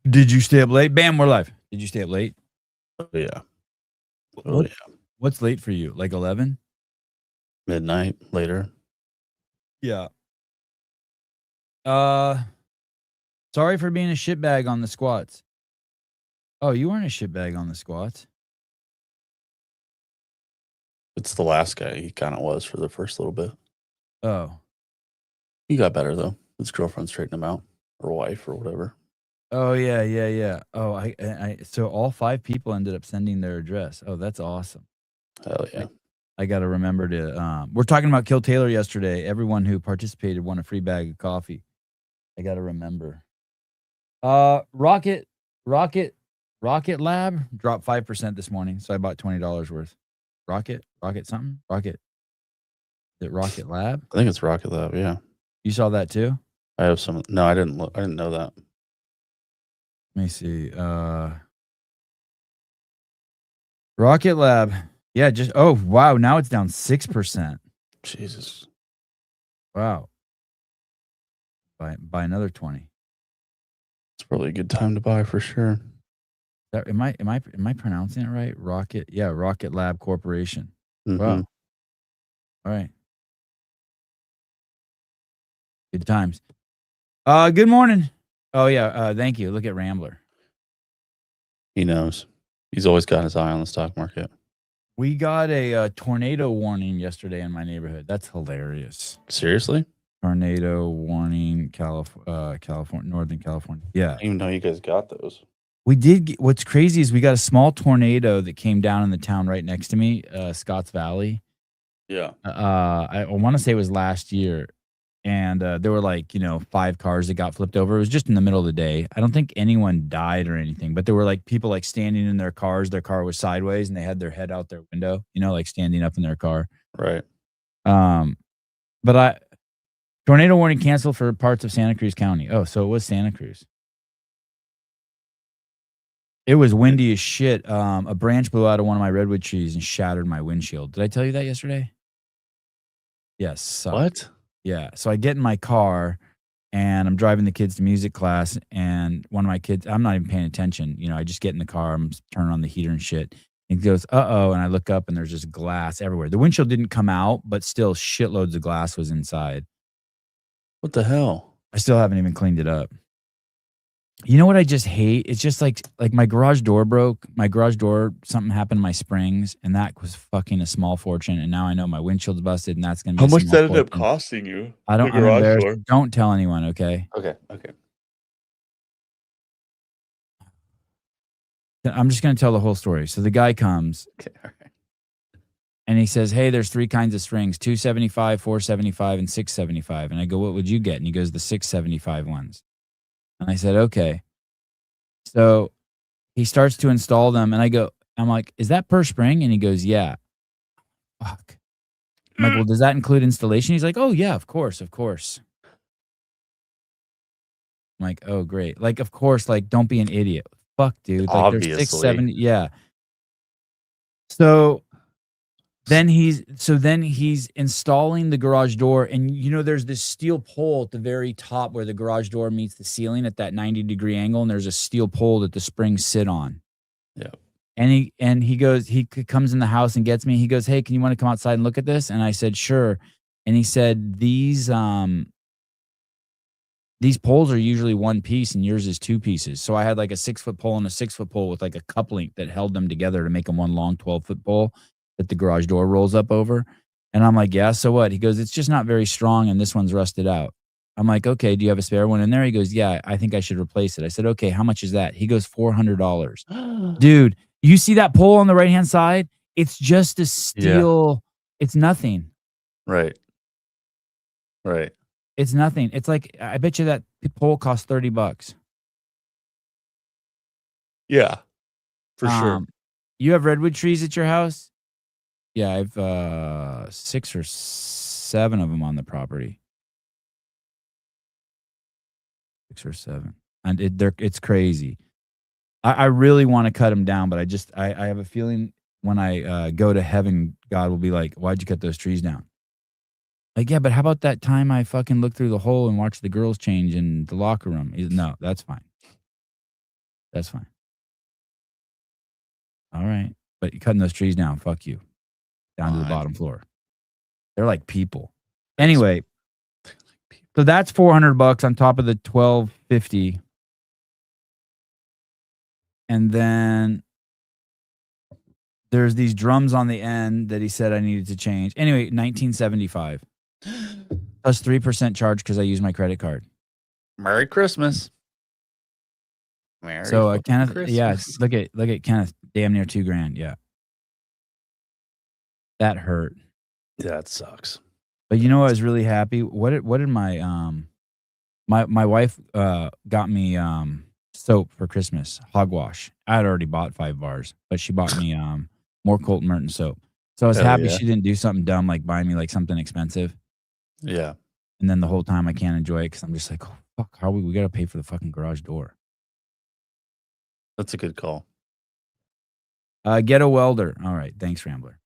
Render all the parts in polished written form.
Did you stay up late? Bam, we're live. Did you stay up late? Oh, yeah. Oh, What? yeah. What's late for you? Like 11? Midnight, later. Yeah. Sorry for being a shitbag on the squats. Oh, you weren't a shitbag on the squats. It's the last guy. He kind of was for the first little bit. Oh. He got better, though. His girlfriend straightened him out, or wife, or whatever. Oh, yeah. Oh, so all 5 people ended up sending their address. Oh, that's awesome. Hell yeah. I got to remember to, we're talking about Kill Taylor yesterday. Everyone who participated won a free bag of coffee. I got to remember. Rocket Lab dropped 5% this morning, so I bought $20 worth. Rocket something? Rocket. Is it Rocket Lab? I think it's Rocket Lab, yeah. You saw that too? I have some. No, I didn't look. I didn't know that. Let me see. Rocket Lab. Yeah, oh wow, now it's down 6%. Jesus. Wow. Buy another 20. It's probably a good time to buy for sure. Am I pronouncing it right? Rocket Lab Corporation. Mm-hmm. Wow. All right. Good times. Good morning. Oh yeah, thank you. Look at Rambler. He knows. He's always got his eye on the stock market. We got a tornado warning yesterday in my neighborhood. That's hilarious. Seriously? Tornado warning, California, Northern California. Yeah. I didn't even know you guys got those. We did. What's crazy is we got a small tornado that came down in the town right next to me, Scotts Valley. Yeah. I want to say it was last year. And there were 5 cars that got flipped over. It was just in the middle of the day. I don't think anyone died or anything, but there were people standing in their cars. Their car was sideways and they had their head out their window, standing up in their car. Right. But tornado warning canceled for parts of Santa Cruz County. Oh, so it was Santa Cruz. It was windy as shit. A branch blew out of one of my redwood trees and shattered my windshield. Did I tell you that yesterday? Yes. What? Yeah. So I get in my car and I'm driving the kids to music class. And one of my kids, I'm not even paying attention. I just get in the car, I'm turning on the heater and shit. And he goes, uh-oh. And I look up and there's just glass everywhere. The windshield didn't come out, but still shitloads of glass was inside. What the hell? I still haven't even cleaned it up. You know what I just hate? It's just like my garage door broke. My garage door, something happened to my springs, and that was fucking a small fortune. And now I know my windshield's busted, and that's gonna be how much that ended up costing you? I'm embarrassed. Door? Don't tell anyone, okay? Okay. I'm just gonna tell the whole story. So the guy comes, okay, all right, and he says, "Hey, there's 3 kinds of springs: 275, 475, and 675." And I go, "What would you get?" And he goes, "The 675 ones." And I said, okay. So he starts to install them. And I'm like, is that per spring? And he goes, yeah. Fuck. I'm like, well, does that include installation? He's like, oh, yeah, of course. I'm like, oh, great. Of course, don't be an idiot. Fuck, dude. Obviously. There's 670. Yeah. So then he's installing the garage door, and there's this steel pole at the very top where the garage door meets the ceiling at that 90-degree angle, and there's a steel pole that the springs sit on. Yeah. And he comes in the house and gets me. He goes, "Hey, can you want to come outside and look at this?" And I said, "Sure." And he said, These poles are usually 1 piece, and yours is 2 pieces. So I had a 6-foot pole and a 6-foot pole with a coupling that held them together to make them one long 12-foot pole that the garage door rolls up over. And I'm like, yeah, so what? He goes, it's just not very strong, and this one's rusted out. I'm like, okay, do you have a spare one in there? He goes, yeah, I think I should replace it. I said, okay, how much is that? He goes, $400. Dude, you see that pole on the right-hand side? It's just a steel. Yeah. It's nothing. Right. It's nothing. It's I bet you that pole costs $30. Yeah, for sure. You have redwood trees at your house? Yeah, I have 6 or 7 of them on the property. 6 or 7, and it's crazy. I really want to cut them down, but I have a feeling when I go to heaven, God will be like, "Why'd you cut those trees down?" Yeah, but how about that time I fucking looked through the hole and watched the girls change in the locker room? No, that's fine. That's fine. All right. But you're cutting those trees down. Fuck you. Down to the Fine. bottom floor. They're like people. Anyway, so that's $400 on top of the $1,250. And then there's these drums on the end that he said I needed to change. Anyway, $1,975 plus 3% charge because I use my credit card. Merry Christmas. Merry So Kenneth, Christmas. yeah, look at Kenneth, damn near $2,000. Yeah, that hurt. Yeah, it sucks. But you know, I was really happy. What did my my wife got me soap for Christmas, hogwash. I had already bought 5 bars, but she bought me more Colton Merton soap. So I was happy she didn't do something dumb like buy me like something expensive. Yeah. And then the whole time I can't enjoy it because I'm just like, oh, fuck, how we got to pay for the fucking garage door. That's a good call. Get a welder. All right. Thanks, Rambler.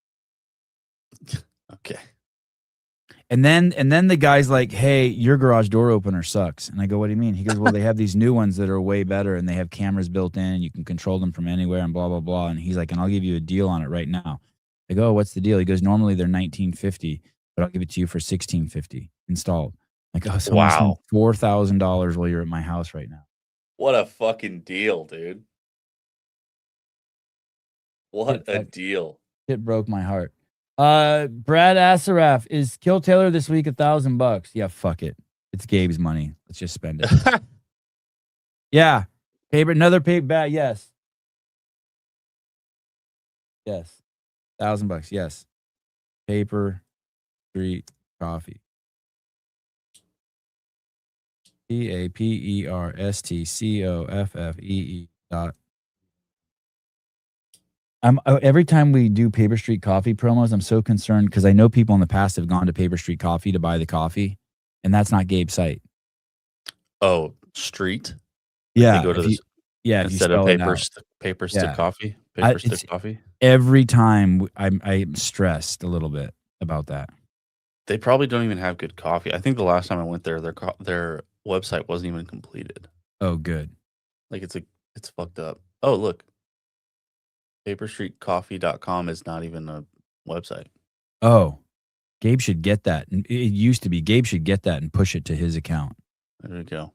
Okay. And then the guy's like, hey, your garage door opener sucks. And I go, what do you mean? He goes, well, they have these new ones that are way better and they have cameras built in. You can control them from anywhere and blah, blah, blah. And he's like, and I'll give you a deal on it right now. I go, oh, what's the deal? He goes, normally they're $1,950, but I'll give it to you for $1,650 installed. Like, oh, so wow. $4,000 while you're at my house right now. What a fucking deal, dude. What a deal. It broke my heart. Brad Asaraf, is Kill Taylor this week $1,000? Yeah, fuck it. It's Gabe's money. Let's just spend it. Yeah. Another paper bat. Yes. Yes. $1,000. Yes. Paper Street Coffee. PAPERSTCOFFEE. Every time we do Paper Street Coffee promos, I'm so concerned because I know people in the past have gone to Paper Street Coffee to buy the coffee, and that's not Gabe's site. Oh, Street? Yeah. Go to this, instead of paper stick coffee? Paper stick coffee? Every time I'm stressed a little bit about that. They probably don't even have good coffee. I think the last time I went there, their website wasn't even completed. Oh, good. Like it's fucked up. Oh, look. PaperStreetCoffee.com is not even a website. Oh, Gabe should get that. It used to be. Gabe should get that and push it to his account. There we go.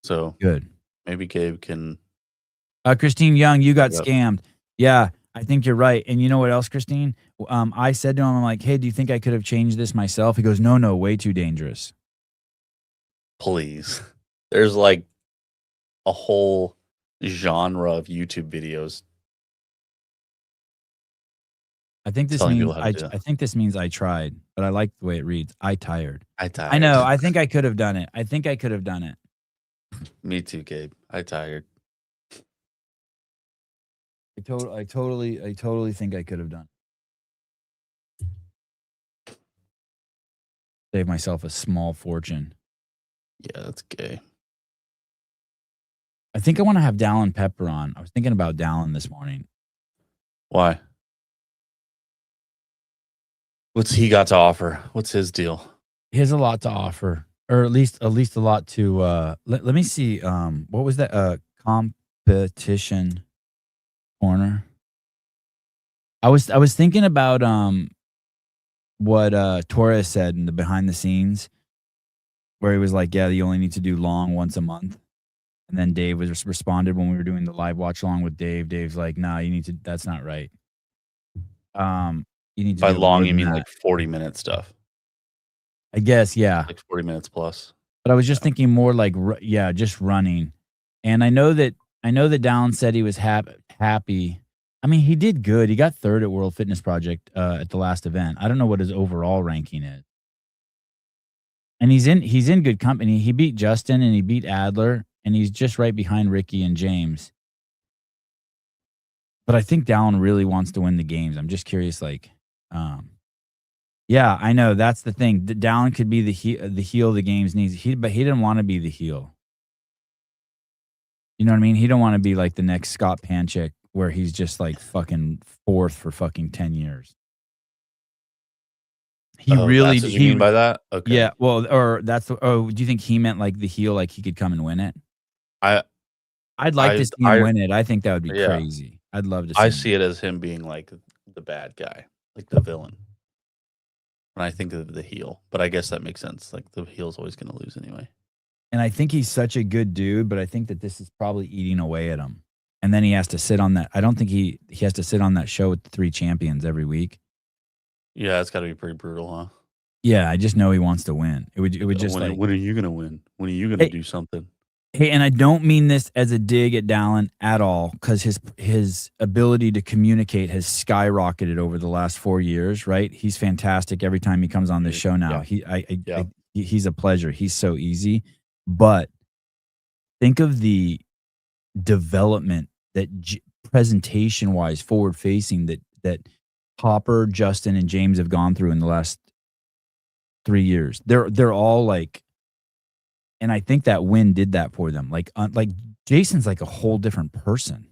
So good. Maybe Gabe can. Christine Young, you got scammed. Yeah, I think you're right. And you know what else, Christine? I said to him, I'm like, hey, do you think I could have changed this myself? He goes, no, way too dangerous. Please. There's like a whole genre of YouTube videos. I think this means I think this means I tried, but I like the way it reads. I tired. I know. I think I could have done it. Me too, Gabe. I tired. I totally think I could have done it. Save myself a small fortune. Yeah, that's gay. I think I want to have Dallin Pepper on. I was thinking about Dallin this morning. Why? What's he got to offer? What's his deal? He has a lot to offer, or at least a lot to. Let me see. What was that? Competition corner. I was thinking about what Torres said in the behind the scenes, where he was like, "Yeah, you only need to do long once a month." And then Dave was responded when we were doing the live watch along with Dave. Dave's like, "Nah, you need to. That's not right." You need to by long you mean that. Like 40-minute stuff. I guess, yeah, like 40 minutes plus. But I was just thinking more like, just running. And I know that Dallin said he was happy. I mean, he did good. He got 3rd at World Fitness Project at the last event. I don't know what his overall ranking is. And he's in good company. He beat Justin and he beat Adler, and he's just right behind Ricky and James. But I think Dallin really wants to win the games. I'm just curious, like, yeah, I know that's the thing. Dallin could be the heel the games needs. But he didn't want to be the heel. You know what I mean? He don't want to be like the next Scott Panchik, where he's just like fucking 4th for fucking 10 years. He really. That's what you mean by that? Okay. Yeah. Well, or that's. Oh, do you think he meant like the heel, like he could come and win it? I I'd like to see him I win it. I think that would be yeah. crazy. I'd love to see I him. see it as him being like the bad guy, like the villain. And I think of the heel, but I guess that makes sense. Like the heel's always going to lose anyway. And I think he's such a good dude, but I think that this is probably eating away at him. And then he has to sit on that. I don't think he has to sit on that show with the 3 champions every week. Yeah, it's got to be pretty brutal, huh? Yeah, I just know he wants to win. It would just when, like, when are you going to win? When are you going to hey, do something? hey, and I don't mean this as a dig at Dallin at all, because his ability to communicate has skyrocketed over the last 4 years. Right? He's fantastic every time he comes on this show. Now Yeah. he's a pleasure. He's so easy, but think of the development that presentation wise, forward facing that Hopper, Justin, and James have gone through in the last 3 years. They're all like, and I think that win did that for them. Like Jason's like a whole different person.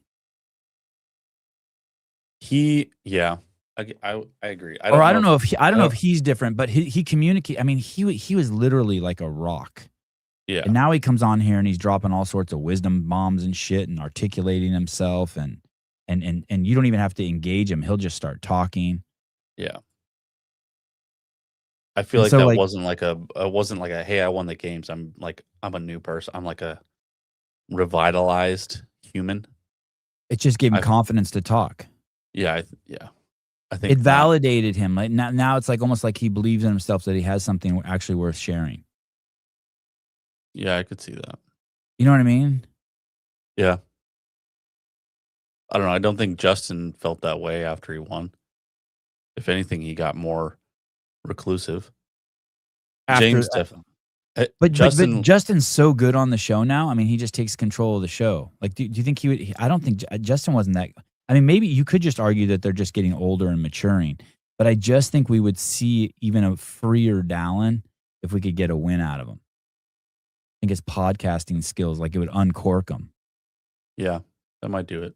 I agree. I don't know if he's different, but he communicate. I mean, he was literally like a rock. Yeah. And now he comes on here and he's dropping all sorts of wisdom bombs and shit and articulating himself and you don't even have to engage him. He'll just start talking. Yeah. I feel like that wasn't like a hey, I won the games. I'm a new person. I'm like a revitalized human. It just gave him confidence to talk. Yeah, I think it validated him. Like now it's like almost like he believes in himself that he has something actually worth sharing. Yeah, I could see that. You know what I mean? Yeah. I don't know. I don't think Justin felt that way after he won. If anything, he got more reclusive. James definitely. But Justin's so good on the show now. I mean, he just takes control of the show. Like, do you think he would? I don't think Justin wasn't that. I mean, maybe you could just argue that they're just getting older and maturing. But I just think we would see even a freer Dallin if we could get a win out of him. I think his podcasting skills, like it would uncork him. Yeah, that might do it.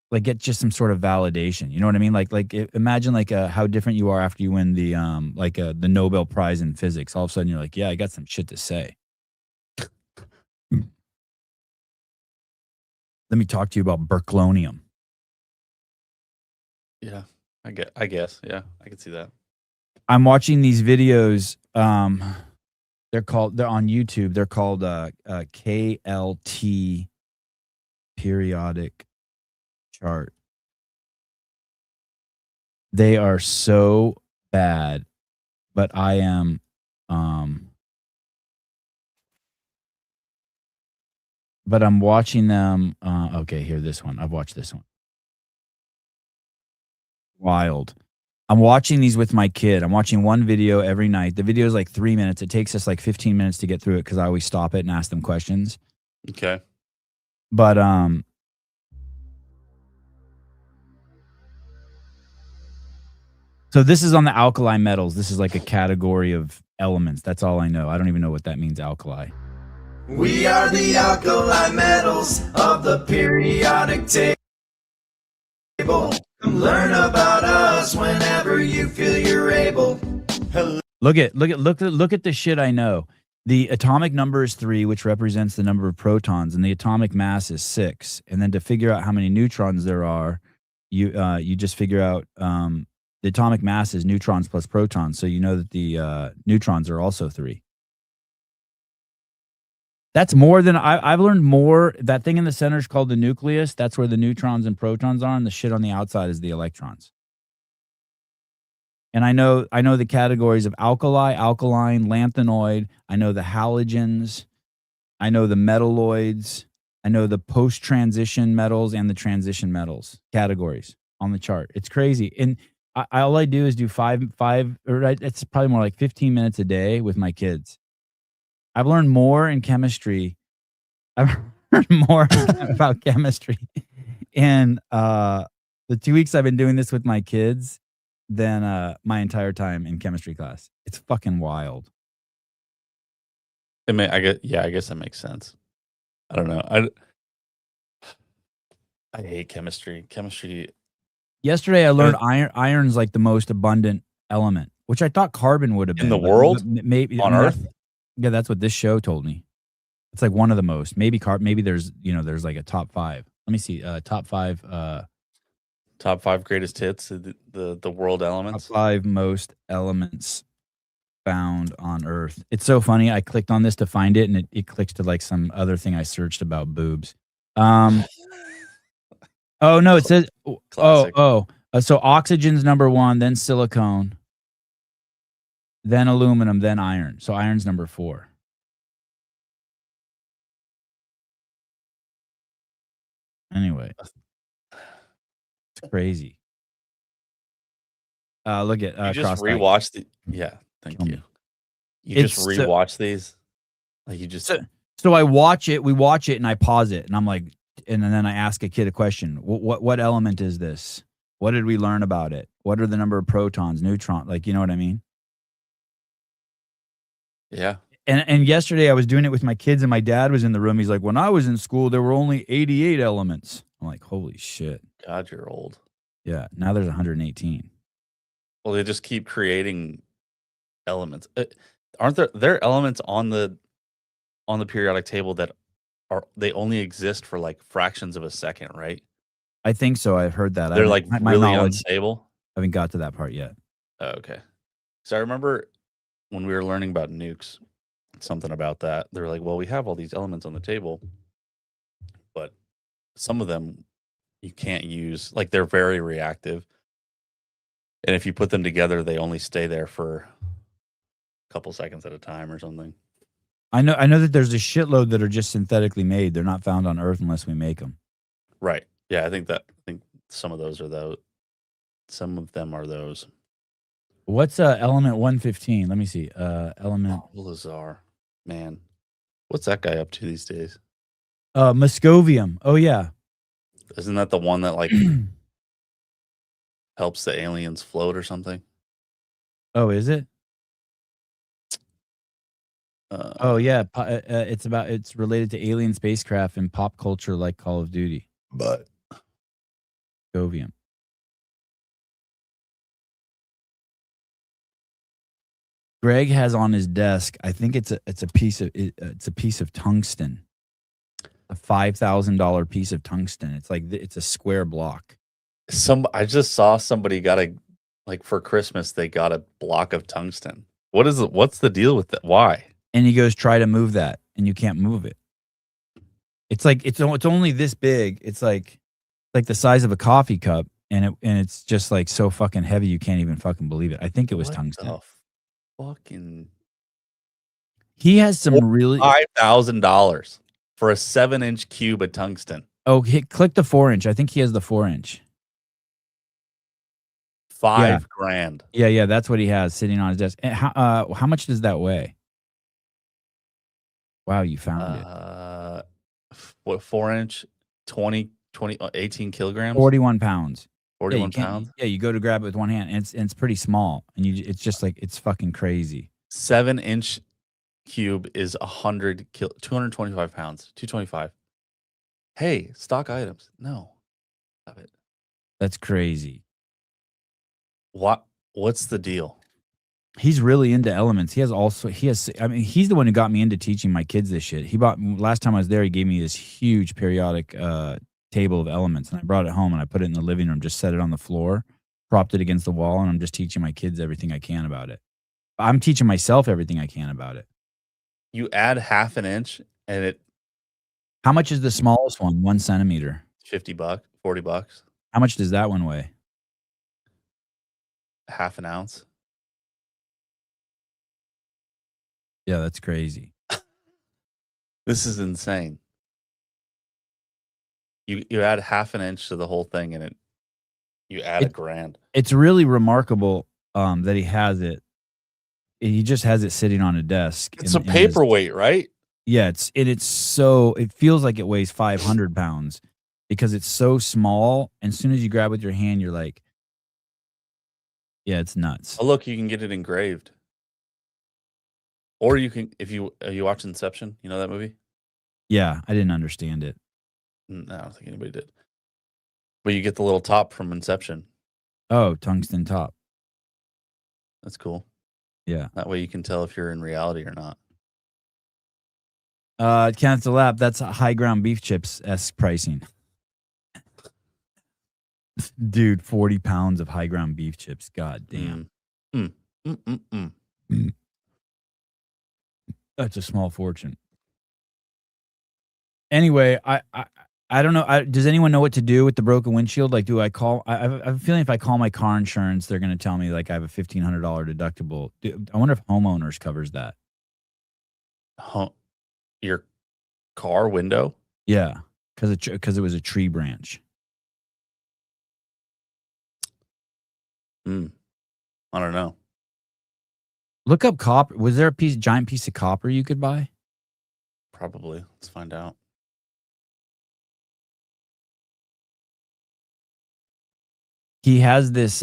Like get just some sort of validation. You know what I mean? Like imagine like how different you are after you win the the Nobel Prize in physics. All of a sudden you're like, yeah, I got some shit to say. Let me talk to you about Berkelonium. Yeah, I guess. Yeah, I can see that. I'm watching these videos. They're on YouTube. They're called KLT periodic chart. They are so bad, but I am but I'm watching them. Okay, here, this one. I've watched this one. Wild. I'm watching these with my kid. I'm watching one video every night. The video is like 3 minutes. It takes us like 15 minutes to get through it because I always stop it and ask them questions. Okay. But so this is on the alkali metals. This is like a category of elements. That's all I know. I don't even know what that means, alkali. We are the alkali metals of the periodic table. Come learn about us whenever you feel you're able. Look at the shit I know. The atomic number is 3, which represents the number of protons, and the atomic mass is 6. And then to figure out how many neutrons there are, you just figure out the atomic mass is neutrons plus protons. So you know that the neutrons are also 3. That's more than I've learned more. That thing in the center is called the nucleus. That's where the neutrons and protons are, and the shit on the outside is the electrons. And I know the categories of alkali, alkaline, lanthanoid. I know the halogens. I know the metalloids. I know the post-transition metals and the transition metals categories on the chart. It's crazy. And all I do is do five, or it's probably more like 15 minutes a day with my kids. I've learned more in chemistry. I've learned more about chemistry in the 2 weeks I've been doing this with my kids than my entire time in chemistry class. It's fucking wild. I guess that makes sense. I don't know. I hate chemistry. Yesterday I learned iron's like the most abundant element, which I thought carbon would have been in the world, maybe on Earth. Yeah, that's what this show told me. It's like one of the most. Maybe maybe there's there's like a top 5. Let me see. Top 5 Top 5 greatest hits, the world top elements. 5 most elements found on Earth. It's so funny. I clicked on this to find it, and it clicks to like some other thing I searched about boobs. Oh no, it says Classic. so oxygen's number 1, then silicone, then aluminum, then iron. So iron's number 4. Anyway, it's crazy. Look at You just cross-eyed. rewatch the thank Kill you. me. You just It's so- rewatch these. Like you just So I watch it, we watch it, and I pause it, and I'm like, and then I ask a kid a question. What element is this? What did we learn about it? What are the number of protons, neutrons? Like, you know what I mean? yeah. And yesterday I was doing it with my kids, and my dad was in the room. He's like, when I was in school, there were only 88 elements. I'm like, holy shit. God, you're old. Yeah, now there's 118. Well, they just keep creating elements. Aren't there elements on the periodic table that they only exist for like fractions of a second, right? I think so. I've heard that. They're like my really knowledge, unstable. I haven't got to that part yet. Oh, okay. So I remember when we were learning about nukes, something about that. They were like, well, we have all these elements on the table, but some of them you can't use. Like they're very reactive. And if you put them together, they only stay there for a couple seconds at a time or something. I know that there's a shitload that are just synthetically made. They're not found on Earth unless we make them. Right. Yeah, I think some of those are those. Some of them are those. What's element 115? Let me see. Element Lazar. Man. What's that guy up to these days? Moscovium. Oh yeah. Isn't that the one that like helps the aliens float or something? Oh, is it? Oh yeah. It's related to alien spacecraft and pop culture like Call of Duty. But Moscovium. Greg has on his desk. I think it's a piece of tungsten. A $5,000 piece of tungsten. It's like it's a square block. I just saw somebody got for Christmas they got a block of tungsten. What is it? What's the deal with that? Why? And he goes, try to move that, and you can't move it. It's like it's only this big. It's like the size of a coffee cup, and it's just like so fucking heavy you can't even fucking believe it. I think it was tungsten. Fucking. He has some really $5,000 for a 7-inch cube of tungsten. Oh, click the 4-inch. I think he has the 4-inch. $5,000. Yeah, that's what he has sitting on his desk. And how much does that weigh? Wow, you found it. What 4-inch? 18 kilograms. 41 pounds. 41 pounds. Yeah, you go to grab it with one hand, and it's pretty small, and it's just like it's fucking crazy. 7-inch cube is 225 pounds. 225. Hey, stock items. No, stop it. That's crazy. What's the deal? He's really into elements. He's the one who got me into teaching my kids this shit. Last time I was there, he gave me this huge periodic table of elements, and I brought it home and I put it in the living room, just set it on the floor, propped it against the wall, and I'm just teaching my kids everything I can about it. I'm teaching myself everything I can about it. You add half an inch and it. How much is the smallest one? 1 centimeter. $50, $40. How much does that one weigh? Half an ounce. Yeah, that's crazy. This is insane. You add half an inch to the whole thing, and you add $1,000. It's really remarkable that he has it. He just has it sitting on a desk. It's a paperweight, right? Yeah, it feels like it weighs 500 pounds because it's so small. And as soon as you grab with your hand, you're like, yeah, it's nuts. Oh, look, you can get it engraved. Or you can, if you watch Inception, you know that movie? Yeah, I didn't understand it. No, I don't think anybody did. But you get the little top from Inception. Oh, tungsten top. That's cool. Yeah. That way you can tell if you're in reality or not. Cancel app. That's high ground beef chips s pricing. Dude, 40 pounds of high ground beef chips. God damn. That's a small fortune. Anyway, I don't know. Does anyone know what to do with the broken windshield? Like, do I call? I have a feeling if I call my car insurance, they're going to tell me like I have a $1,500 deductible. I wonder if homeowners covers that. Your car window? Yeah, because it was a tree branch. I don't know. Look up copper. Was there a giant piece of copper you could buy? Probably. Let's find out. He has this.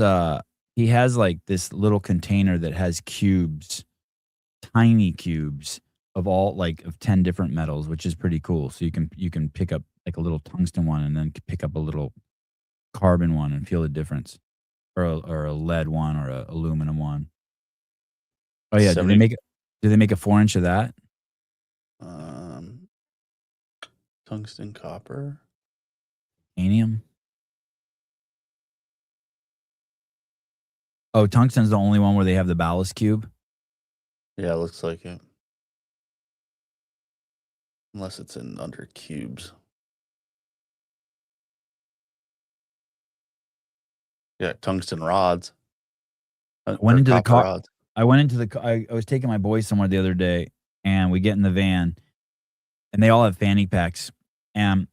He has like this little container that has cubes, tiny cubes of all like of 10 different metals, which is pretty cool. So you can pick up like a little tungsten one and then pick up a little carbon one and feel the difference, or a lead one or a aluminum one. Oh yeah, 70 do they make a 4-inch of that? Tungsten, copper, Titanium. Oh, tungsten's the only one where they have the ballast cube. Yeah, it looks like it. Unless it's in under cubes. Yeah, tungsten rods. I went into the car. Rods. I went into the. I was taking my boys somewhere the other day, and we get in the van, and they all have fanny packs. And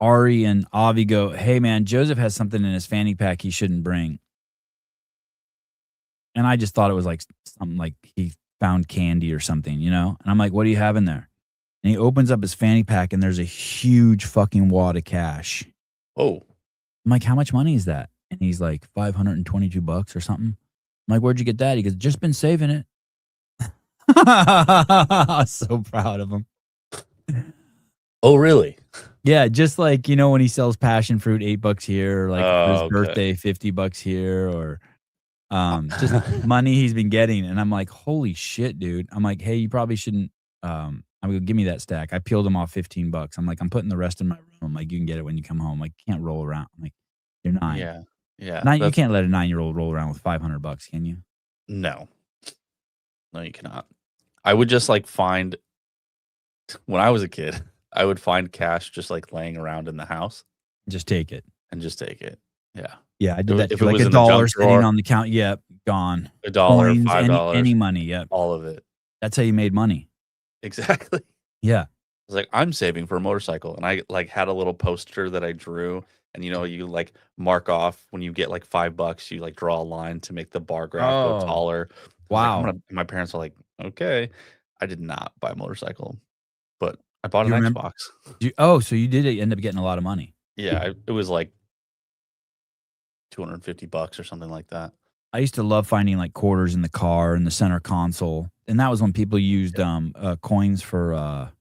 Ari and Avi go, "Hey man, Joseph has something in his fanny pack he shouldn't bring." And I just thought it was like something like he found candy or something, you know? And I'm like, "What do you have in there?" And he opens up his fanny pack, and there's a huge fucking wad of cash. Oh. I'm like, "How much money is that?" And he's like, $522 or something. I'm like, "Where'd you get that?" He goes, "Just been saving it." I was so proud of him. Oh, really? Yeah, just like, you know, when he sells passion fruit, $8 here, or like for his birthday, $50 here, or just money he's been getting. And I'm like, holy shit, dude. I'm like, hey, you probably shouldn't. I'm gonna give me that stack. I peeled him off $15. I'm like, I'm putting the rest in my room. I'm like, you can get it when you come home. Like, you can't roll around. I'm like, you're 9. Yeah. Yeah. 9, you can't let a 9-year-old roll around with $500, can you? No. No, you cannot. I would just like find, when I was a kid, I would find cash just like laying around in the house. Just take it. And just take it. Yeah. Yeah, I did that. If Too. it Like was a in the dollar junk sitting drawer, on the count. Yep, gone. $1, Coins, $5, any money. Yep. all of it. That's how you made money. Exactly. Yeah. I was like, I'm saving for a motorcycle. And I like had a little poster that I drew. And, you know, you like mark off when you get like $5, you like draw a line to make the bar graph go taller. Wow. Like, my parents are like, okay. I did not buy a motorcycle, but I bought You an remember- Xbox. So you did end up getting a lot of money. Yeah, it was like $250 or something like that. I used to love finding like quarters in the car in the center console. And that was when people used coins for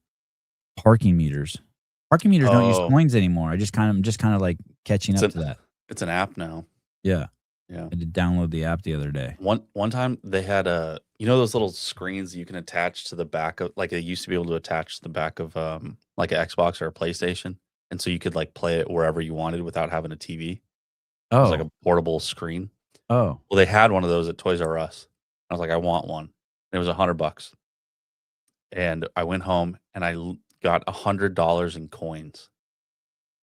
parking meters. Parking meters don't use coins anymore. I'm just kind of like catching up to that. It's an app now. Yeah. Yeah. I did download the app the other day. One time they had you know those little screens you can attach to the back of, like, they used to be able to attach to the back of like an Xbox or a PlayStation, and so you could like play it wherever you wanted without having a TV. It was like a portable screen. Oh. Well, they had one of those at Toys R Us. I was like, I want one. And it was $100. And I went home and I got $100 in coins,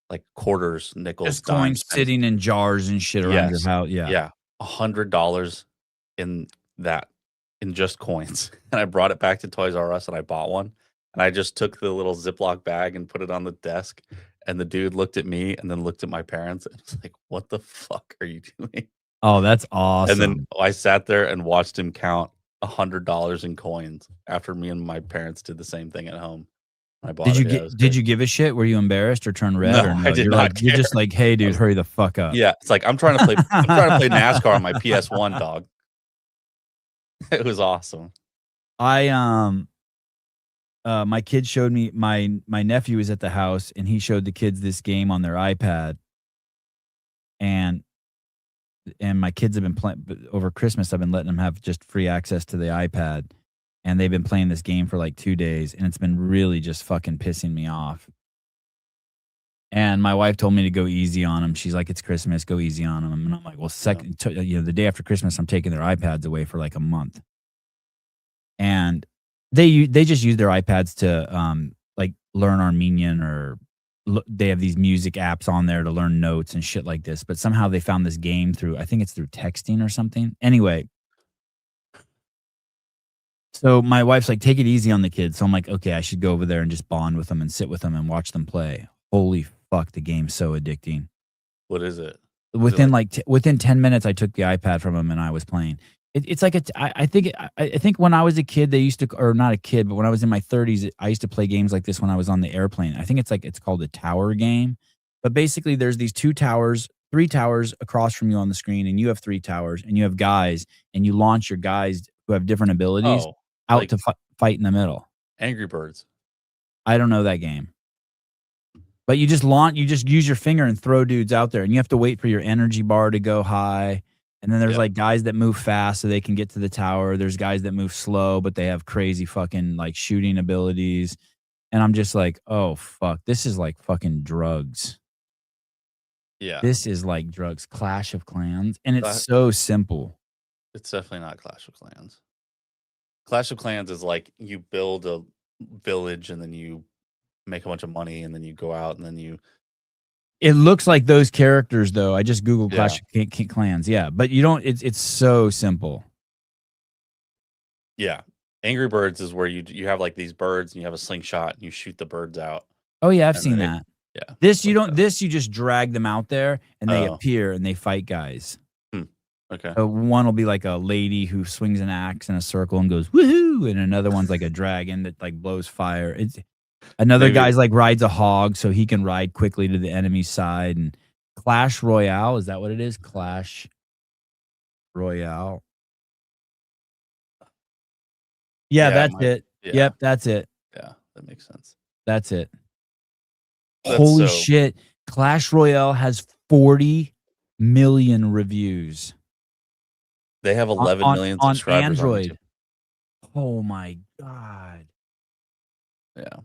like quarters, nickels, Just coins sitting in jars and shit around your house. Yeah. Yeah. $100 in just coins. And I brought it back to Toys R Us and I bought one. And I just took the little Ziploc bag and put it on the desk. And the dude looked at me and then looked at my parents and was like, what the fuck are you doing? Oh, that's awesome. And then I sat there and watched him count $100 in coins after me and my parents did the same thing at home. I bought Did you give a shit? Were you embarrassed or turn red? No, or no? I did You're not like, you're just like, hey, dude, hurry the fuck up. Yeah, it's like I'm trying to play NASCAR on my PS1, dog. It was awesome. My kid showed me, my nephew was at the house and he showed the kids this game on their iPad. And my kids have been playing over Christmas. I've been letting them have just free access to the iPad. and they've been playing this game for like 2 days, and it's been really just fucking pissing me off. And my wife told me to go easy on them. She's like, "It's Christmas, go easy on them." And I'm like, "Well, the day after Christmas, I'm taking their iPads away for like a month." And they just use their iPads to like learn Armenian, or they have these music apps on there to learn notes and shit like this. But somehow they found this game through, I think it's through texting or something. Anyway, so my wife's like, "Take it easy on the kids." So I'm like, "Okay, I should go over there and just bond with them and sit with them and watch them play." Holy fuck, the game's so addicting. What is it? Within within 10 minutes, I took the iPad from him and I was playing. It's like I think when I was a kid, they used to, or not a kid, but when I was in my 30s, I used to play games like this when I was on the airplane. I think it's called a tower game. But basically, there's these 3 towers across from you on the screen, and you have 3 towers, and you have guys, and you launch your guys who have different abilities out like to fight in the middle. Angry Birds. I don't know that game. But you just use your finger and throw dudes out there, and you have to wait for your energy bar to go high. And then there's like guys that move fast so they can get to the tower. There's guys that move slow, but they have crazy fucking like shooting abilities. And I'm just like, oh fuck, this is like fucking drugs. Yeah. This is like drugs. Clash of Clans. And it's so simple. It's definitely not Clash of Clans. Clash of Clans is like you build a village and then you make a bunch of money and then you go out and then you. It looks like those characters though. I just Googled Clash of Clans. Yeah, but you don't. It's so simple. Yeah, Angry Birds is where you have like these birds and you have a slingshot and you shoot the birds out. Oh yeah, I've seen that. Yeah. This you don't. This you just drag them out there and they appear and they fight guys. Okay. One will be like a lady who swings an axe in a circle and goes woohoo, and another one's like a dragon that like blows fire. It's another guy's like rides a hog so he can ride quickly to the enemy side. And Clash Royale, is that what it is? Clash Royale. Yeah, that's it. Yeah. Yep, that's it. Yeah, that makes sense. That's it. Holy shit. Clash Royale has 40 million reviews. They have 11 million subscribers on Android. YouTube. Oh my God. Yeah.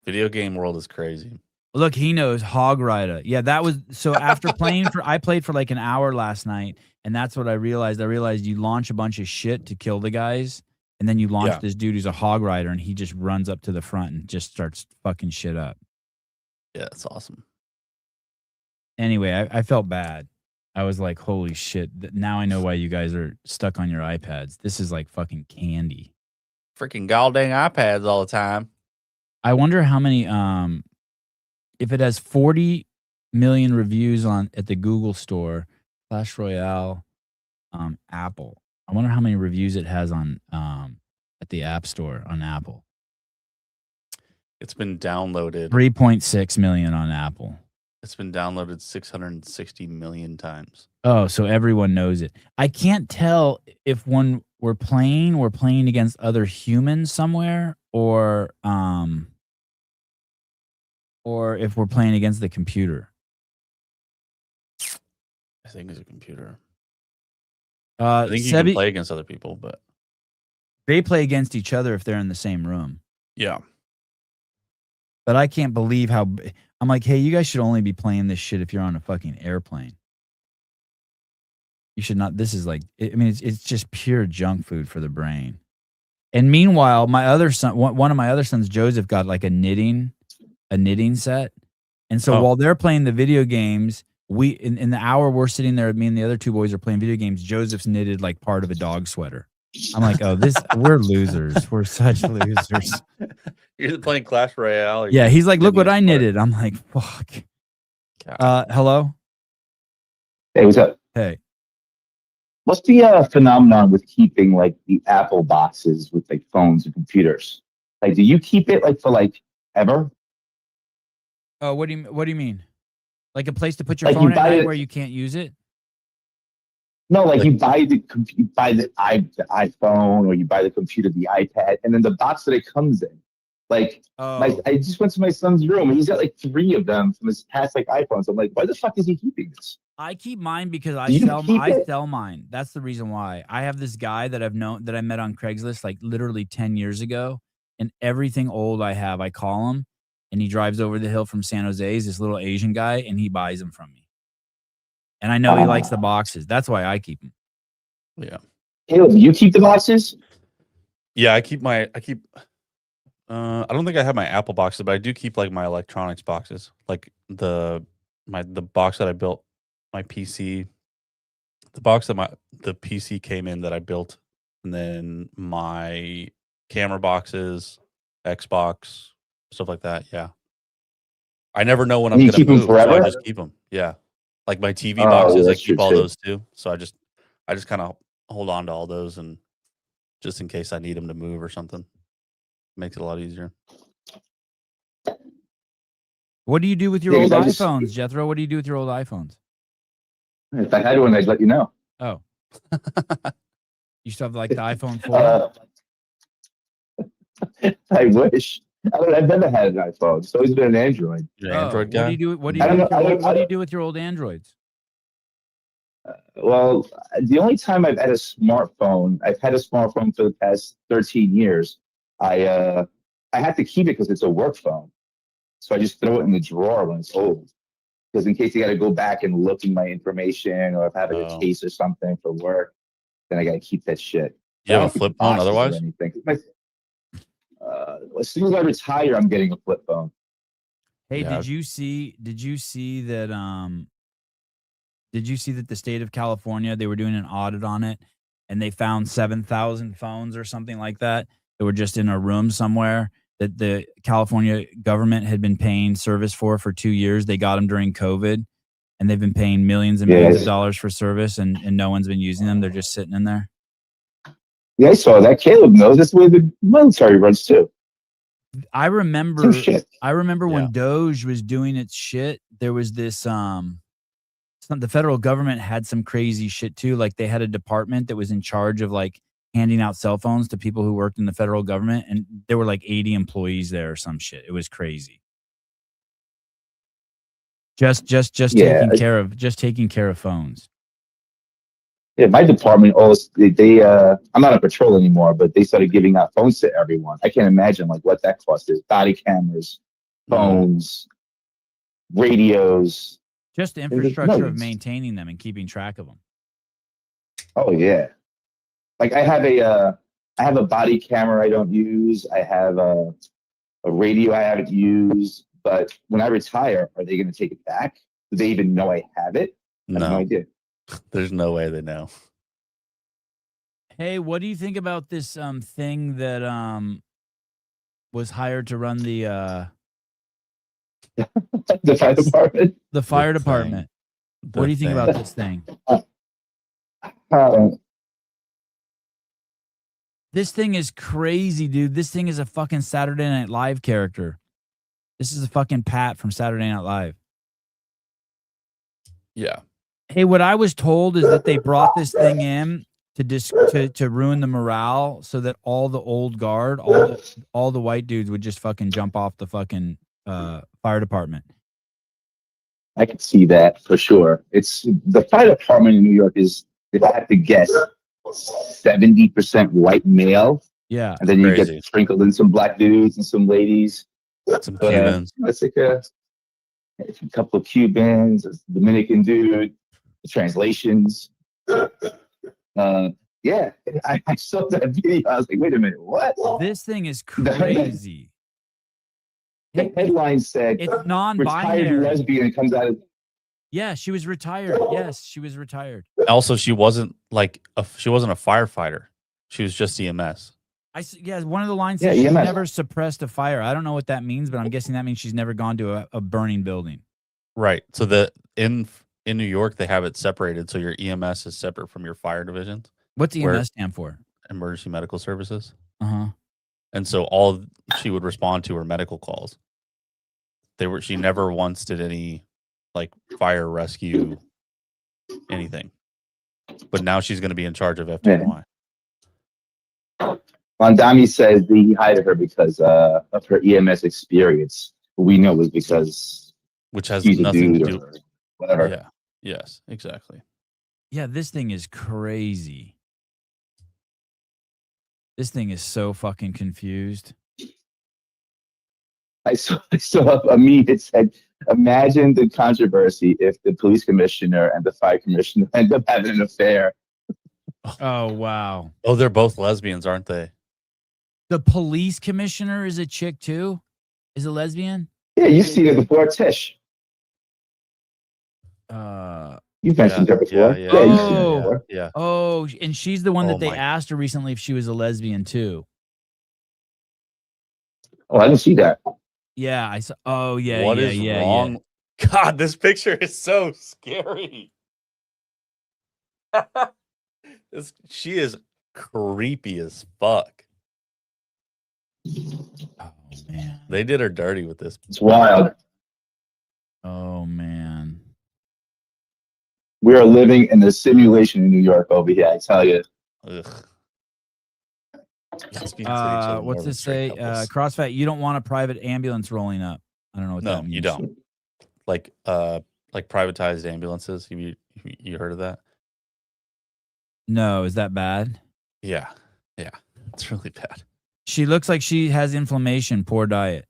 Video game world is crazy. Look, he knows Hog Rider. Yeah, that was so after I played for like an hour last night, and that's what I realized. I realized you launch a bunch of shit to kill the guys, and then you launch this dude who's a Hog Rider, and he just runs up to the front and just starts fucking shit up. Yeah, that's awesome. Anyway, I felt bad. I was like, holy shit. Now I know why you guys are stuck on your iPads. This is like fucking candy. Freaking goddamn iPads all the time. I wonder how many, if it has 40 million reviews at the Google store, Clash Royale, Apple. I wonder how many reviews it has on at the App Store on Apple. It's been downloaded 3.6 million on Apple. It's been downloaded 660 million times. Oh, so everyone knows it. I can't tell if when we're playing against other humans somewhere, or if we're playing against the computer. I think it's a computer. I think you can play against other people, but they play against each other if they're in the same room. Yeah. But I can't believe how I'm like, hey, you guys should only be playing this shit if you're on a fucking airplane. You should not. This is like, I mean, it's just pure junk food for the brain. And meanwhile, my other son, one of my other sons, Joseph, got like a knitting set. And so while they're playing the video games, in the hour we're sitting there, me and the other 2 boys are playing video games, Joseph's knitted like part of a dog sweater. I'm like, oh, we're losers. We're such losers. You're playing Clash Royale. Yeah, he's like, look what I knitted. I'm like, fuck. Hello? Hey, what's up? Hey. What's the phenomenon with keeping like the Apple boxes with like phones and computers? Like, do you keep it like for like ever? Oh, what do you mean? Like a place to put your phone at night where you can't use it? No, like you buy the iPhone, or you buy the computer, the iPad, and then the box that it comes in, Like, Oh, I just went to my son's room and he's got like 3 of them from his past like iPhones. I'm like, why the fuck is he keeping this? I keep mine because Do you keep I it? sell mine. That's the reason why. I have this guy that I met on Craigslist like literally 10 years ago, and everything old I have, I call him, and he drives over the hill from San Jose. He's this little Asian guy, and he buys them from me. And I know he likes the boxes. That's why I keep them. Yeah. Caleb, do you keep the boxes? Yeah, I keep I don't think I have my Apple boxes, but I do keep like my electronics boxes. Like the box that I built my PC, the box that the PC came in that I built, and then my camera boxes, Xbox, stuff like that. Yeah. I never know when And I'm you gonna keep them move, so I forever? just keep them. Yeah. Like my TV Oh, boxes, I that's true keep all too. those too. So I just kind of hold on to all those, and just in case I need them to move or something. Makes it a lot easier. What do you do with your Yeah, old 'cause I just, iPhones, Jethro? What do you do with your old iPhones? if I had one, I'd let you know. Oh, you still have like the iPhone 4? Uh, I wish. I've never had an iPhone. It's always been an Android. You're an Android What guy? do you do? What do I you do don't with know. your I old? don't, What I do you don't, do with your old Androids? well, the only time I've had a smartphone, I've had a smartphone for the past 13 years. I have to keep it because it's a work phone. So I just throw it in the drawer when it's old. Because in case you got to go back and look in my information, or if I have like, a Oh. case or something for work, then I got to keep that shit. You have I a don't keep flip phone boxes or otherwise? anything. As soon as I retire, I'm getting a flip phone. Hey, Yeah. did you see that did you see that the state of California, they were doing an audit on it and they found 7,000 phones or something like that that were just in a room somewhere that the California government had been paying service for 2 years. They got them during COVID and they've been paying millions and millions of dollars for service and no one's been using them. They're just sitting in there. Yeah, I saw that. Caleb knows that's where the military runs too. I remember Same shit. when Doge was doing its shit, there was this the federal government had some crazy shit too. Like they had a department that was in charge of like handing out cell phones to people who worked in the federal government, and there were like 80 employees there or some shit. It was crazy. Just Yeah. taking care of phones. Yeah, my department I'm not on patrol anymore, but they started giving out phones to everyone. I can't imagine like what that cost is. Body cameras, phones, radios. Just the There's infrastructure of millions. maintaining them and keeping track of them. Oh yeah. Like I have a body camera I don't use. I have a radio I haven't used. But when I retire, are they going to take it back? Do they even know I have it? I have no No. idea. There's no way they know. Hey, what do you think about this thing that was hired to run the The fire department. the fire The department? thing. What do you think The about thing. this thing? This thing is crazy, dude. This thing is a fucking Saturday Night Live character. This is a fucking Pat from Saturday Night Live. Yeah. Hey, what I was told is that they brought this thing in to ruin the morale so that all the old guard, all the white dudes would just fucking jump off the fucking fire department. I can see that for sure. It's the fire department in New York is, if I have to guess, 70% white male. Yeah. And then you Crazy. get sprinkled in some black dudes and some ladies. Some But Cubans. it's like a couple of Cubans, a Dominican dude, the translations. Yeah, I saw that video. I was like, wait a minute, what? This thing is crazy. The headline said, It's retired non-binary. lesbian comes out of... Yeah, she was retired. Yes, she was retired. Also, she wasn't a firefighter. She was just EMS. Yeah, one of the lines Yeah, says she EMS. never suppressed a fire. I don't know what that means, but I'm guessing that means she's never gone to a burning building. Right. So in New York they have it separated. So your EMS is separate from your fire divisions. What's EMS Where- stand for? Emergency medical services. Uh-huh. And so all she would respond to were medical calls. She never once did any like fire rescue anything. But now she's going to be in charge of FDNY. Mondami says that he hired her because of her EMS experience. We know it was because which has she's a nothing to dude do. or whatever. Yeah. Yes. Exactly. Yeah, this thing is crazy. This thing is so fucking confused. I saw a meme that said, imagine the controversy if the police commissioner and the fire commissioner end up having an affair. Oh, wow. Oh, they're both lesbians, aren't they? The police commissioner is a chick too? Is a lesbian? Yeah, you've seen it before, Tish. You've mentioned her before. Yeah. Yeah, you've seen her Oh. before. Yeah. Oh, and she's the one Oh that they my- asked her recently if she was a lesbian too. Oh, I didn't see that. Yeah, I saw. Oh, yeah, What yeah, is yeah, wrong? God, this picture is so scary. She is creepy as fuck. Yeah. Oh man. They did her dirty with this. It's wild. Oh man. We are living in a simulation in New York over here, I tell you. Ugh. Lesbians hate each other more What's than this straight say? couples. CrossFit, you don't want a private ambulance rolling up. I don't know what No, that means. you don't. Like privatized ambulances. You heard of that? No, is that bad? Yeah. It's really bad. She looks like she has inflammation, poor diet.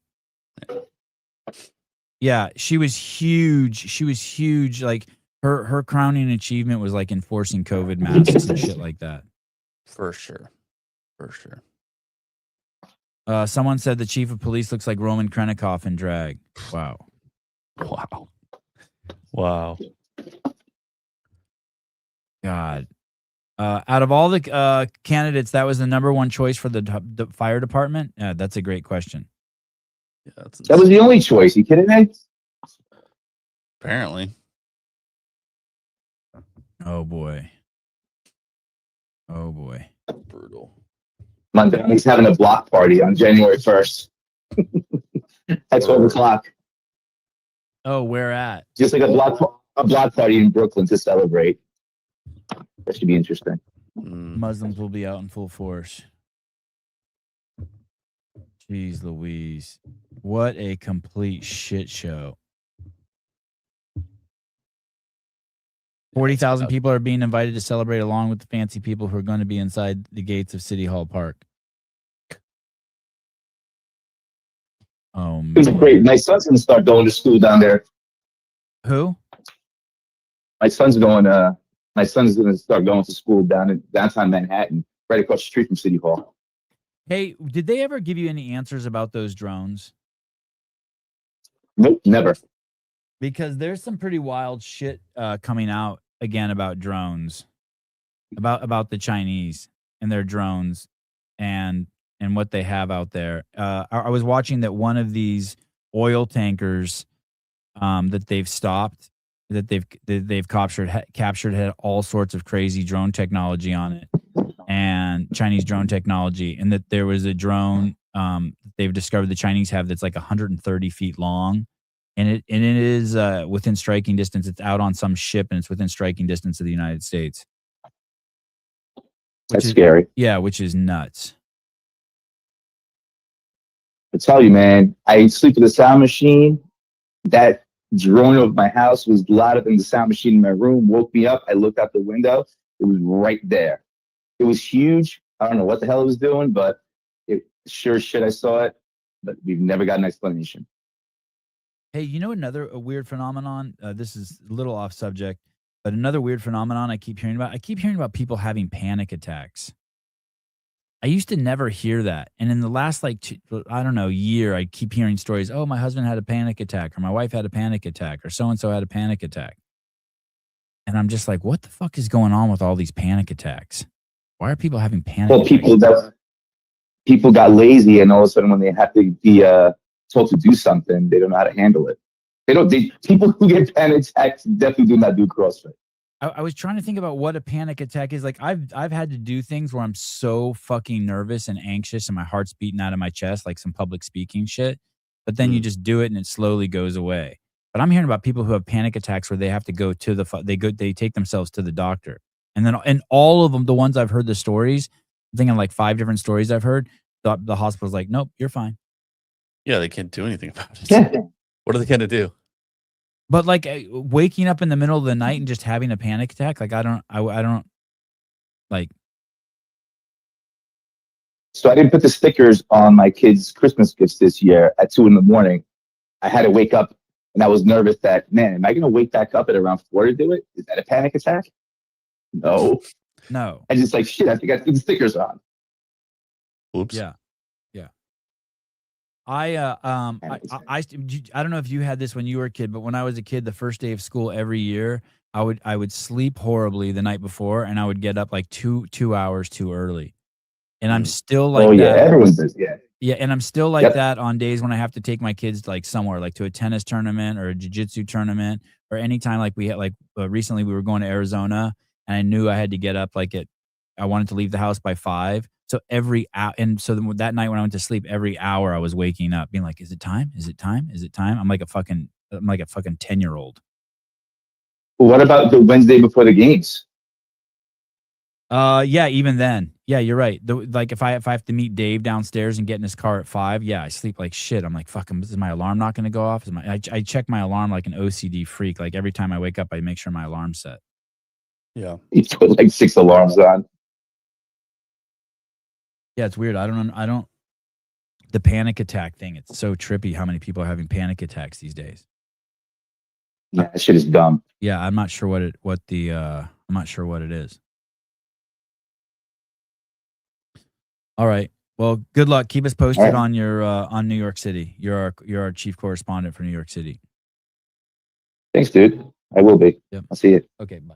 Yeah, she was huge. She was huge. Like her crowning achievement was like enforcing COVID masks and shit like that. For sure. Someone said the chief of police looks like Roman Krennikov in drag. Wow. Wow. God. Out of all the candidates, that was the number one choice for the fire department? That's a great question. Yeah, That was the only choice. You kidding me? apparently. Oh, boy. Oh, boy. Brutal. Mondami's having a block party on January 1st at 12 o'clock. Oh, where at? Just like a block party in Brooklyn to celebrate. That should be interesting. Muslims will be out in full force. Jeez Louise. What a complete shit show. 40,000 people are being invited to celebrate along with the fancy people who are going to be inside the gates of City Hall Park. Oh, It was man. great. My son's going to start going to school down there. Who? My son's going to start going to school down in downtown Manhattan, right across the street from City Hall. Hey, did they ever give you any answers about those drones? Nope, never. Because there's some pretty wild shit coming out again about drones, about the Chinese and their drones and what they have out there. I was watching that one of these oil tankers that they've stopped, that they've captured had all sorts of crazy drone technology on it, and Chinese drone technology, and that there was a drone they've discovered the Chinese have that's like 130 feet long. And it is within striking distance. It's out on some ship, and it's within striking distance of the United States. That's scary. Yeah, which is nuts. I tell you, man, I sleep with a sound machine. That drone of my house was louder than the sound machine in my room. Woke me up. I looked out the window. It was right there. It was huge. I don't know what the hell it was doing, but it sure shit I saw it. But we've never got an explanation. Hey, you know a weird phenomenon? This is a little off subject, but another weird phenomenon I keep hearing about. I keep hearing about people having panic attacks. I used to never hear that. And in the last, year, I keep hearing stories. Oh, my husband had a panic attack, or my wife had a panic attack, or so-and-so had a panic attack. And I'm just like, what the fuck is going on with all these panic attacks? Why are people having panic attacks? People got lazy, and all of a sudden when they have to be told to do something, they don't know how to handle it. People who get panic attacks definitely do not do CrossFit. I was trying to think about what a panic attack is. Like I've had to do things where I'm so fucking nervous and anxious and my heart's beating out of my chest, like some public speaking shit. But then you just do it and it slowly goes away. But I'm hearing about people who have panic attacks where they have to go to they take themselves to the doctor. And then all of them, the ones I've heard the stories, thinking like 5 different stories I've heard. The hospital's like, nope, you're fine. Yeah, they can't do anything about it. Yeah. What are they going to do? But like waking up in the middle of the night and just having a panic attack, like I don't like. So I didn't put the stickers on my kids' Christmas gifts this year at 2 a.m. I had to wake up and I was nervous that, man, am I going to wake back up at around 4 to do it? Is that a panic attack? No. No. I just like, shit, I think I put the stickers on. Oops. Yeah. I don't know if you had this when you were a kid, but when I was a kid, the first day of school every year, I would sleep horribly the night before, and I would get up like two hours too early, and I'm still like Oh yeah, that. everyone does. Yeah. Yeah, and I'm still like Yep. that on days when I have to take my kids like somewhere, like to a tennis tournament or a jiu-jitsu tournament, or anytime like we had like recently we were going to Arizona, and I knew I had to get up I wanted to leave the house by 5. So every hour, and so that night when I went to sleep, every hour I was waking up, being like, "Is it time? Is it time? Is it time?" I'm like a fucking 10-year-old. What about the Wednesday before the games? Yeah, even then, yeah, you're right. Like if I have to meet Dave downstairs and get in his car at 5, yeah, I sleep like shit. I'm like, fucking, is my alarm not going to go off? I check my alarm like an OCD freak. Like every time I wake up, I make sure my alarm's set. Yeah. You put like 6 alarms on. Yeah, it's weird. I don't. The panic attack thing. It's so trippy how many people are having panic attacks these days. Yeah, that shit is dumb. Yeah, I'm not sure I'm not sure what it is. All right. Well, good luck. Keep us posted on your on New York City. You're our chief correspondent for New York City. Thanks, dude. I will be. Yep. I'll see you. Okay, bye.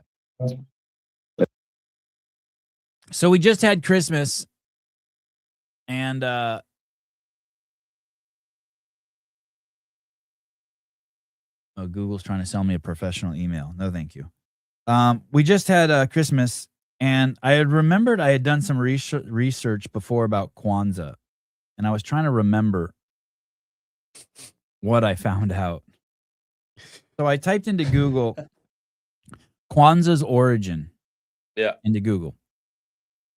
So we just had Christmas, and Google's trying to sell me a professional email. No, thank you. We just had Christmas, and I had remembered I had done some research before about Kwanzaa, and I was trying to remember what I found out. So I typed into Google Kwanzaa's origin. Yeah. Into Google.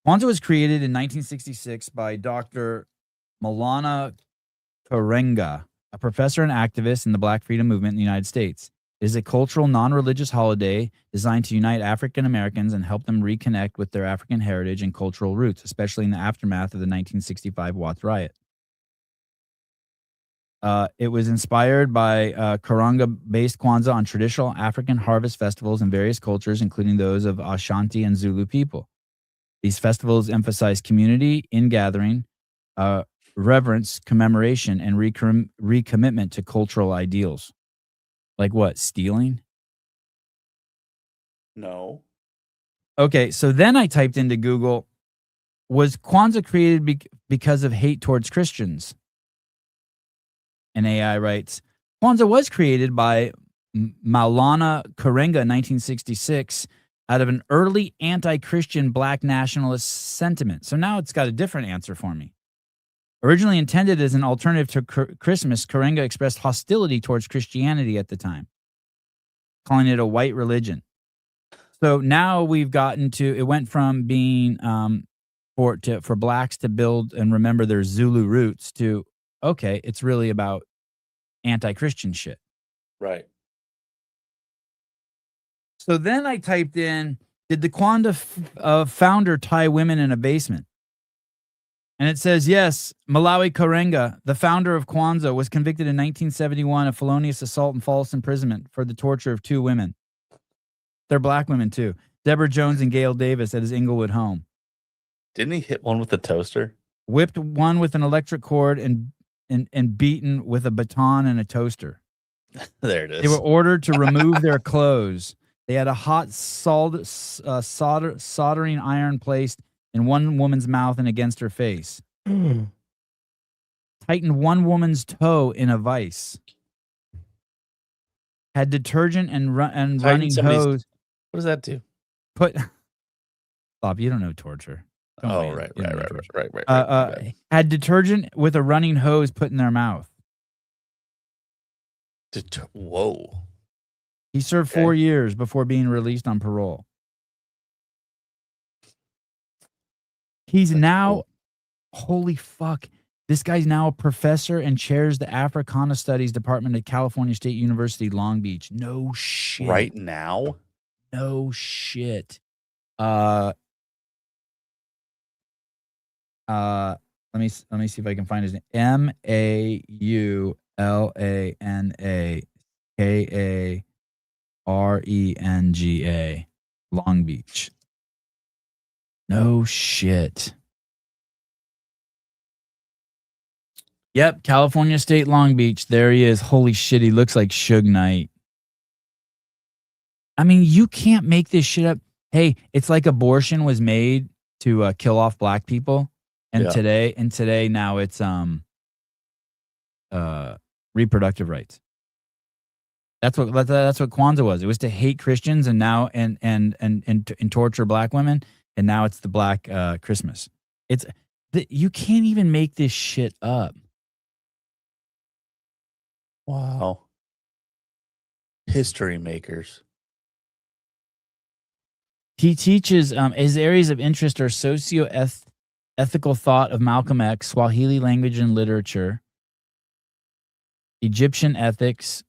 Kwanzaa was created in 1966 by Dr. Maulana Karenga, a professor and activist in the Black Freedom Movement in the United States. It is a cultural, non-religious holiday designed to unite African Americans and help them reconnect with their African heritage and cultural roots, especially in the aftermath of the 1965 Watts riot. It was inspired by Karanga-based Kwanzaa on traditional African harvest festivals in various cultures, including those of Ashanti and Zulu people. These festivals emphasize community, ingathering, reverence, commemoration, and recommitment to cultural ideals. Like what? Stealing? No. Okay, so then I typed into Google, was Kwanzaa created because of hate towards Christians? And AI writes, Kwanzaa was created by Maulana Karenga in 1966 out of an early anti-Christian black nationalist sentiment. So now it's got a different answer for me. Originally intended as an alternative to Christmas, Karenga expressed hostility towards Christianity at the time, calling it a white religion. So now we've gotten to, it went from being for blacks to build and remember their Zulu roots to, okay, it's really about anti-Christian shit. Right. So then I typed in, did the Kwanzaa founder tie women in a basement? And it says, yes, Malawi Karenga, the founder of Kwanzaa, was convicted in 1971 of felonious assault and false imprisonment for the torture of 2 women. They're black women, too. Deborah Jones and Gail Davis at his Inglewood home. Didn't he hit one with a toaster? Whipped one with an electric cord and beaten with a baton and a toaster. There it is. They were ordered to remove their clothes. They had a hot soldering iron placed in one woman's mouth and against her face. Tightened one woman's toe in a vice. Had detergent and running hose. What does that do? Bob, you don't know torture. Right. Had detergent with a running hose put in their mouth. Whoa. He served 4 years before being released on parole. He's That's now, cool. holy fuck. This guy's now a professor and chairs the Africana Studies Department at California State University, Long Beach. No shit. Right now? No shit. Let me see if I can find his name. Maulanakrenga, Long Beach. No shit. Yep, California State Long Beach. There he is. Holy shit, he looks like Suge Knight. I mean, you can't make this shit up. Hey, it's like abortion was made to kill off black people, and Yeah. today now it's reproductive rights. That's what Kwanzaa was. It was to hate Christians and now and torture black women, and now it's the Black Christmas. You can't even make this shit up. Wow. History makers. He teaches his areas of interest are ethical thought of Malcolm X, Swahili language and literature, Egyptian ethics.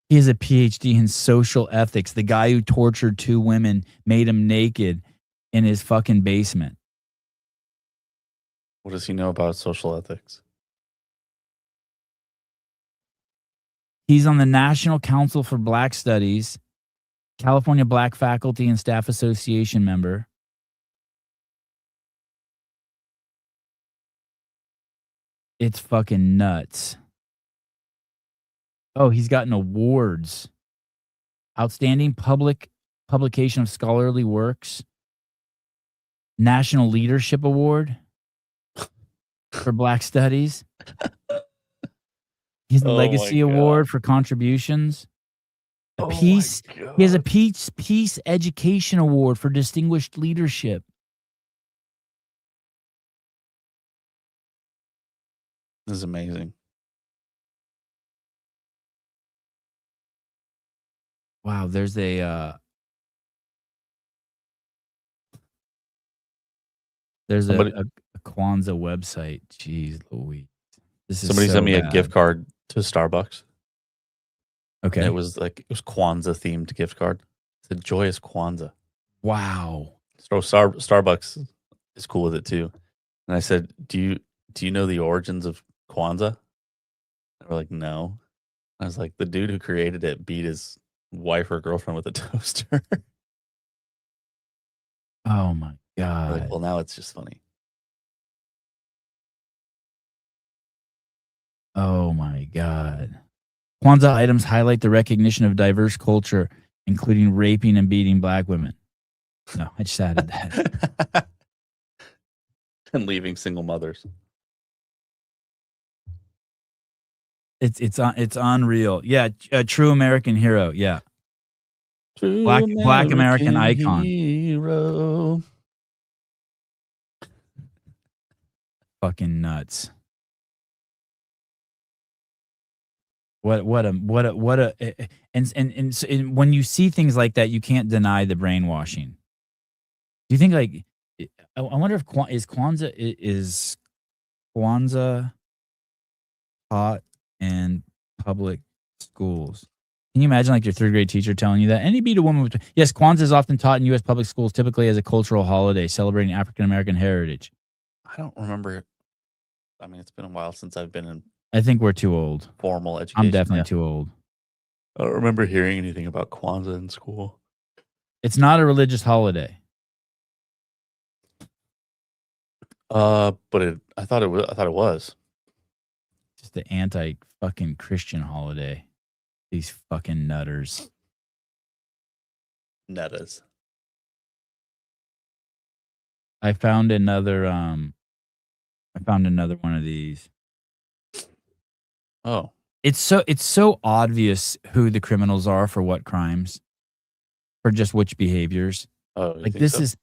He has a PhD in social ethics. The guy who tortured 2 women, made them naked in his fucking basement. What does he know about social ethics? He's on the National Council for Black Studies, California Black Faculty and Staff Association member. It's fucking nuts. Oh, he's gotten awards. Outstanding publication of scholarly works. National Leadership Award for Black Studies. He's the Legacy Award for contributions. He has a Peace Education Award for distinguished leadership. This is amazing. Wow, there's a Kwanzaa website. Jeez Louise. Somebody sent me a gift card to Starbucks. Okay. And it was Kwanzaa themed gift card. It said Joyous Kwanzaa. Wow. So Starbucks is cool with it too. And I said, Do you know the origins of Kwanzaa? They were like, no. I was like, the dude who created it beat his wife or girlfriend with a toaster. Oh my God. Like, well, now it's just funny. Oh my God. Kwanzaa items highlight the recognition of diverse culture, including raping and beating black women. No, I just added that. And leaving single mothers. It's unreal. Yeah, a true American hero. Yeah. Black American icon. Hero. Fucking nuts. And when you see things like that, you can't deny the brainwashing. Do you think I wonder if is Kwanzaa taught in public schools? Can you imagine your 3rd grade teacher telling you that? And he'd beat a woman with, yes, Kwanzaa is often taught in U.S. public schools, typically as a cultural holiday celebrating African American heritage. I don't remember. I mean, it's been a while since I've been in. I think we're too old. Formal education. I'm definitely too old. I don't remember hearing anything about Kwanzaa in school. It's not a religious holiday. But I thought it was. Just the anti-fucking Christian holiday. These fucking nutters. Nettas. I found another one of these. Oh. It's so obvious who the criminals are for what crimes. For just which behaviors. Oh, this is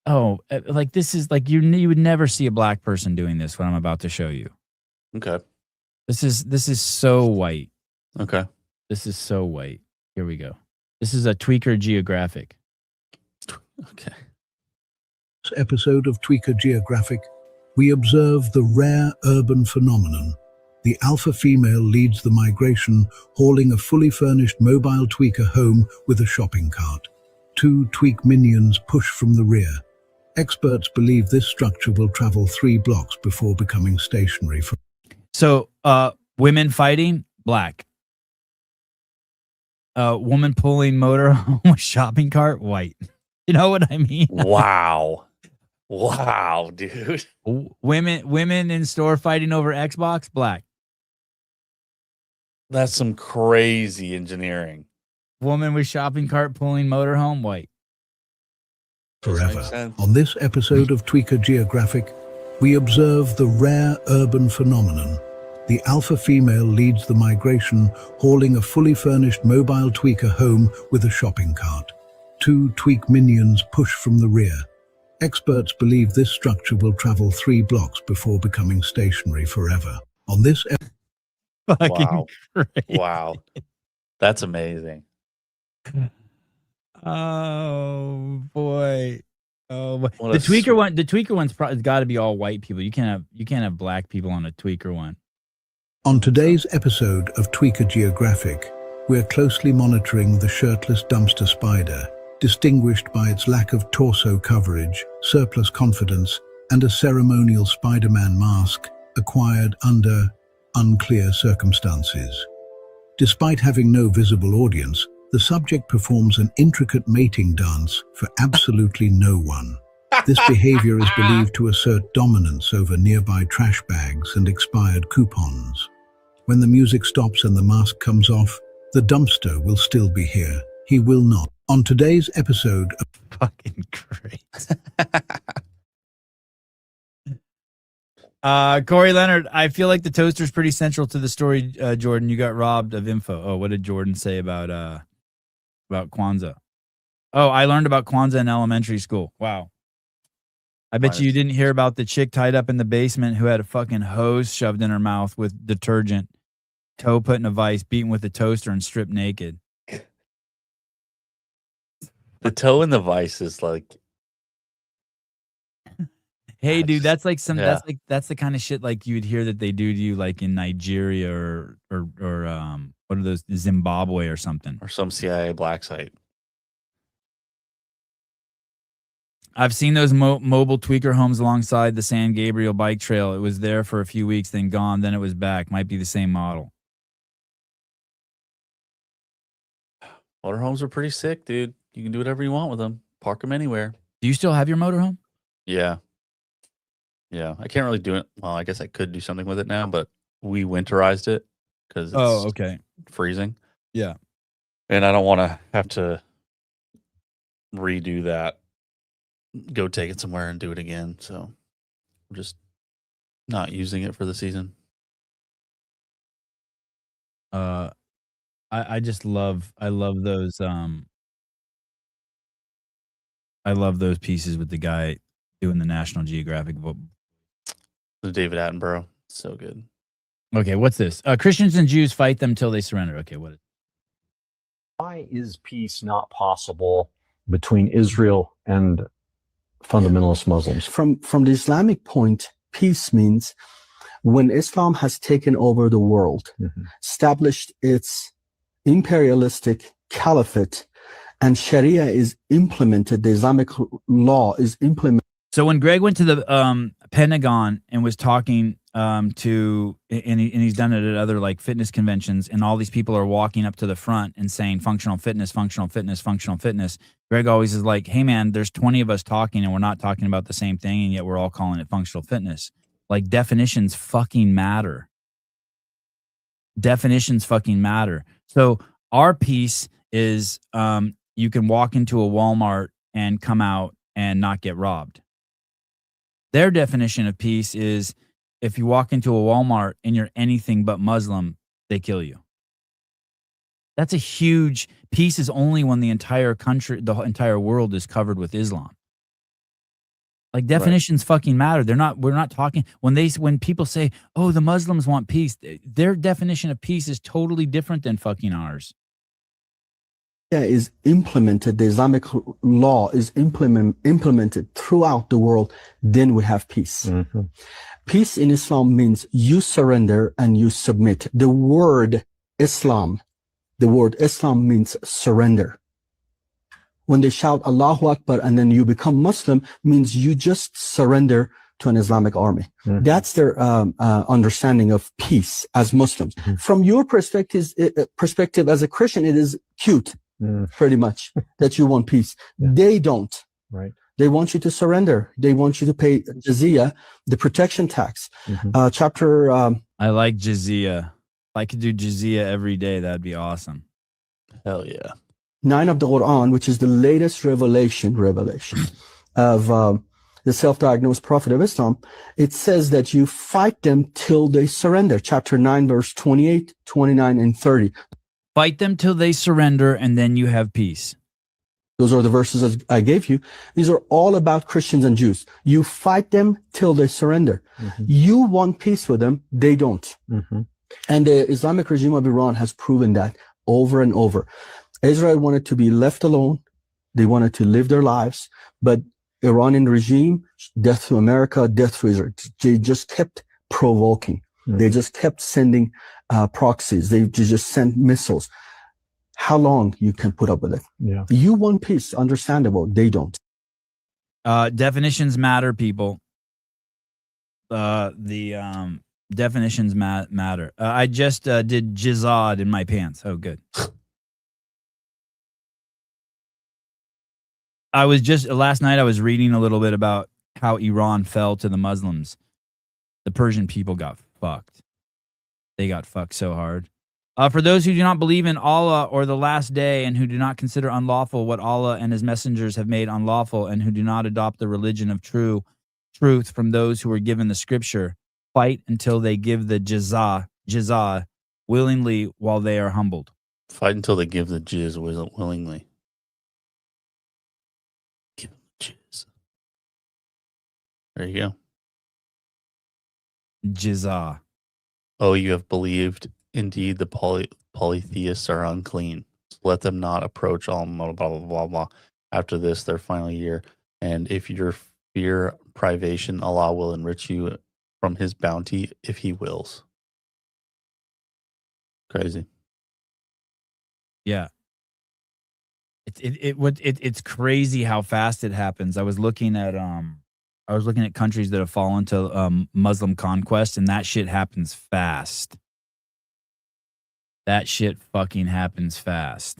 you would never see a black person doing this, what I'm about to show you. Okay. This is so white. Okay. This is so white. Here we go. This is a Tweaker Geographic. Okay. This episode of Tweaker Geographic, we observe the rare urban phenomenon. The alpha female leads the migration, hauling a fully furnished mobile tweaker home with a shopping cart. 2 tweak minions push from the rear. Experts believe this structure will travel 3 blocks before becoming stationary. So, women fighting, black. Woman pulling motor with shopping cart, white. You know what I mean? Wow. Wow, dude. Women in store fighting over Xbox, black. That's some crazy engineering. Woman with shopping cart pulling motorhome, white. Doesn't make Forever. sense. On this episode of Tweaker Geographic, we observe the rare urban phenomenon. The alpha female leads the migration, hauling a fully furnished mobile tweaker home with a shopping cart. 2 tweak minions push from the rear. Experts believe this structure will travel 3 blocks before becoming stationary forever. On this Fucking Wow. crazy. Wow. That's amazing. Oh boy. Oh boy. What The a tweaker one. The tweaker one's got to be all white people. You can't have black people on a tweaker one. On today's episode of Tweaker Geographic, we're closely monitoring the shirtless dumpster spider, distinguished by its lack of torso coverage, surplus confidence, and a ceremonial Spider-Man mask acquired under unclear circumstances. Despite having no visible audience, the subject performs an intricate mating dance for absolutely no one. This behavior is believed to assert dominance over nearby trash bags and expired coupons. When the music stops and the mask comes off, the dumpster will still be here. He will not. On today's episode of Fucking great. Corey Leonard, I feel like the toaster's pretty central to the story. Jordan, you got robbed of info. Oh, what did Jordan say about Kwanzaa? Oh, I learned about Kwanzaa in elementary school. Wow. I bet you didn't hear about the chick tied up in the basement who had a fucking hose shoved in her mouth with detergent, toe put in a vice, beaten with a toaster, and stripped naked. The toe in the vice is like, Hey, dude, that's like yeah. that's the kind of shit like you'd hear that they do to you like in Nigeria or what are those, Zimbabwe or something. or some CIA black site. I've seen those mobile tweaker homes alongside the San Gabriel bike trail. It was there for a few weeks, then gone, then it was back. Might be the same model. Motorhomes are pretty sick, dude. You can do whatever you want with them. Park them anywhere. Do you still have your motorhome? Yeah. Yeah. I can't really do it. Well, I guess I could do something with it now, but we winterized it because it's Oh, okay. freezing. Yeah. And I don't want to have to redo that, go take it somewhere and do it again. So I'm just not using it for the season. I just love those I love those pieces with the guy doing the National Geographic book. The David Attenborough. So good. Okay, what's this? Christians and Jews fight them till they surrender. Okay, what is Why is peace not possible between Israel and fundamentalist Muslims? From the Islamic point, peace means when Islam has taken over the world, established its imperialistic caliphate, and Sharia is implemented, the Islamic law is implemented. So when Greg went to the Pentagon and was talking he's done it at other like fitness conventions, and all these people are walking up to the front and saying functional fitness, functional fitness, functional fitness. Greg always is like, hey man, there's 20 of us talking and we're not talking about the same thing, and yet we're all calling it functional fitness. Like definitions fucking matter. Definitions fucking matter. So our piece is you can walk into a Walmart and come out and not get robbed. Their definition of peace is if you walk into a Walmart and you're anything but Muslim, they kill you. That's a huge peace is only when the entire country, the entire world is covered with Islam. Like definitions fucking matter. We're not talking when people say, oh, the Muslims want peace, their definition of peace is totally different than fucking ours. is implemented, the Islamic law is implemented throughout the world, then we have peace. Peace in Islam means you surrender and you submit. The word Islam means surrender. When they shout Allahu Akbar and then you become Muslim, means you just surrender to an Islamic army. That's their understanding of peace as Muslims. From your perspective as a Christian, it is cute, pretty much, that you want peace. They don't. Right. They want you to surrender. They want you to pay jizya, the protection tax. Chapter. I like jizya. If I could do jizya every day, that'd be awesome. Hell yeah. 9 of the Quran, which is the latest revelation of the self-diagnosed prophet of Islam, it says that you fight them till they surrender. Chapter 9, verse 28, 29, and 30. Fight them till they surrender, and then you have peace. Those are the verses I gave you. These are all about Christians and Jews. You fight them till they surrender. You want peace with them, they don't. And the Islamic regime of Iran has proven that over and over. Israel wanted to be left alone. They wanted to live their lives, but Iranian regime, death to America, death to Israel, they just kept provoking. They just kept sending proxies. They just sent missiles. How long you can put up with it? Yeah. You want peace, understandable. They don't. Definitions matter, people. The definitions matter. I just did jizad in my pants. Oh, good. I was just last night I was reading a little bit about how Iran fell to the Muslims. The Persian people got fucked. They got fucked so hard. For those who do not believe in Allah or the last day and who do not consider unlawful what Allah and his messengers have made unlawful and who do not adopt the religion of truth from those who were given the scripture, fight until they give the jizah willingly while they are humbled. Fight until they give the jizz willingly. Give them the jizz. There you go. Jizah. Oh, you have believed. Indeed, the polytheists are unclean. So let them not approach all blah, blah, blah, blah, blah. After this, their final year. And if you fear privation, Allah will enrich you from his bounty if he wills. Crazy. Yeah. It's crazy how fast it happens. I was looking at countries that have fallen to Muslim conquest, and that shit happens fast. That shit fucking happens fast.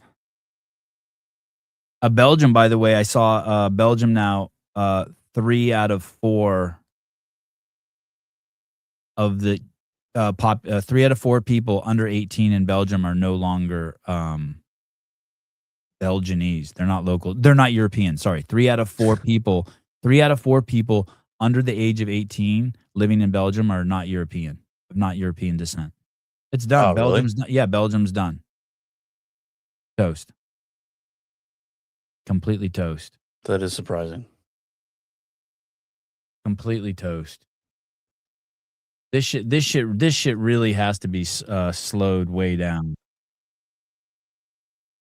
Belgium, by the way, I saw Belgium now. 3 out of 4 of the 3 out of 4 people under 18 in Belgium are no longer Belgianese. They're not local. They're not European. Sorry, 3 out of 4 people. 3 out of 4 people under the age of 18 living in Belgium are not European, of not European descent. It's done. Oh, Belgium's really? done. Yeah, Belgium's done. Toast. Completely toast. That is surprising. Completely toast. This shit really has to be slowed way down.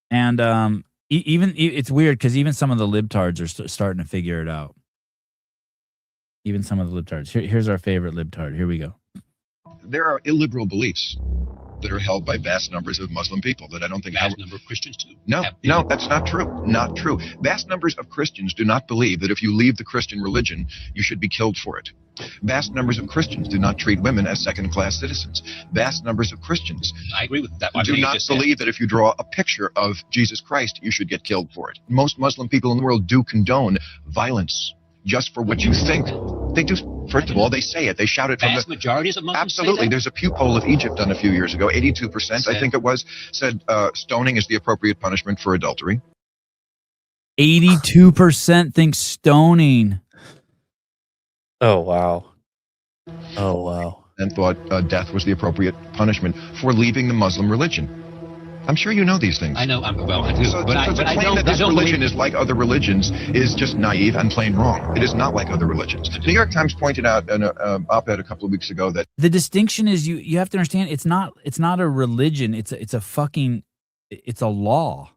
And even it's weird because even some of the libtards are starting to figure it out. Even some of the libtards. Here's our favorite libtard. Here we go. There are illiberal beliefs that are held by vast numbers of Muslim people that I don't think vast number of Christians too. No, that's not true. Not true. Vast numbers of Christians do not believe that if you leave the Christian religion, you should be killed for it. Vast numbers of Christians do not treat women as second-class citizens. Vast numbers of Christians I agree with that. do not believe that if you draw a picture of Jesus Christ, you should get killed for it. Most Muslim people in the world do condone violence just for what you think. They do. First of all, they say it. They shout it from the vast majorities of Muslims. Absolutely. There's a Pew poll of Egypt done a few years ago. 82%, I think it was, said stoning is the appropriate punishment for adultery. 82% think stoning. Oh, wow. Oh, wow. And thought death was the appropriate punishment for leaving the Muslim religion. I'm sure you know these things. I know. Well, I do. So but the claim that this religion is like other religions is just naive and plain wrong. It is not like other religions. The New York Times pointed out in an op-ed a couple of weeks ago that the distinction is you have to understand it's not a religion. It's a law.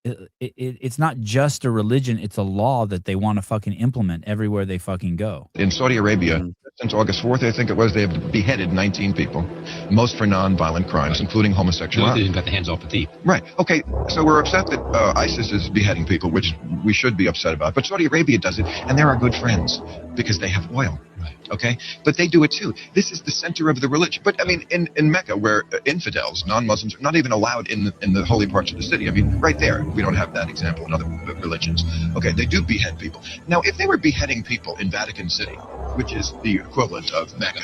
it's not just a religion, it's a law that they want to fucking implement everywhere they fucking go. In Saudi Arabia, since August 4th, I think it was, they have beheaded 19 people, most for non-violent crimes, including No, they homosexuality. didn't got the hands off the thief. Right. Okay. So we're upset that ISIS is beheading people, which we should be upset about. But Saudi Arabia does it, and they're our good friends because they have oil. Right. Okay. But they do it too. This is the center of the religion. But I mean, in Mecca, where infidels, non-Muslims, are not even allowed in the holy parts of the city. I mean, right there, we don't have that example in other religions. Okay. They do behead people. Now, if they were beheading people in Vatican City, which is the equivalent of Mecca,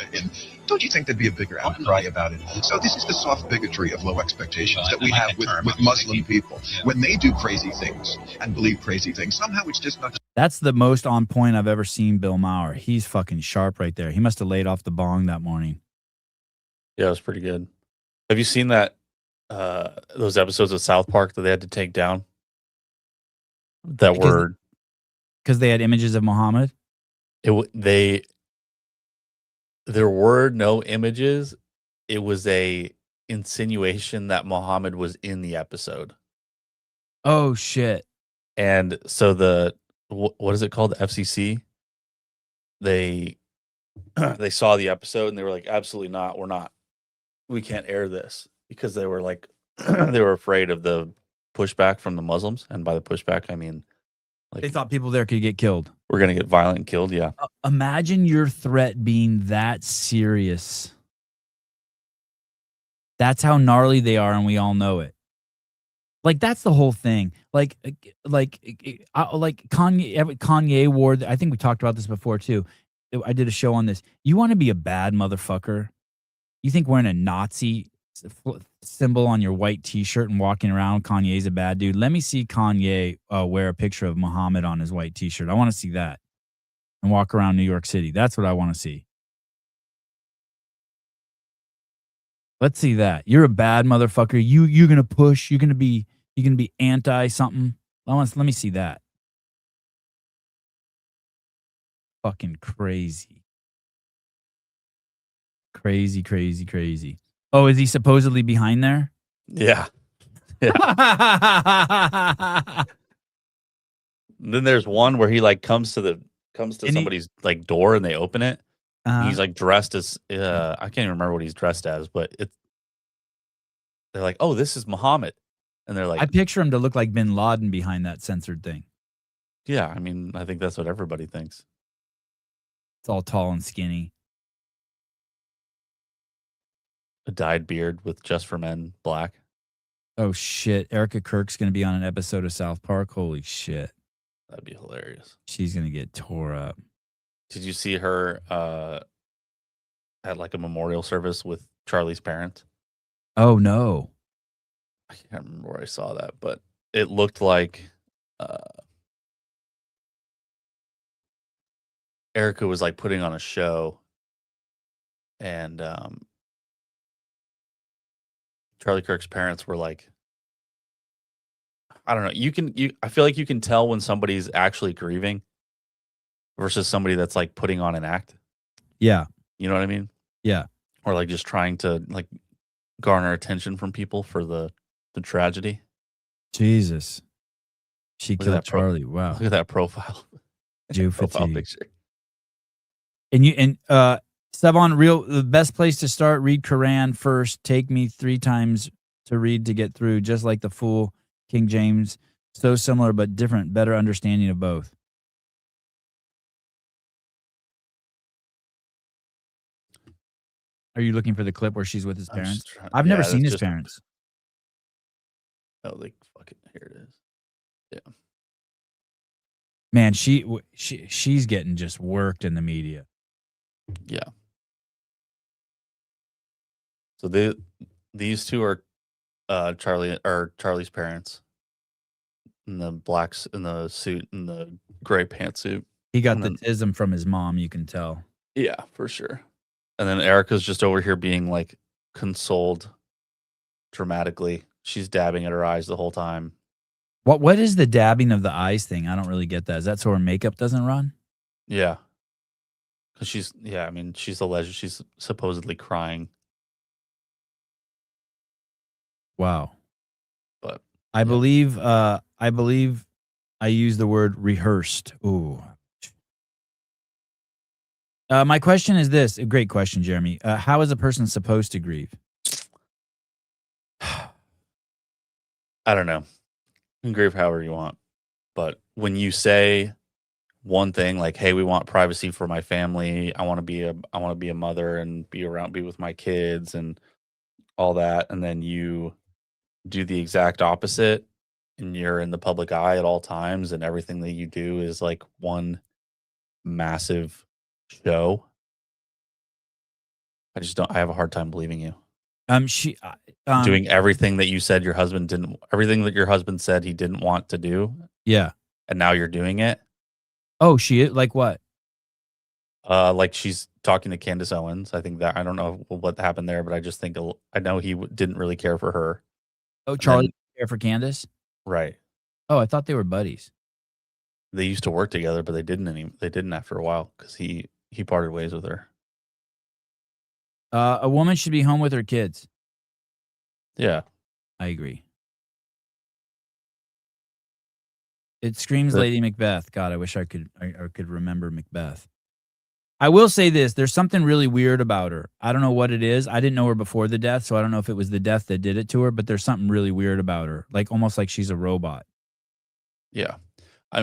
don't you think there'd be a bigger outcry about it? So this is the soft bigotry of low expectations that we I have like with, that term. with Muslim people. When they do crazy things and believe crazy things, somehow it's just not. That's the most on point I've ever seen Bill Maher. He's fucking sharp right there. He must have laid off the bong that morning. Yeah, it was pretty good. Have you seen that those episodes of South Park that they had to take down? That were because they had images of Muhammad. There were no images. It was a insinuation that Muhammad was in the episode. Oh shit. And so what is it called? The FCC. They saw the episode and they were like, absolutely not. We can't air this, because they were like, they were afraid of the pushback from the Muslims. And by the pushback, I mean, like, They thought people there could get killed. we're going to get violent and killed. Yeah. Imagine your threat being that serious. That's how gnarly they are, and we all know it. Like, that's the whole thing. Like Kanye wore. I think we talked about this before too. I did a show on this. You want to be a bad motherfucker? You think wearing a Nazi symbol on your white T-shirt and walking around, Kanye's a bad dude? Let me see Kanye wear a picture of Muhammad on his white T-shirt. I want to see that, and walk around New York City. That's what I want to see. Let's see that. You're a bad motherfucker. You're gonna push. You're gonna be anti something. Let me see that. Fucking crazy. Crazy. Oh, is he supposedly behind there? Yeah. Then there's one where he like comes to somebody's like door and they open it. Uh-huh. He's like dressed as I can't even remember what he's dressed as, but they're like, oh, this is Muhammad. And they're like, I picture him to look like Bin Laden behind that censored thing. yeah, I mean, I think that's what everybody thinks. It's all tall and skinny. A dyed beard with Just for Men black. Oh shit. Erica Kirk's gonna be on an episode of South Park. Holy shit. That'd be hilarious. She's gonna get tore up. Did you see her at like a memorial service with Charlie's parents? Oh no. I can't remember where I saw that, but it looked like Erica was like putting on a show, and Charlie Kirk's parents were like, I don't know. I feel like you can tell when somebody's actually grieving versus somebody that's like putting on an act. Yeah. You know what I mean? Yeah. Or like just trying to like garner attention from people for the tragedy. Jesus. She Look at killed that Charlie. Wow. Look at that profile. Jew profile fatigue. picture. And Sevon, the best place to start, read Quran first. Take me 3 times to read to get through, just like the full King James. So similar but different, better understanding of both. Are you looking for the clip where she's with his parents? I've never seen his parents. Oh, like fucking here it is. Yeah. Man, she's getting just worked in the media. Yeah. So these two are Charlie's parents. In the blacks in the suit and the gray pantsuit. He got the tism from his mom, you can tell. Yeah, for sure. And then Erica's just over here being like consoled dramatically. She's dabbing at her eyes the whole time. What is the dabbing of the eyes thing? I don't really get that. Is that so her makeup doesn't run? Yeah. Because she's alleged she's supposedly crying. Wow. But I believe I believe I use the word rehearsed. Ooh. My question is this. A great question, Jeremy. How is a person supposed to grieve? I don't know. You can grieve however you want. But when you say one thing like, hey, we want privacy for my family, I want to be a mother and be with my kids and all that, and then you do the exact opposite and you're in the public eye at all times and everything that you do is like one massive show. I have a hard time believing you. Doing everything that you said everything that your husband said he didn't want to do. Yeah. And now you're doing it. Oh, like what? Like she's talking to Candace Owens. I think that I don't know what happened there, but I just think I know he didn't really care for her. Oh, Charlie didn't care for Candace? Right. Oh, I thought they were buddies. They used to work together, but they didn't after a while because he parted ways with her. A woman should be home with her kids. Yeah. I agree. It screams Lady Macbeth. God, I wish I could remember Macbeth. I will say this. There's something really weird about her. I don't know what it is. I didn't know her before the death, so I don't know if it was the death that did it to her, but there's something really weird about her. Like almost like she's a robot. Yeah.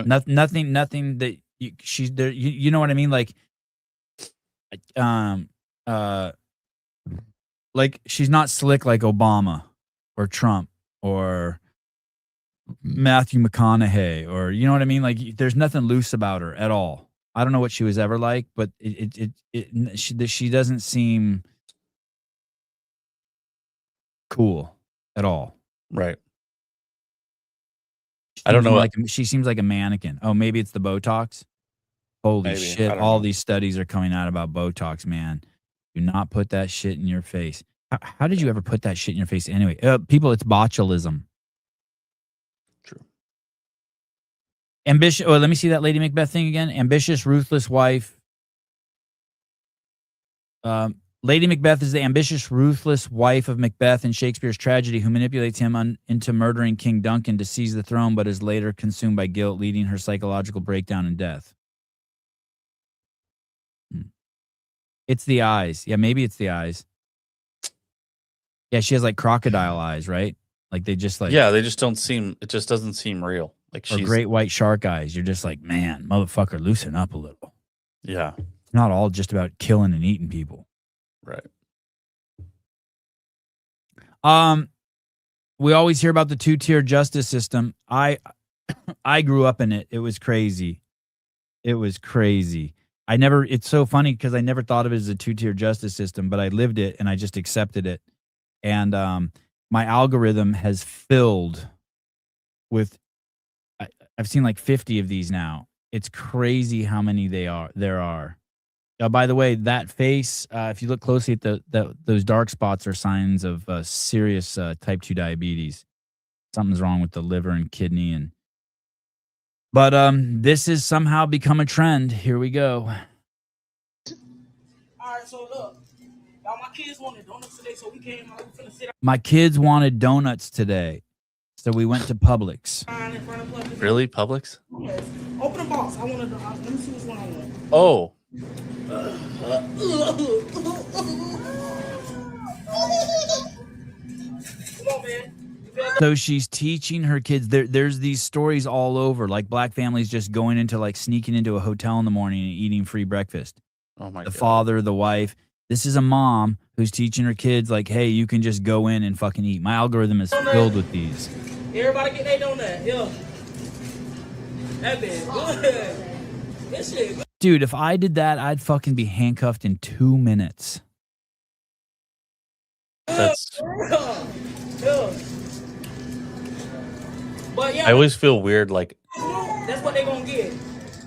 Nothing that she's there. You know what I mean? Like she's not slick like Obama or Trump or Matthew McConaughey or you know what I mean? Like there's nothing loose about her at all. I don't know what she was ever like, but she doesn't seem cool at all. Right. I don't know. Like she seems like a mannequin. Oh, maybe it's the Botox. Holy shit! All these studies are coming out about Botox, man. Do not put that shit in your face. How did you ever put that shit in your face anyway? People, it's botulism. True. Ambitious. Oh, let me see that Lady Macbeth thing again. Ambitious, ruthless wife. Lady Macbeth is the ambitious, ruthless wife of Macbeth in Shakespeare's tragedy who manipulates him into murdering King Duncan to seize the throne, but is later consumed by guilt, leading her psychological breakdown and death. It's the eyes. Yeah, maybe it's the eyes. Yeah, she has like crocodile eyes, right? Like they just like... Yeah, they just don't seem... It just doesn't seem real. Like she's... great white shark eyes. You're just like, man, motherfucker, loosen up a little. Yeah. It's not all just about killing and eating people. Right. We always hear about the two-tier justice system. I grew up in it. It was crazy. It was crazy. It's so funny because I never thought of it as a two-tier justice system, but I lived it and I just accepted it. And my algorithm has filled with, I've seen like 50 of these now. It's crazy how many there are. By the way, that face, if you look closely at those dark spots are signs of serious type 2 diabetes. Something's wrong with the liver and kidney. But this has somehow become a trend. Here we go. All right, so look. My kids wanted donuts today, so we came out. We finna sit out. My kids wanted donuts today, so we went to Publix. Really? Publix? Yes. Open the box. I wanted to. Let me see what's going on. Oh. Come on, man. So she's teaching her kids. There's these stories all over, like black families just going into like sneaking into a hotel in the morning and eating free breakfast. Oh my God. The father, the wife. This is a mom who's teaching her kids like, hey, you can just go in and fucking eat. My algorithm is filled with these. Everybody get their donut. Yeah. That been good. This shit good. Dude, if I did that, I'd fucking be handcuffed in 2 minutes. That's... Yeah. But yeah, I always feel weird, like... That's what they're going to get.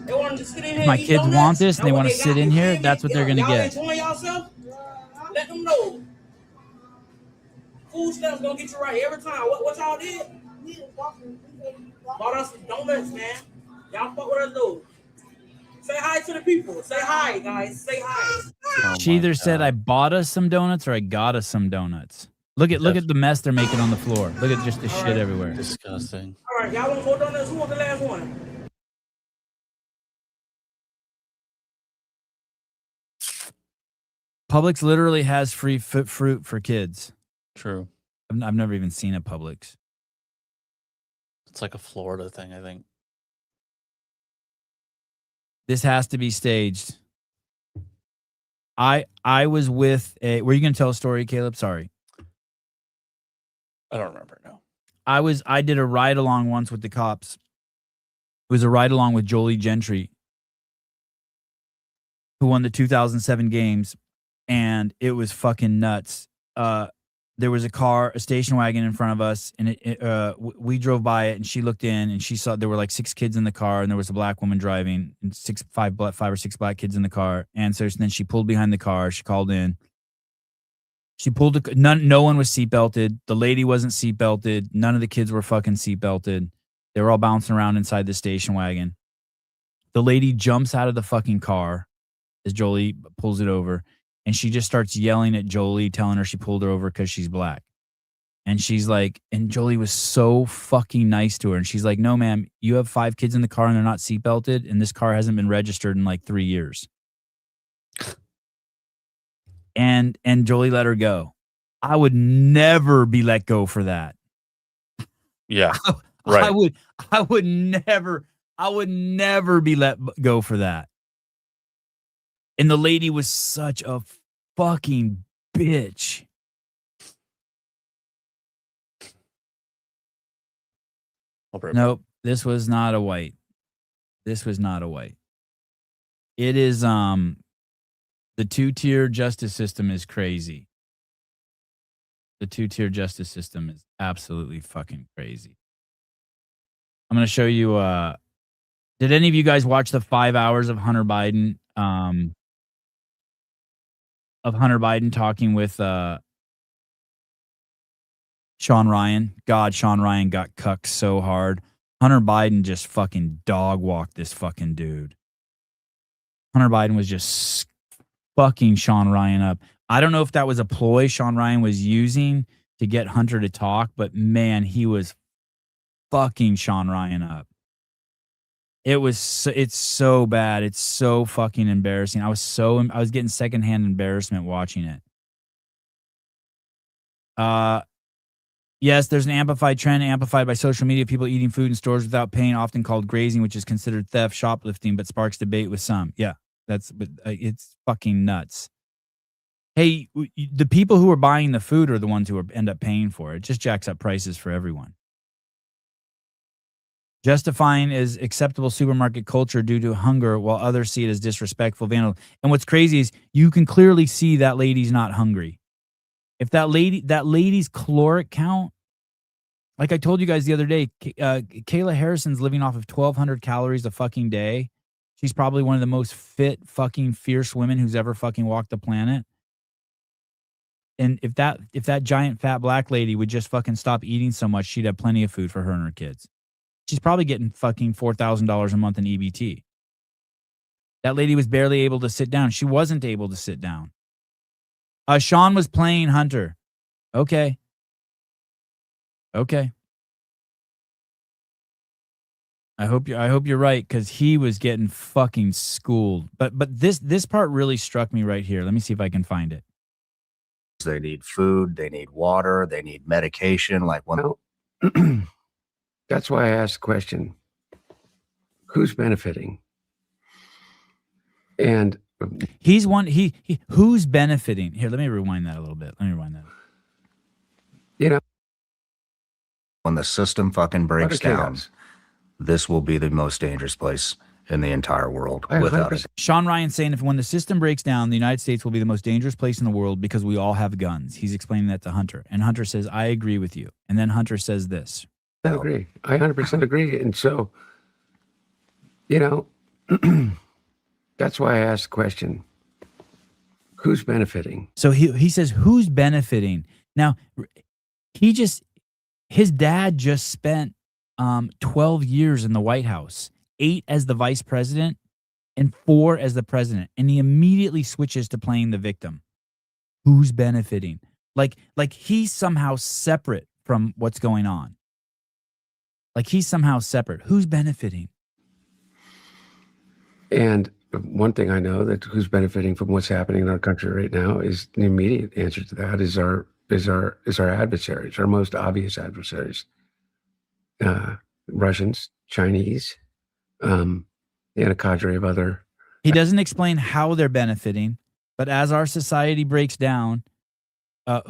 They want to sit in here. If my kids want this and they want to sit in here, that's what they're going to get. Y'all enjoying yourself? Let them know. Food stuff's going to get you right every time. What y'all did? Bought us some donuts, man. Y'all fuck with us, though. Say hi to the people. Say hi, guys. Say hi. She either said I bought us some donuts or I got us some donuts. Look at the mess they're making on the floor. Look at just the shit everywhere. Disgusting. All right, y'all want more donuts? Who want the last one? Publix literally has free fruit for kids. True. I've never even seen a Publix. It's like a Florida thing, I think. This has to be staged. I was with a. Were you going to tell a story, Caleb? Sorry. I don't remember, no. I did a ride along once with the cops. It was a ride along with Jolie Gentry, who won the 2007 games, and it was fucking nuts. There was a station wagon in front of us, and we drove by it, and she looked in, and she saw there were like 6 kids in the car, and there was a black woman driving, and 5 or 6 black kids in the car. And so then she pulled behind the car. She called in. She pulled no one was seatbelted. The lady wasn't seatbelted. None of the kids were fucking seatbelted. They were all bouncing around inside the station wagon. The lady jumps out of the fucking car as Jolie pulls it over, and she just starts yelling at Jolie, telling her she pulled her over because she's black. And she's like, and Jolie was so fucking nice to her. And she's like, no, ma'am, you have 5 kids in the car and they're not seatbelted, and this car hasn't been registered in like 3 years. And Jolie let her go. I would never be let go for that. Yeah. Right. I would never be let go for that. And the lady was such a fucking bitch. Nope, this was not a white. This was not a white. It is the 2-tier justice system is crazy. The 2-tier justice system is absolutely fucking crazy. I'm going to show you did any of you guys watch the 5 hours of Hunter Biden talking with Sean Ryan? God, Sean Ryan got cucked so hard. Hunter Biden just fucking dog walked this fucking dude. Hunter Biden was just fucking Sean Ryan up. I don't know if that was a ploy Sean Ryan was using to get Hunter to talk, but man, he was fucking Sean Ryan up. It's so bad. It's so fucking embarrassing. I was getting secondhand embarrassment watching it. Yes, there's an amplified trend amplified by social media. People eating food in stores without paying, often called grazing, which is considered theft, shoplifting, but sparks debate with some. Yeah, it's fucking nuts. Hey, the people who are buying the food are the ones who end up paying for it. It just jacks up prices for everyone. Justifying as acceptable supermarket culture due to hunger, while others see it as disrespectful, vandal. And what's crazy is you can clearly see that lady's not hungry. If that lady's caloric count, like I told you guys the other day, Kayla Harrison's living off of 1,200 calories a fucking day. She's probably one of the most fit, fucking fierce women who's ever fucking walked the planet. And if that giant fat black lady would just fucking stop eating so much, she'd have plenty of food for her and her kids. She's probably getting fucking $4,000 a month in EBT. That lady was barely able to sit down. She wasn't able to sit down. Sean was playing Hunter. Okay. I hope you're right, because he was getting fucking schooled. But this part really struck me right here. Let me see if I can find it. They need food, they need water, they need medication. Like when that's why I asked the question, who's benefiting? And he's one he who's benefiting? Here, let me rewind that a little bit. You know, when the system fucking breaks down, this will be the most dangerous place in the entire world. Without it. Sean Ryan saying if when the system breaks down, the United States will be the most dangerous place in the world because we all have guns. He's explaining that to Hunter. And Hunter says, I agree with you. And then Hunter says this. I agree. I 100% agree. And so, you know, that's why I asked the question, who's benefiting? So he says, who's benefiting? Now, his dad just spent 12 years in the White House, 8 as the vice president and 4 as the president. And he immediately switches to playing the victim. Who's benefiting? Like he's somehow separate from what's going on. Like he's somehow separate. Who's benefiting? And one thing I know that who's benefiting from what's happening in our country right now is the immediate answer to that is our adversaries, our most obvious adversaries, Russians, Chinese, and a cadre of other. He doesn't explain how they're benefiting, but as our society breaks down,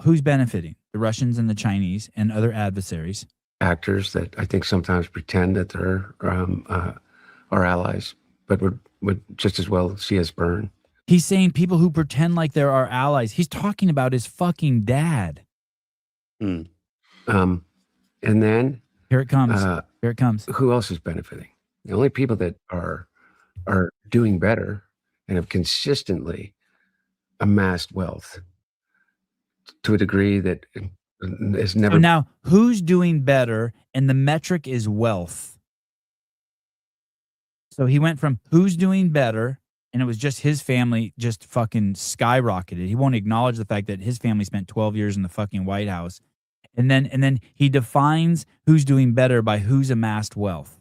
who's benefiting? The Russians and the Chinese and other adversaries. Actors that I think sometimes pretend that they're our allies, but would just as well see us burn. He's saying people who pretend like they're our allies. He's talking about his fucking dad. And then here it comes. Here it comes. Who else is benefiting? The only people that are doing better and have consistently amassed wealth to a degree that is never. So now, who's doing better? And the metric is wealth. So he went from who's doing better, and it was just his family just fucking skyrocketed. He won't acknowledge the fact that his family spent 12 years in the fucking White House. And then he defines who's doing better by who's amassed wealth.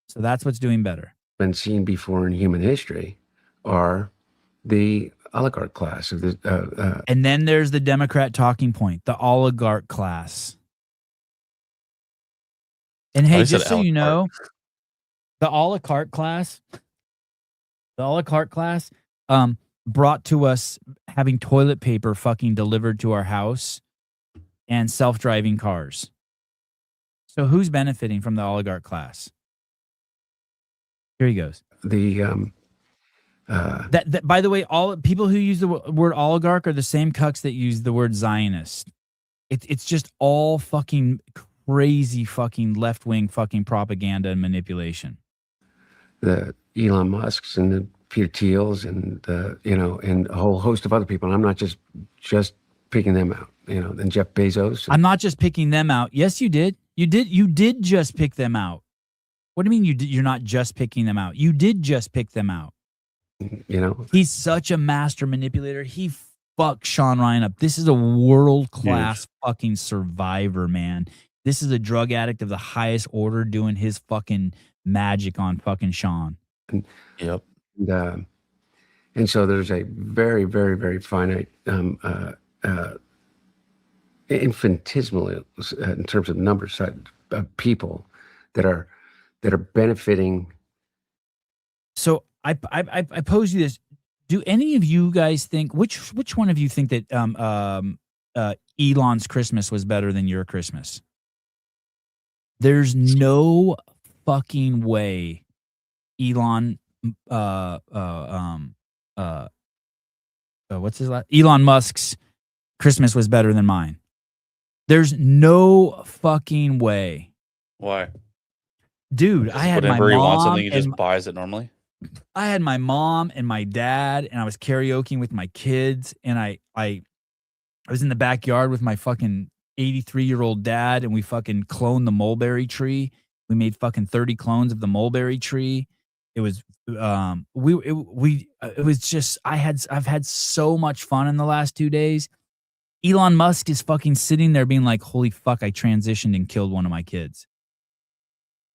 So that's what's doing better. Been seen before in human history are the oligarch class. Of the, and then there's the Democrat talking point, the oligarch class. And hey, just so you know, the oligarch class brought to us having toilet paper fucking delivered to our house and self-driving cars. So who's benefiting from the oligarch class? Here he goes. That by the way, all people who use the word oligarch are the same cucks that use the word Zionist. It's just all fucking crazy fucking left-wing fucking propaganda and manipulation. The Elon Musks and the Peter Thiels and and a whole host of other people. And I'm not just picking them out, and Jeff Bezos. I'm not just picking them out. Yes, you did. You did just pick them out. What do you mean you're not just picking them out? You did just pick them out. He's such a master manipulator. He fucked Sean Ryan up. This is a world-class fucking survivor, man. This is a drug addict of the highest order doing his fucking magic on fucking Sean. Yep. And so there's a very, very, very finite, infinitesimal in terms of numbers of people that are benefiting. So I pose you this: do any of you guys think which one of you think that Elon's Christmas was better than your Christmas? There's no fucking way Elon what's his last? Elon Musk's Christmas was better than mine. There's no fucking way. Why? Dude, I had my mom. Whenever he wants something, he just buys it normally. I had my mom and my dad, and I was karaokeing with my kids, and I was in the backyard with my fucking 83-year-old dad, and we fucking cloned the mulberry tree. We made fucking 30 clones of the mulberry tree. It was it was just I've had so much fun in the last 2 days. Elon Musk is fucking sitting there being like, holy fuck, I transitioned and killed one of my kids.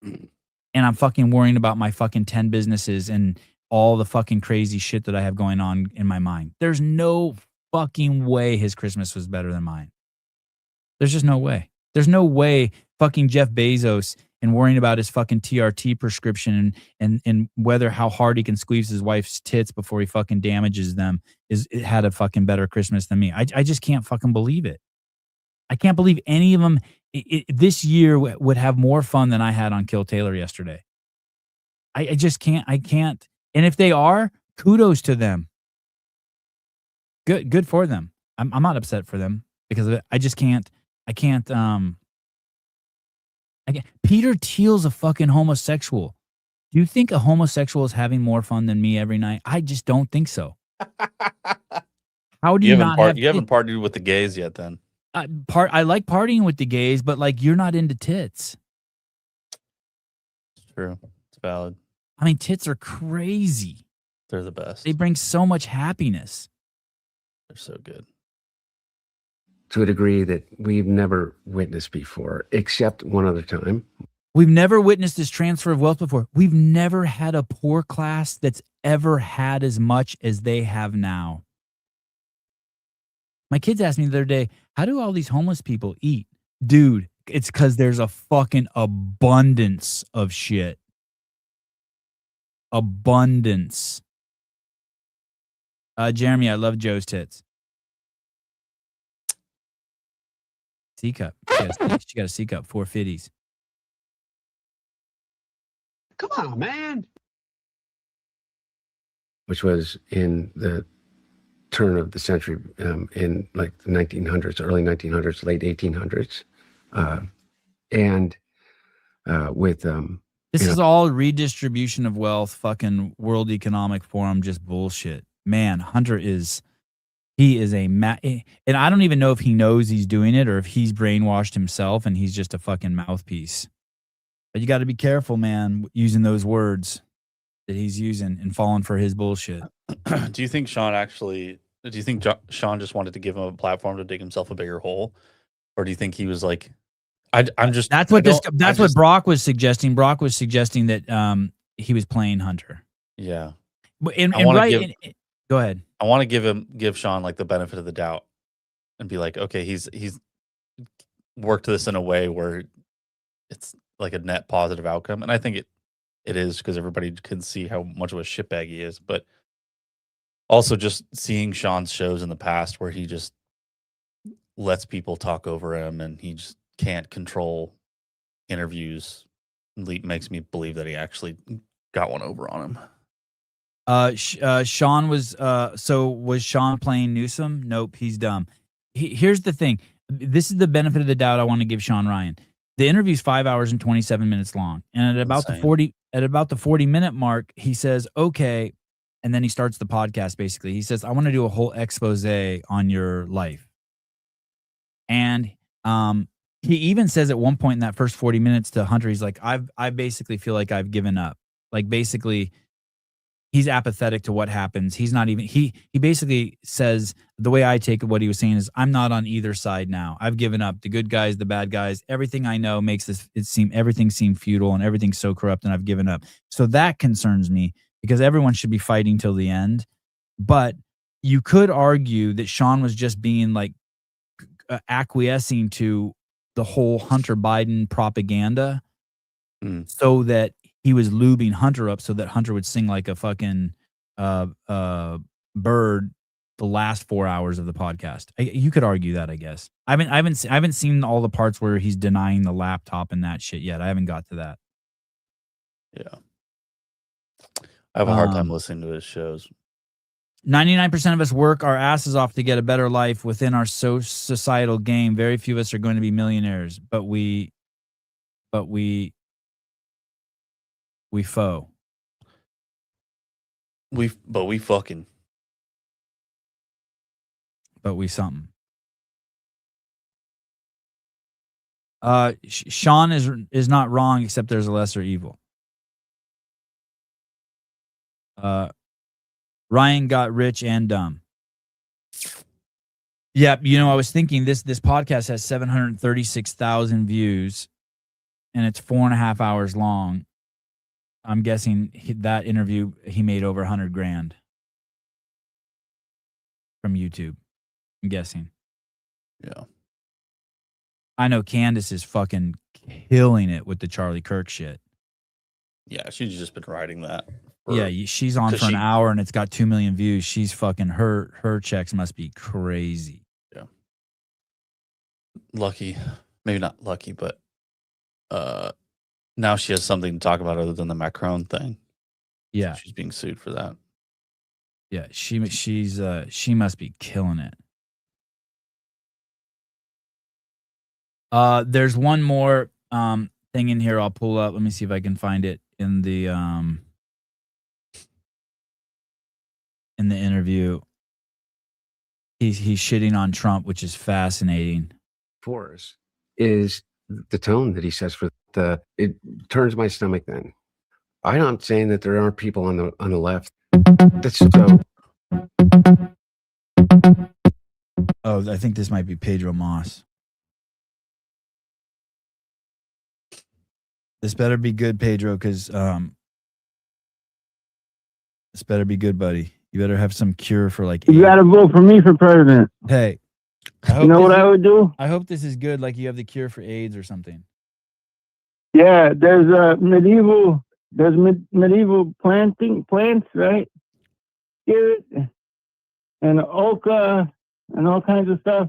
And I'm fucking worrying about my fucking 10 businesses and all the fucking crazy shit that I have going on in my mind. There's no fucking way his Christmas was better than mine. There's just no way. There's no way fucking Jeff Bezos and worrying about his fucking TRT prescription and whether how hard he can squeeze his wife's tits before he fucking damages them it had a fucking better Christmas than me. I just can't fucking believe it. I can't believe any of them this year would have more fun than I had on Kill Taylor yesterday. I just can't. I can't. And if they are, kudos to them. Good for them. I'm not upset for them because of it. I just can't. I can't. Peter Thiel's a fucking homosexual. Do you think a homosexual is having more fun than me every night? I just don't think so. How do you not have? You haven't partied with the gays yet, then. I like partying with the gays, but like you're not into tits. It's true. It's valid. I mean, tits are crazy. They're the best. They bring so much happiness. They're so good. to a degree that we've never witnessed before, except one other time. We've never witnessed this transfer of wealth before. We've never had a poor class that's ever had as much as they have now. My kids asked me the other day, how do all these homeless people eat? Dude, it's because there's a fucking abundance of shit. Abundance. Jeremy, I love Joe's tits. C-cup. She got a C-cup, 450s. Come on, man. Which was in the turn of the century, in like the 1900s, early 1900s, late 1800s. This is all redistribution of wealth, fucking World Economic Forum, just bullshit. Man, Hunter is and I don't even know if he knows he's doing it or if he's brainwashed himself and he's just a fucking mouthpiece. But you got to be careful, man, using those words that he's using and falling for his bullshit. Do you think Sean Sean just wanted to give him a platform to dig himself a bigger hole? Or do you think he was like, that's what Brock was suggesting. Brock was suggesting that he was playing Hunter. Yeah. Go ahead. I want to give Sean like the benefit of the doubt and be like, okay, he's worked this in a way where it's like a net positive outcome. And I think it is, because everybody can see how much of a shitbag he is. But also just seeing Sean's shows in the past where he just lets people talk over him and he just can't control interviews makes me believe that he actually got one over on him. Sean was was Sean playing Newsom? Nope, he's dumb. Here's the thing. This is the benefit of the doubt I want to give Sean Ryan. The interview's 5 hours and 27 minutes long, and at about the 40-minute mark, he says, "Okay," and then he starts the podcast. Basically, he says, "I want to do a whole expose on your life," and he even says at one point in that first 40 minutes to Hunter, he's like, I basically feel like I've given up. Like, basically, he's apathetic to what happens. He's not even, he basically says, the way I take what he was saying is, I'm not on either side now. I've given up. The good guys, the bad guys, everything I know makes everything seem futile and everything's so corrupt, and I've given up. So that concerns me, because everyone should be fighting till the end. But you could argue that Sean was just being like acquiescing to the whole Hunter Biden propaganda, so that he was lubing Hunter up so that Hunter would sing like a fucking bird the last 4 hours of the podcast. You could argue that, I guess. I haven't seen all the parts where he's denying the laptop and that shit yet. I haven't got to that. Yeah. I have a hard time listening to his shows. 99% of us work our asses off to get a better life within our societal game. Very few of us are going to be millionaires, but we foe. We fucking. But we something. Sean is not wrong, except there's a lesser evil. Ryan got rich and dumb. Yeah, I was thinking this podcast has 736,000 views, and it's 4.5 hours long. I'm guessing that interview he made over 100 grand from YouTube. I'm guessing. Yeah. I know Candace is fucking killing it with the Charlie Kirk shit. Yeah, she's just been writing that. Yeah, she's on for an hour and it's got 2 million views. She's fucking, her checks must be crazy. Yeah. Lucky. Maybe not lucky, but now she has something to talk about other than the Macron thing. Yeah. So she's being sued for that. Yeah, she must be killing it. There's one more thing in here I'll pull up. Let me see if I can find it in the interview. He's shitting on Trump, which is fascinating. For us is the tone that he says it turns my stomach then. I'm not saying that there aren't people on the left. That's so Oh, I think this might be Pedro Moss. This better be good, Pedro, because this better be good, buddy. You better have some cure for like You AIDS. got to vote for me for president. Hey, You know what I would do? I hope this is good, like you have the cure for AIDS or something. Yeah, there's medieval plants, right? Spirit and oka and all kinds of stuff.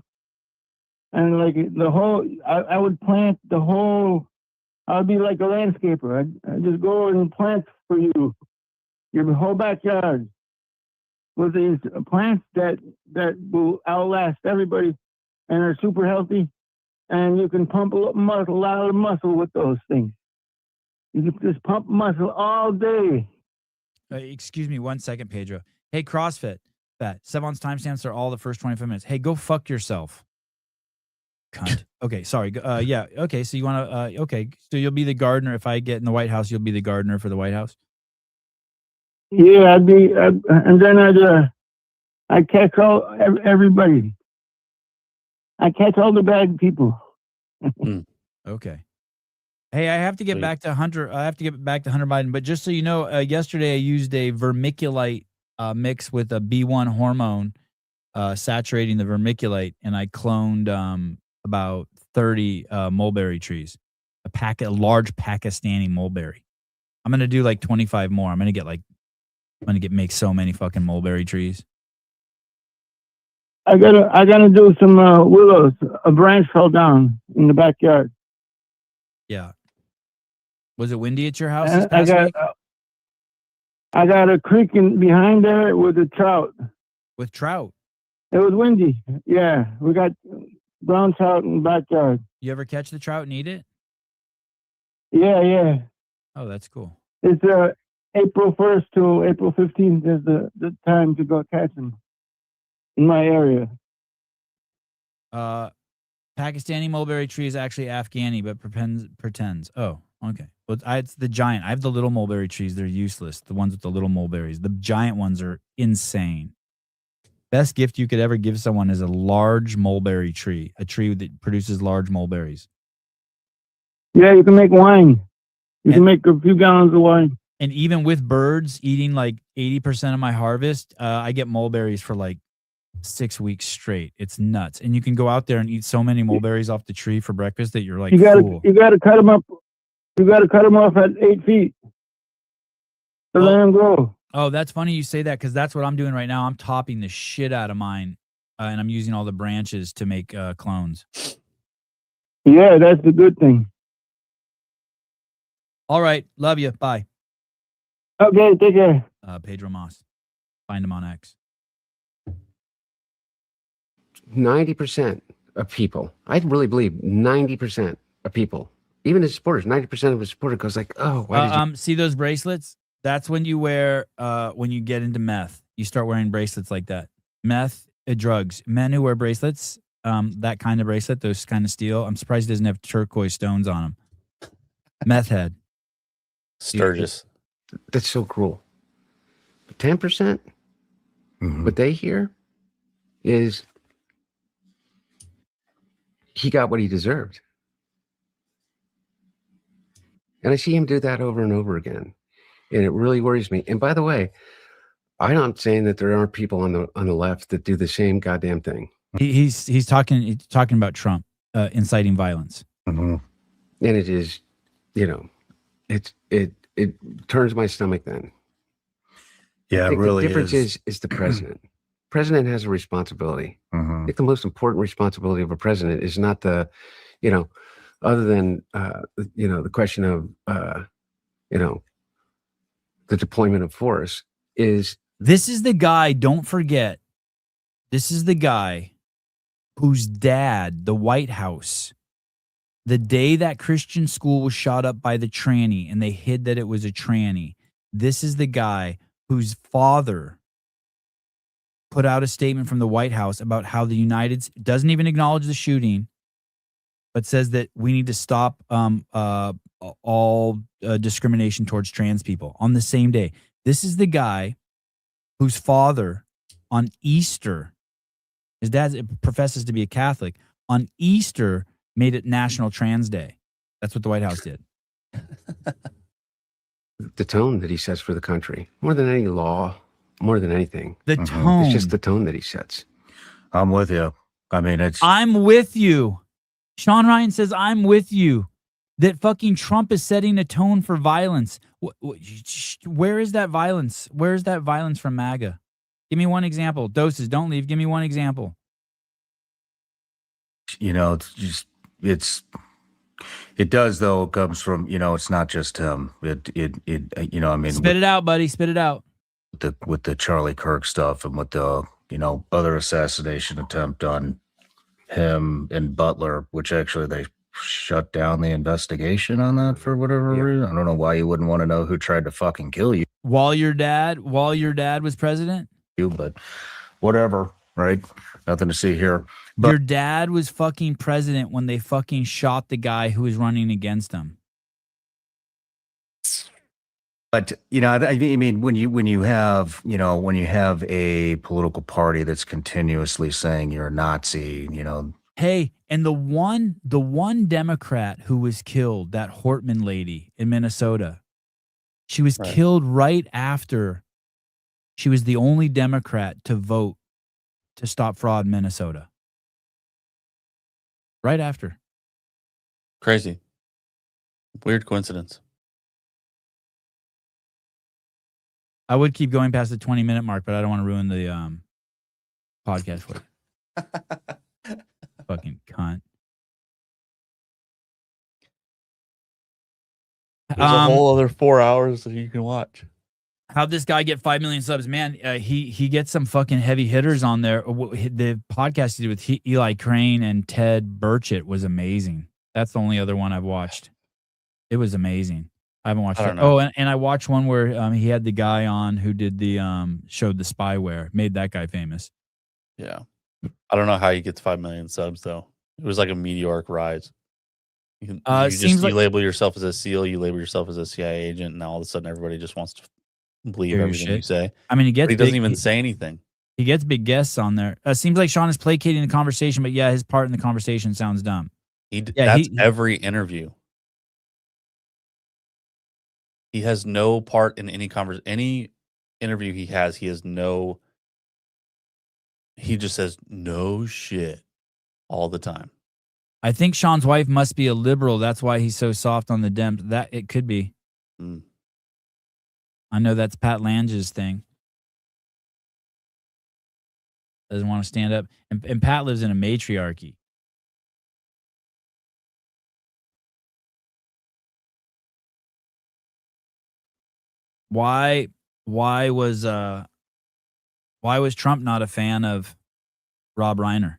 And like the whole, I would plant the whole. I'd be like a landscaper. I'd just go and plant for you your whole backyard with these plants that will outlast everybody and are super healthy. And you can pump a lot of muscle with those things. You can just pump muscle all day. Excuse me 1 second, Pedro. Hey, CrossFit, that Sevon's timestamps are all the first 25 minutes. Hey, go fuck yourself. Cunt. Okay, sorry. Yeah, okay, so you want to, okay, so you'll be the gardener. If I get in the White House, you'll be the gardener for the White House? Yeah, and then I'd catch everybody. I catch all the bad people. Okay. Hey, I have to get back to Hunter. I have to get back to Hunter Biden. But just so you know, yesterday I used a vermiculite mix with a B1 hormone, saturating the vermiculite, and I cloned about 30 mulberry trees, a large Pakistani mulberry. I'm gonna do like 25 more. I'm gonna make so many fucking mulberry trees. I gotta do some willows. A branch fell down in the backyard. Yeah. Was it windy at your house this past week? I got a creek behind there with a trout. With trout? It was windy. Yeah, we got brown trout in the backyard. You ever catch the trout and eat it? Yeah. Oh, that's cool. It's April 1st to April 15th is the time to go catch them in my area. Pakistani mulberry tree is actually Afghani, but pretends. Oh, okay. Well, it's the giant. I have the little mulberry trees. They're useless. The ones with the little mulberries. The giant ones are insane. Best gift you could ever give someone is a large mulberry tree, a tree that produces large mulberries. Yeah, you can make wine. You can make a few gallons of wine. And even with birds eating like 80% of my harvest, I get mulberries for like 6 weeks straight. It's nuts. And you can go out there and eat so many mulberries off the tree for breakfast that you're like, you gotta cut them up. You gotta cut them off at 8 feet to let them grow. Oh, that's funny you say that, because that's what I'm doing right now. I'm topping the shit out of mine, and I'm using all the branches to make clones. Yeah, that's the good thing. All right. Love you. Bye. Okay, take care. Pedro Moss. Find him on X. 90% of people, I really believe 90% of people, even his supporters, 90% of his supporters goes like, oh, why did you? See those bracelets? That's when you wear, when you get into meth. You start wearing bracelets like that. Meth, drugs. Men who wear bracelets, that kind of bracelet, those kind of steel. I'm surprised he doesn't have turquoise stones on him. Meth head. Sturgis. That's so cruel. 10%, what they hear is he got what he deserved. And I see him do that over and over again. And it really worries me. And by the way, I'm not saying that there aren't people on the left that do the same goddamn thing. He's talking about Trump inciting violence. And it is, it turns my stomach then. Yeah, I think it really the difference is the president. President has a responsibility. I think the most important responsibility of a president is not the, other than, the question of, the deployment of force is. This is the guy, don't forget, this is the guy whose dad, the White House, the day that Christian school was shot up by the tranny and they hid that it was a tranny, this is the guy whose father put out a statement from the White House about how the doesn't even acknowledge the shooting, but says that we need to stop all discrimination towards trans people on the same day. This is the guy whose father on Easter His dad professes to be a Catholic. On Easter, made it National Trans Day. That's what the White House did. The tone that he sets for the country, more than any law, more than anything. The tone. It's just the tone that he sets. I'm with you. I mean, I'm with you. Sean Ryan says, I'm with you. That fucking Trump is setting a tone for violence. Where is that violence? Where is that violence from MAGA? Give me one example. Doses, don't leave. Give me one example. you know, it does, though. It comes from, it's not just him. I mean, Spit it out, buddy. Spit it out. With the Charlie Kirk stuff and with the, other assassination attempt on him and Butler, which actually they shut down the investigation on that for whatever reason. I don't know why you wouldn't want to know who tried to fucking kill you. While your dad was president? But whatever, right? Nothing to see here. But your dad was fucking president when they fucking shot the guy who was running against him. But I mean, when you have a political party that's continuously saying you're a Nazi, Hey, and the one Democrat who was killed, that Hortman lady in Minnesota, she was killed right after she was the only Democrat to vote to stop fraud in Minnesota. Right after. Crazy. Weird coincidence. I would keep going past the 20-minute mark, but I don't want to ruin the podcast for you. Fucking cunt. There's a whole other 4 hours that you can watch. How'd this guy get 5 million subs? Man, he gets some fucking heavy hitters on there. The podcast he did with Eli Crane and Ted Burchett was amazing. That's the only other one I've watched. It was amazing. I haven't watched it. Oh, and I watched one where he had the guy on who did showed the spyware, made that guy famous. Yeah. I don't know how he gets 5 million subs, though. It was like a meteoric rise. You label yourself as a SEAL, you label yourself as a CIA agent, and now all of a sudden everybody just wants to believe everything you say. I mean, he doesn't even say anything. He gets big guests on there. Seems like Sean is placating the conversation, but yeah, his part in the conversation sounds dumb. That's every interview. He has no part in any interview he has. He just says no shit all the time. I think Sean's wife must be a liberal. That's why he's so soft on the Dems. That it could be. I know that's Pat Lange's thing. Doesn't want to stand up. And Pat lives in a matriarchy. Why was Trump not a fan of Rob Reiner?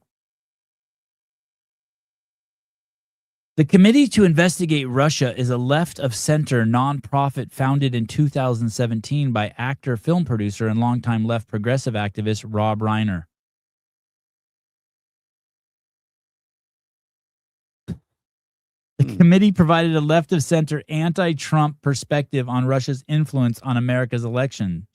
The Committee to Investigate Russia is a left-of-center nonprofit founded in 2017 by actor, film producer, and longtime left progressive activist Rob Reiner. The committee provided a left-of-center anti-Trump perspective on Russia's influence on America's election.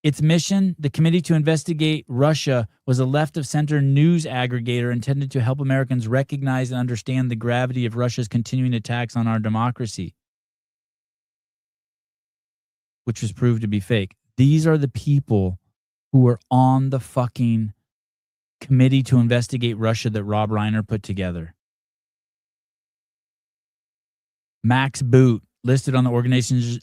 Its mission, the Committee to Investigate Russia, was a left-of-center news aggregator intended to help Americans recognize and understand the gravity of Russia's continuing attacks on our democracy, which was proved to be fake. These are the people who were on the fucking Committee to Investigate Russia that Rob Reiner put together. Max Boot, listed on the organization's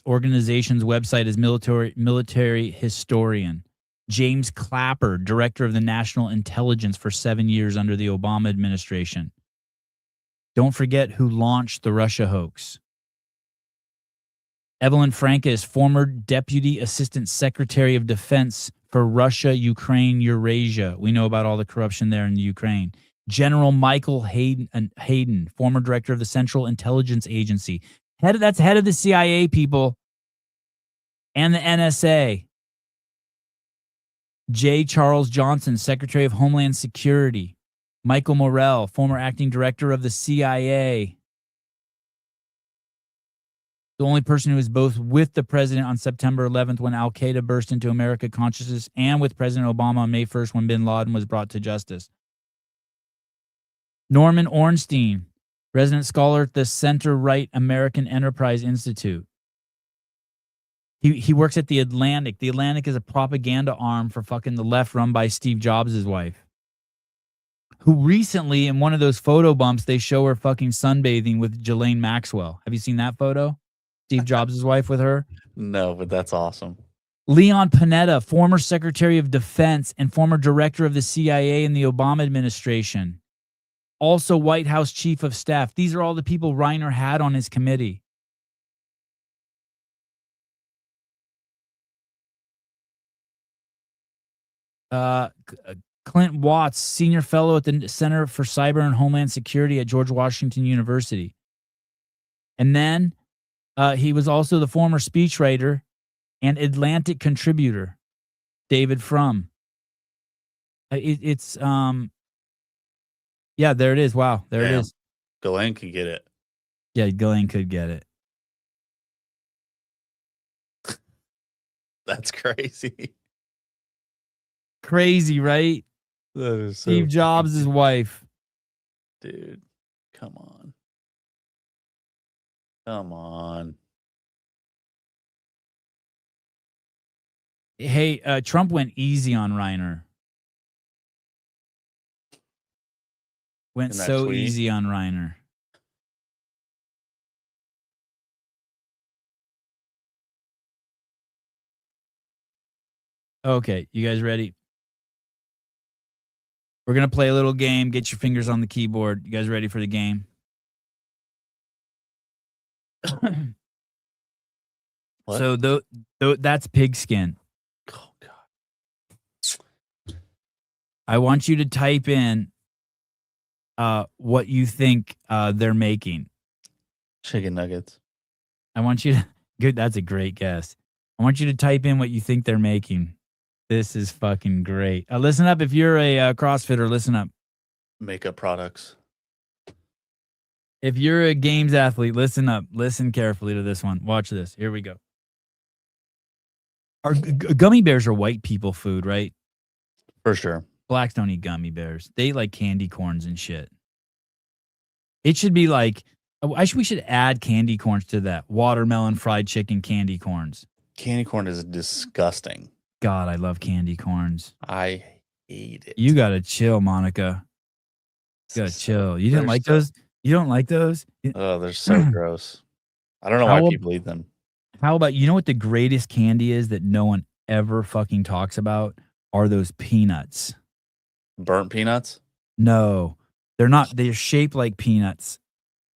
website as military historian. James Clapper, director of the National Intelligence for 7 years under the Obama administration. Don't forget who launched the Russia hoax. Evelyn Franca is former Deputy Assistant Secretary of Defense for Russia, Ukraine, Eurasia. We know about all the corruption there in Ukraine. General Michael Hayden, former director of the Central Intelligence Agency. That's head of the CIA, people, and the NSA. J. Charles Johnson, Secretary of Homeland Security. Michael Morell, former acting director of the CIA. The only person who was both with the president on September 11th when al-Qaeda burst into American consciousness and with President Obama on May 1st when bin Laden was brought to justice. Norman Ornstein, resident scholar at the Center-Right American Enterprise Institute. He works at The Atlantic. The Atlantic is a propaganda arm for fucking the left run by Steve Jobs' wife. Who recently, in one of those photo bumps, they show her fucking sunbathing with Ghislaine Maxwell. Have you seen that photo? Steve Jobs' wife with her? No, but that's awesome. Leon Panetta, former Secretary of Defense and former Director of the CIA in the Obama administration. Also White House Chief of Staff. These are all the people Reiner had on his committee. Clint Watts, Senior Fellow at the Center for Cyber and Homeland Security at George Washington University. And then he was also the former speechwriter and Atlantic contributor, David Frum. It's yeah, there it is. Wow, there it is. Ghislaine could get it. Yeah, Ghislaine could get it. That's crazy. Crazy, right? That is so Steve Jobs' wife. Dude, come on. Come on. Hey, Trump went easy on Reiner. Went In that so tweet? easy on Reiner. Okay, you guys ready? We're going to play a little game. Get your fingers on the keyboard. You guys ready for the game? What? So that's pigskin. Oh, God. I want you to type in what you think they're making. Chicken nuggets. I want you to... Good, that's a great guess. I want you to type in what you think they're making. This is fucking great. Listen up if you're a CrossFitter. Listen up. Makeup products. If you're a games athlete, listen up. Listen carefully to this one. Watch this. Here we go. Gummy bears are white people food, right? For sure. Blacks don't eat gummy bears. They eat like candy corns and shit. It should be like, we should add candy corns to that. Watermelon fried chicken candy corns. Candy corn is disgusting. God, I love candy corns. I hate it. You gotta chill, Monica. You gotta chill. You didn't like those? You don't like those? Oh, they're so gross. I don't know why people eat them. How about, you know what the greatest candy is that no one ever fucking talks about? Are those peanuts. Burnt peanuts? No, they're not. They're shaped like peanuts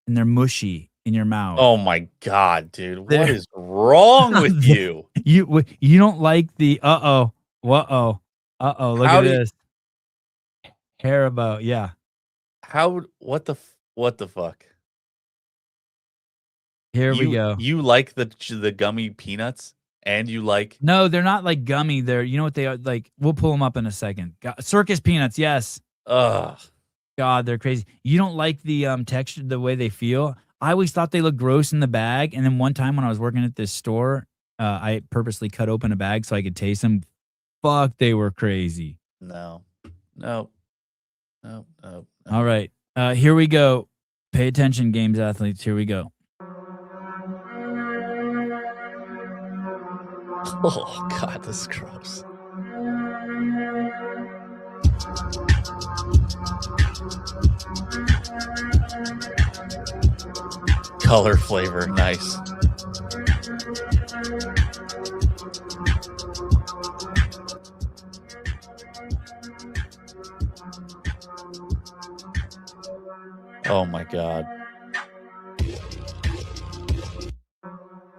and they're mushy in your mouth. Oh my God, dude. What is wrong with you? You don't like the look at this. Haribo, yeah. What the fuck? Here we go. You like the gummy peanuts and you like... No, they're not like gummy. They're, you know what they are like? We'll pull them up in a second. Circus peanuts, yes. Ugh. God, they're crazy. You don't like the texture, the way they feel. I always thought they looked gross in the bag. And then one time when I was working at this store, I purposely cut open a bag so I could taste them. Fuck, they were crazy. No. All right. Here we go. Pay attention, games athletes. Here we go. Oh, God, this is gross. Color flavor, nice. Oh my God.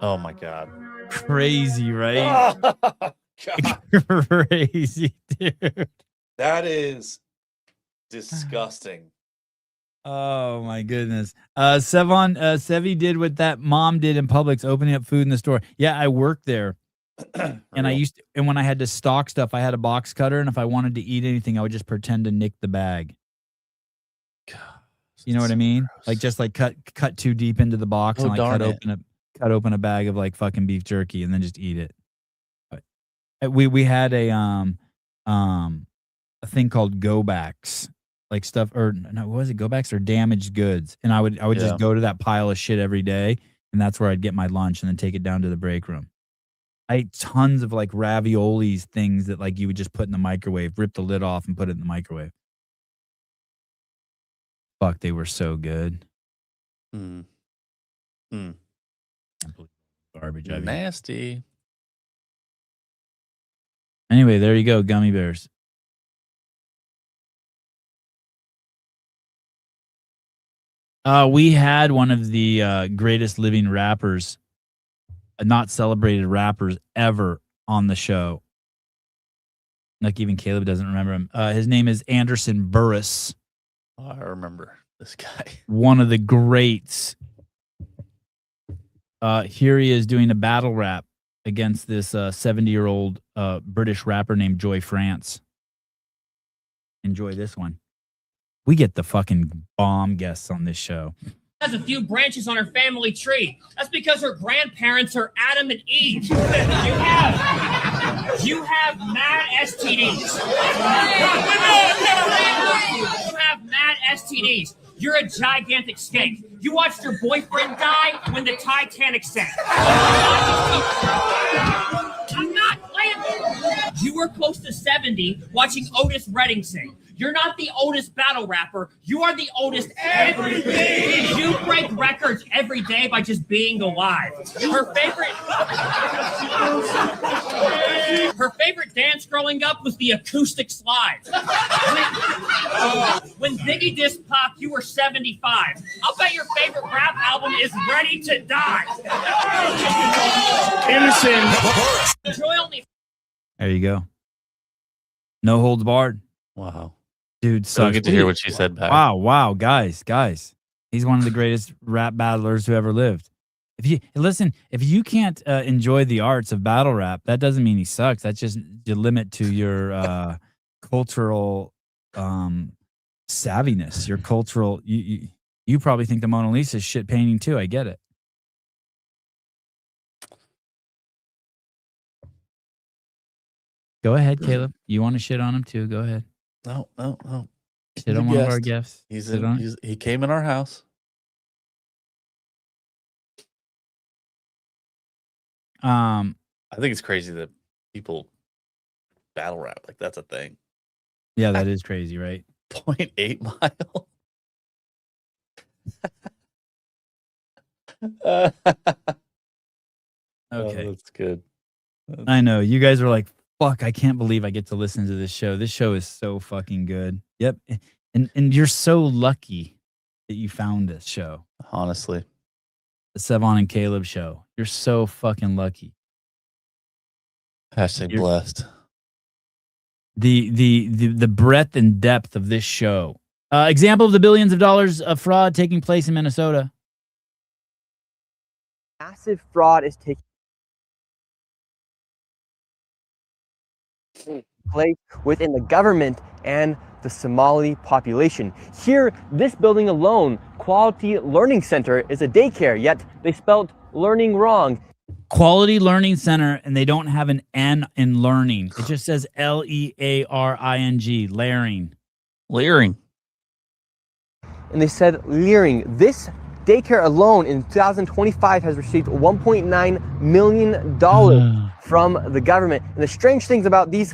Oh my God. Crazy, right? Oh, Crazy, dude. that is disgusting. Oh my goodness. Sevi did what that mom did in Publix, opening up food in the store. Yeah, I worked there. And and when I had to stock stuff, I had a box cutter, and if I wanted to eat anything, I would just pretend to nick the bag. God, you know what I mean? Gross. Like just like cut too deep into the box and like cut open a bag of like fucking beef jerky and then just eat it. We had a thing called go backs, like stuff, or no, what was it, go backs or damaged goods? And I would just go to that pile of shit every day, and that's where I'd get my lunch and then take it down to the break room. I ate tons of like raviolis, things that like you would just put in the microwave, rip the lid off and put it in the microwave. Fuck, they were so good. Garbage. Nasty. Anyway, there you go, gummy bears. We had one of the greatest living rappers, not celebrated rappers ever on the show. Like even Caleb doesn't remember him. His name is Anderson Burris. Oh, I remember this guy. One of the greats. Here he is doing a battle rap against this 70-year-old British rapper named Joy France. Enjoy this one. We get the fucking bomb guests on this show. Has a few branches on her family tree. That's because her grandparents are Adam and Eve. You have mad STDs. You have mad STDs. You're a gigantic snake. You watched your boyfriend die when the Titanic sank. I'm not playing. You were close to 70 watching Otis Redding sing. You're not the oldest battle rapper. You are the oldest everything. You break records every day by just being alive. Her favorite dance growing up was the acoustic slide. When Biggie dissed Pop, you were 75. I'll bet your favorite rap album is Ready to Die. There you go. No holds barred. Wow. Dude, So I sucks. get to hear what she said back. Wow, guys. He's one of the greatest rap battlers who ever lived. If you can't enjoy the arts of battle rap, that doesn't mean he sucks. That's just your limit to your cultural savviness, your cultural. You probably think the Mona Lisa is shit painting too. I get it. Go ahead, Caleb. You want to shit on him too? Go ahead. No. Shit on one of our guests. He came in our house. I think it's crazy that people battle rap, like that's a thing. Yeah, that is crazy, right? 0.8 mile. Okay. That's good. I know. You guys are like, fuck, I can't believe I get to listen to this show. This show is so fucking good. Yep. And you're so lucky that you found this show. Honestly. The Sevon and Caleb show. You're so fucking lucky. Hashtag blessed. The breadth and depth of this show. Example of the billions of dollars of fraud taking place in Minnesota. Massive fraud is taking place within the government and the Somali population. Here, this building alone, Quality Learning Center, is a daycare, yet they spelled learning wrong. Quality Learning Center, and they don't have an N in learning. It just says Learing. Leering. And they said leering. This daycare alone in 2025 has received $1.9 million from the government. And the strange things about these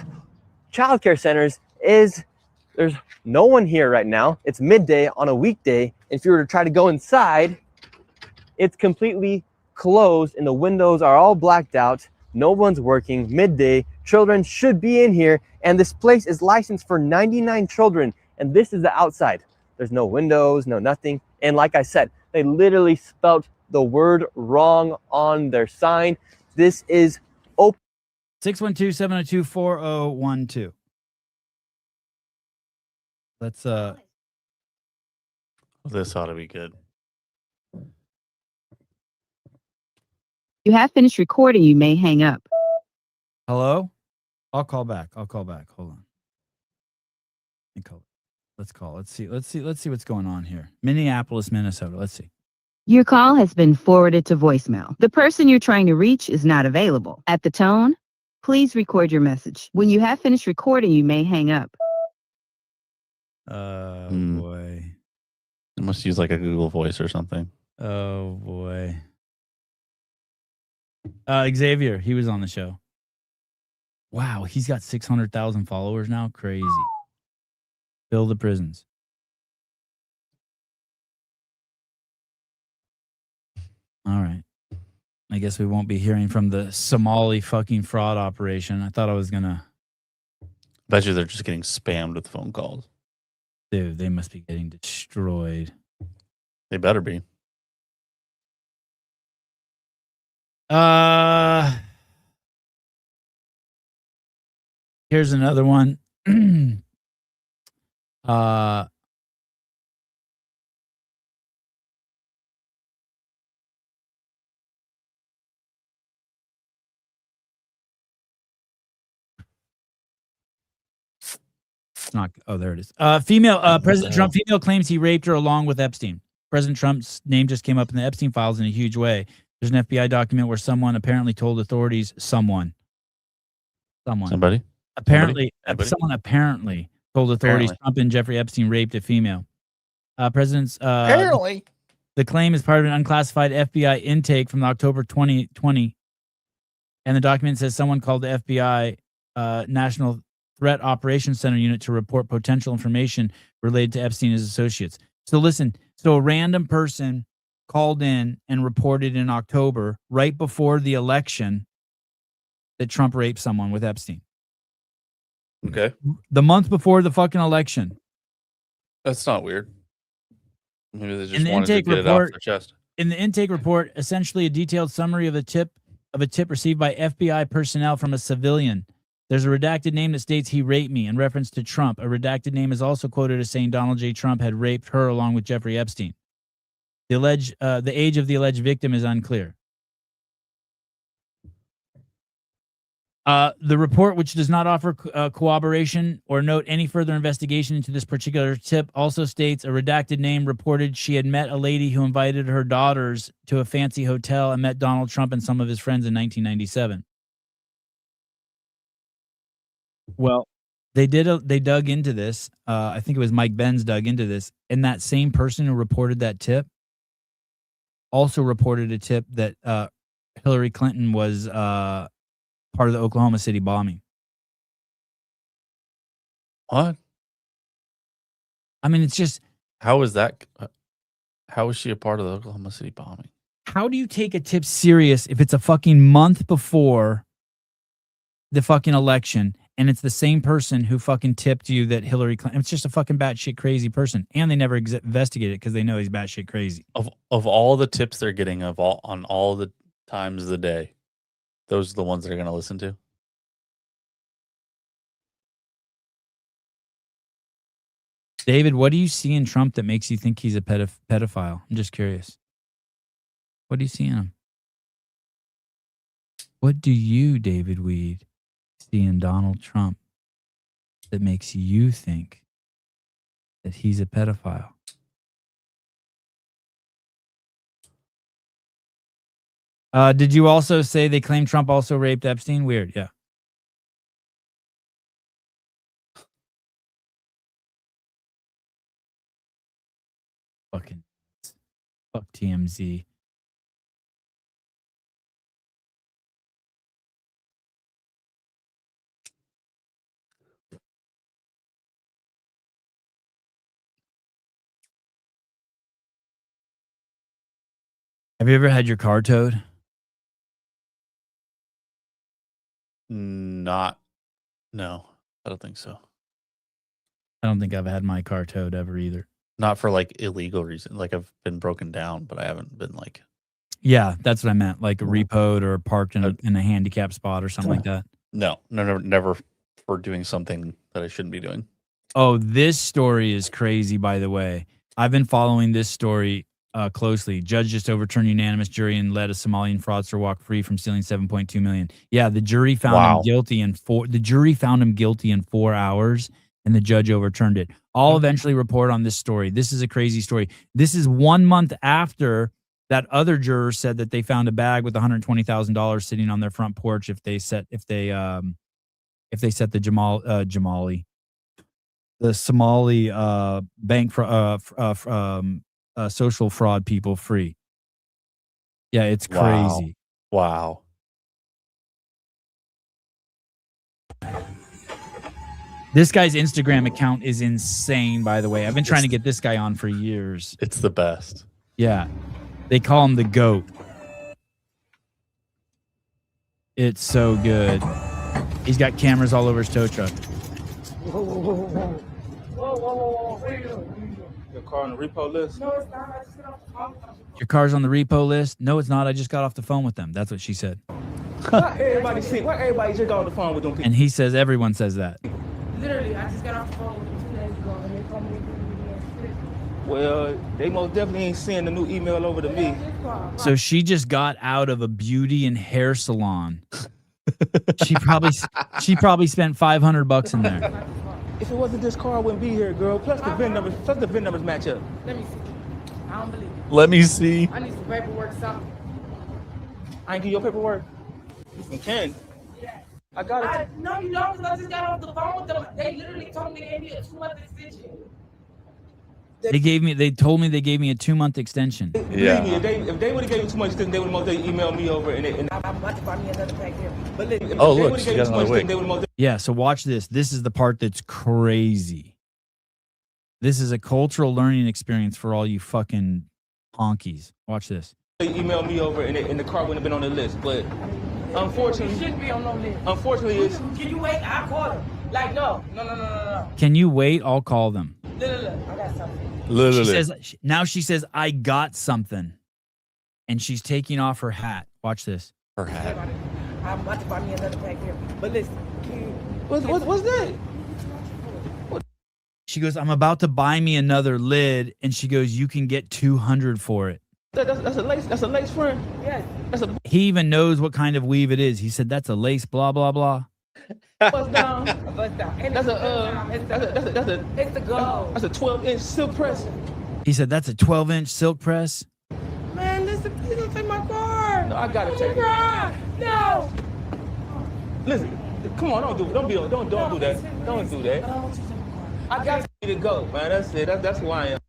childcare centers is there's no one here right now. It's midday on a weekday. If you were to try to go inside, it's completely closed and the windows are all blacked out. No one's working. Midday. Children should be in here. And this place is licensed for 99 children. And this is the outside. There's no windows, no nothing. And like I said, they literally spelled the word wrong on their sign. This is open. 612-702-4012. Let's This ought to be good. You have finished recording. You may hang up. Hello? I'll call back. Hold on. Let's call. Let's see what's going on here. Minneapolis, Minnesota. Let's see. Your call has been forwarded to voicemail. The person you're trying to reach is not available. At the tone, please record your message. When you have finished recording, you may hang up. Oh, boy. It must use like a Google Voice or something. Oh, boy. Xavier, he was on the show. Wow, he's got 600,000 followers now. Crazy. Fill the prisons. All right. I guess we won't be hearing from the Somali fucking fraud operation. I thought I was going to. Bet you they're just getting spammed with phone calls. Dude, they must be getting destroyed. They better be. Here's another one. Not. Oh, there it is. President Trump female claims he raped her along with Epstein. President Trump's name just came up in the Epstein files in a huge way. There's an FBI document where someone apparently told authorities. Somebody apparently told authorities Trump and Jeffrey Epstein raped a female. Apparently, the claim is part of an unclassified FBI intake from October 2020, and the document says someone called the FBI National Threat Operations Center unit to report potential information related to Epstein and his associates. So listen, a random person called in and reported in October, right before the election, that Trump raped someone with Epstein. Okay. The month before the fucking election. That's not weird. Maybe they just wanted to get it off their chest. In the intake report, essentially a detailed summary of a tip received by FBI personnel from a civilian. There's a redacted name that states he raped me in reference to Trump. A redacted name is also quoted as saying Donald J. Trump had raped her along with Jeffrey Epstein. The age of the alleged victim is unclear. The report, which does not offer corroboration or note any further investigation into this particular tip, also states a redacted name reported she had met a lady who invited her daughters to a fancy hotel and met Donald Trump and some of his friends in 1997. Well, they dug into this. I think it was Mike Benz dug into this, and that same person who reported that tip also reported a tip that Hillary Clinton was part of the Oklahoma City bombing. What? I mean, it's just, how is that? How is she a part of the Oklahoma City bombing? How do you take a tip serious if it's a fucking month before the fucking election and it's the same person who fucking tipped you that Hillary Clinton? It's just a fucking batshit crazy person, and they never investigated it because they know he's batshit crazy. Of all the tips they're getting on all the times of the day, those are the ones they're going to listen to. David, what do you see in Trump that makes you think he's a pedophile? I'm just curious. What do you see in him? What do you, David Weed, see in Donald Trump that makes you think that he's a pedophile? Did you also say they claim Trump also raped Epstein? Weird, yeah. Fuck TMZ. Have you ever had your car towed? No, I don't think so. I don't think I've had my car towed ever either. Not for like illegal reasons. Like I've been broken down, but I haven't been like. Yeah, that's what I meant. Like repoed or parked in a handicap spot or something like that. No, never for doing something that I shouldn't be doing. Oh, this story is crazy, by the way. I've been following this story closely. Judge just overturned unanimous jury and let a Somalian fraudster walk free from stealing $7.2 million. Yeah, the jury found him guilty in 4 hours, and the judge overturned it. I'll eventually report on this story. This is a crazy story. This is 1 month after That other juror said that they found a bag with $120,000 sitting on their front porch if they set the Somali bank social fraud people free. Yeah, it's crazy. Wow. This guy's Instagram account is insane, by the way. I've been trying to get this guy on for years. It's the best. Yeah. They call him the GOAT. It's so good. He's got cameras all over his tow truck. Your car on the repo list? No, it's not. I just got off the phone. Your car's on the repo list? No, it's not. I just got off the phone with them. That's what she said. Why everybody just got off the phone with them people? And he says everyone says that. Literally, I just got off the phone with them 2 days ago, and they told me they Well, they most definitely ain't sending the new email over to me. So she just got out of a beauty and hair salon. She probably spent $500 in there. If it wasn't this car, I wouldn't be here, girl. Plus the VIN numbers match up. Let me see. I don't believe it. Let me see. I need some paperwork, something. I ain't give you your paperwork. You can. I got it. No, you don't, because I just got off the phone with them. They literally told me they gave me a 2-month extension. They told me they gave me a 2-month extension. Yeah. Believe me, if they would have gave you too much, then they would have emailed me over and I'm about to buy me another pack here. But listen, Oh, look, she got another wig. Yeah, so watch this. This is the part that's crazy. This is a cultural learning experience for all you fucking honkies. Watch this. They emailed me over and the car wouldn't have been on the list, but unfortunately, it shouldn't be on no list. Unfortunately, it's. Can you wait? I'll call them. Like, no. Can you wait? I'll call them. Look, I got something. She says, I got something. And she's taking off her hat. Watch this. Her hat. I'm about to buy me another pack here. But listen, what's that? She goes, I'm about to buy me another lid. And she goes, you can get $200 for it. That's a lace front. Yes. He even knows what kind of weave it is. He said, that's a lace, blah, blah, blah. Bust down. Bust down. And That's it's the gold. That's a 12-inch silk press. He said, that's a 12-inch silk press. Man, listen, please don't take my car. No, I gotta take it. No. Listen, come on, don't do that. Don't do that. I got you to go, man. That's it. That's who I am.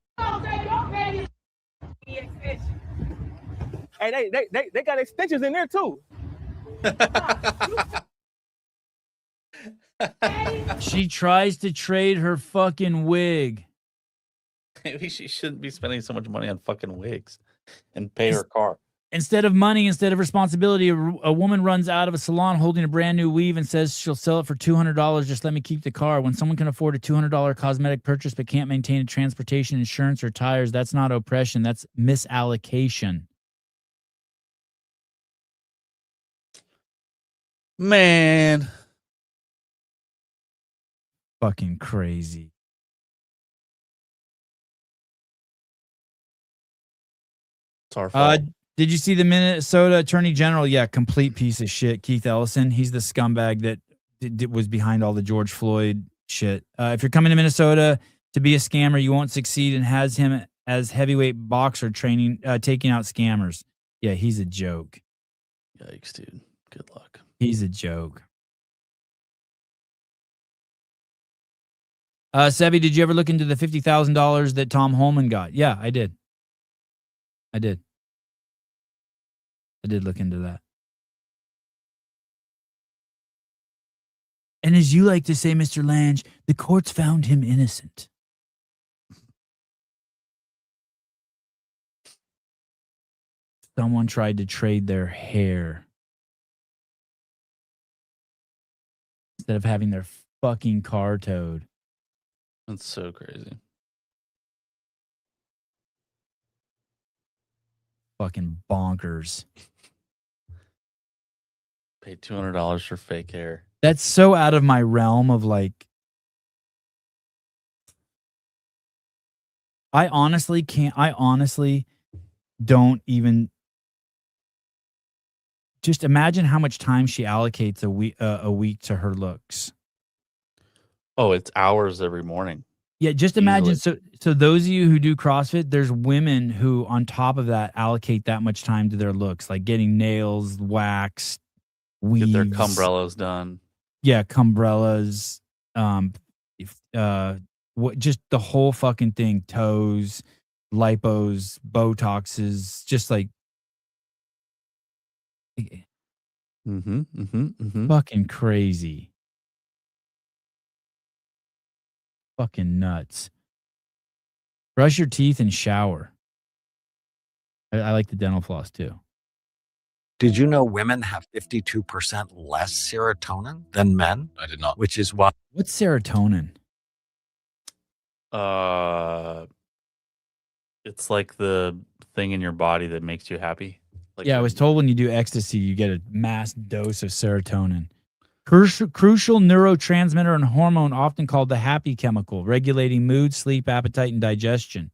Hey, they got extensions in there too. She tries to trade her fucking wig. Maybe she shouldn't be spending so much money on fucking wigs and pay her car. Instead of money, instead of responsibility, a woman runs out of a salon holding a brand new weave and says she'll sell it for $200. Just let me keep the car. When someone can afford a $200 cosmetic purchase but can't maintain transportation, insurance, or tires, that's not oppression. That's misallocation. Man. Fucking crazy. It's our fault. Did you see the Minnesota Attorney General? Yeah, complete piece of shit. Keith Ellison. He's the scumbag that was behind all the George Floyd shit. If you're coming to Minnesota to be a scammer, you won't succeed, and has him as heavyweight boxer taking out scammers. Yeah, he's a joke. Yikes, dude. Good luck. He's a joke. Sebi, did you ever look into the $50,000 that Tom Holman got? Yeah, I did. I did look into that. And as you like to say, Mr. Lange, the courts found him innocent. Someone tried to trade their hair instead of having their fucking car towed. That's so crazy. Fucking bonkers. Paid $200 for fake hair. That's so out of my realm of like. I honestly don't even. Just imagine how much time she allocates a week to her looks. Oh, it's hours every morning. Yeah, just imagine. Easily. So those of you who do CrossFit, there's women who, on top of that, allocate that much time to their looks, like getting nails waxed, weaves, Get their cumbrellas done. yeah, cumbrellas, just the whole fucking thing, toes, lipos, Botoxes, just like fucking crazy. Fucking nuts. Brush your teeth and shower. I like the dental floss too. Did you know women have 52% less serotonin than men? I did not. Which is why. What's serotonin? It's like the thing in your body that makes you happy. Like Yeah, I was told when you do ecstasy, you get a mass dose of serotonin. Crucial neurotransmitter and hormone often called the happy chemical, regulating mood, sleep, appetite, and digestion.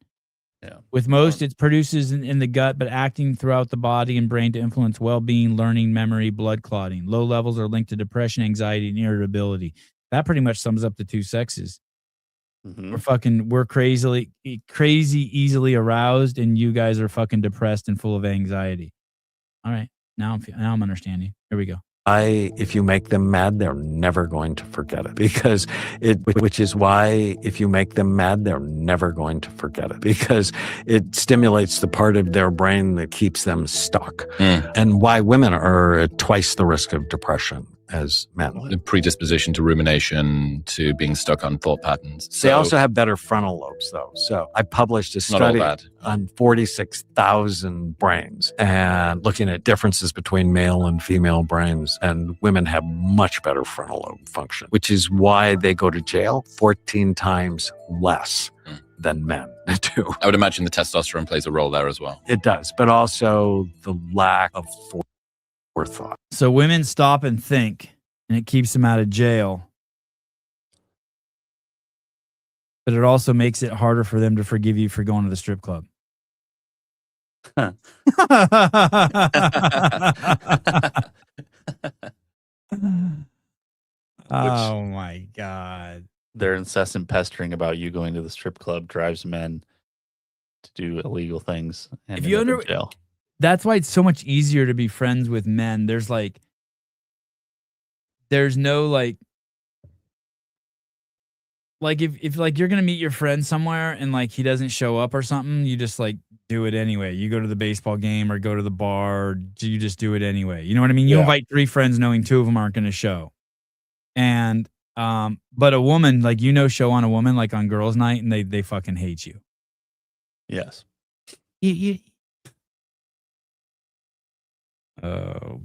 Yeah. With most, it produces in the gut, but acting throughout the body and brain to influence well-being, learning, memory, blood clotting. Low levels are linked to depression, anxiety, and irritability. That pretty much sums up the two sexes. We're crazy easily aroused, and you guys are fucking depressed and full of anxiety. All right, now I'm understanding. Here we go. If you make them mad, they're never going to forget it which is why if you make them mad, they're never going to forget it because it stimulates the part of their brain that keeps them stuck. And why women are at twice the risk of depression as men. The predisposition to rumination, to being stuck on thought patterns. They also have better frontal lobes, though. So I published a Not all study bad. on 46,000 brains and looking at differences between male and female brains. And women have much better frontal lobe function, which is why they go to jail 14 times less than men do. I would imagine the testosterone plays a role there as well. It does, but also the lack of forethought. So women stop and think, and it keeps them out of jail. But it also makes it harder for them to forgive you for going to the strip club. Oh my God. Their incessant pestering about you going to the strip club drives men to do illegal things and If you end up in jail. That's why it's so much easier to be friends with men. There's no like if like you're gonna meet your friend somewhere and like he doesn't show up or something, you just like do it anyway. You go to the baseball game or go to the bar, or you just do it anyway. You know what I mean? You invite 3 friends knowing 2 of them aren't gonna show. And but a woman, like show on a woman like on girls' night and they fucking hate you. Yes. Oh.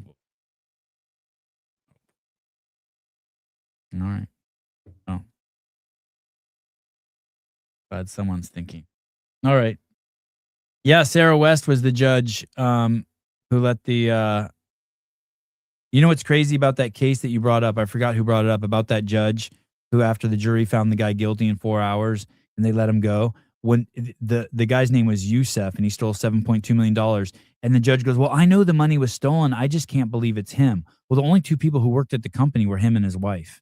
All right. Oh. Glad someone's thinking. All right. Yeah, Sarah West was the judge who let the you know what's crazy about that case that you brought up? I forgot who brought it up, about that judge who, after the jury found the guy guilty in 4 hours and they let him go. When the guy's name was Youssef and he stole $7.2 million. And the judge goes, well, I know the money was stolen. I just can't believe it's him. Well, the only 2 people who worked at the company were him and his wife.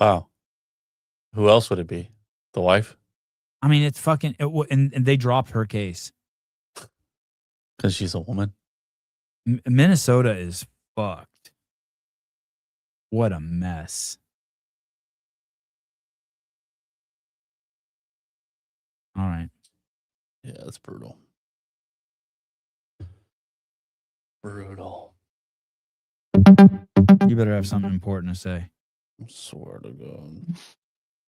Wow. Who else would it be? The wife? I mean, it's fucking, and they dropped her case. Because she's a woman? Minnesota is fucked. What a mess. All right. Yeah, that's brutal. Brutal. You better have something important to say. I swear to God.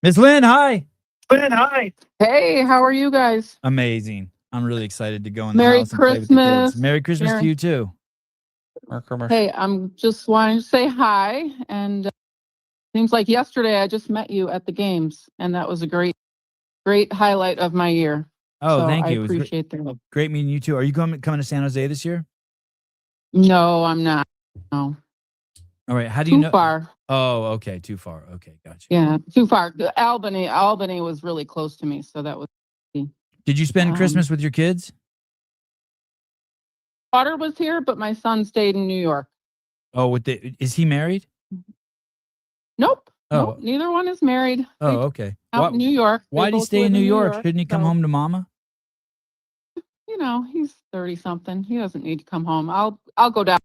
Miss Lynn, hi. Lynn, hi. Hey, how are you guys? Amazing. I'm really excited to go in the Merry house and play with the Christmas. kids. Merry Christmas to you too. Hey, I'm just wanting to say hi. And seems like yesterday I just met you at the games, and that was a great highlight of my year. Oh, So thank you. I It was appreciate that. great meeting you too. Are you coming to San Jose this year? No, I'm not. No. All right. How do you know? Too far. Oh, okay. Too far. Okay. Gotcha. Yeah, too far. Albany was really close to me, so that was. Did you spend Christmas with your kids? Daughter was here, but my son stayed in New York. Oh, is he married? Nope. Oh. Nope. Neither one is married. Oh, okay. out in New York. They Why'd he both stay in live New York? Shouldn't he come so, home to mama? You know, he's 30 something. He doesn't need to come home. I'll go down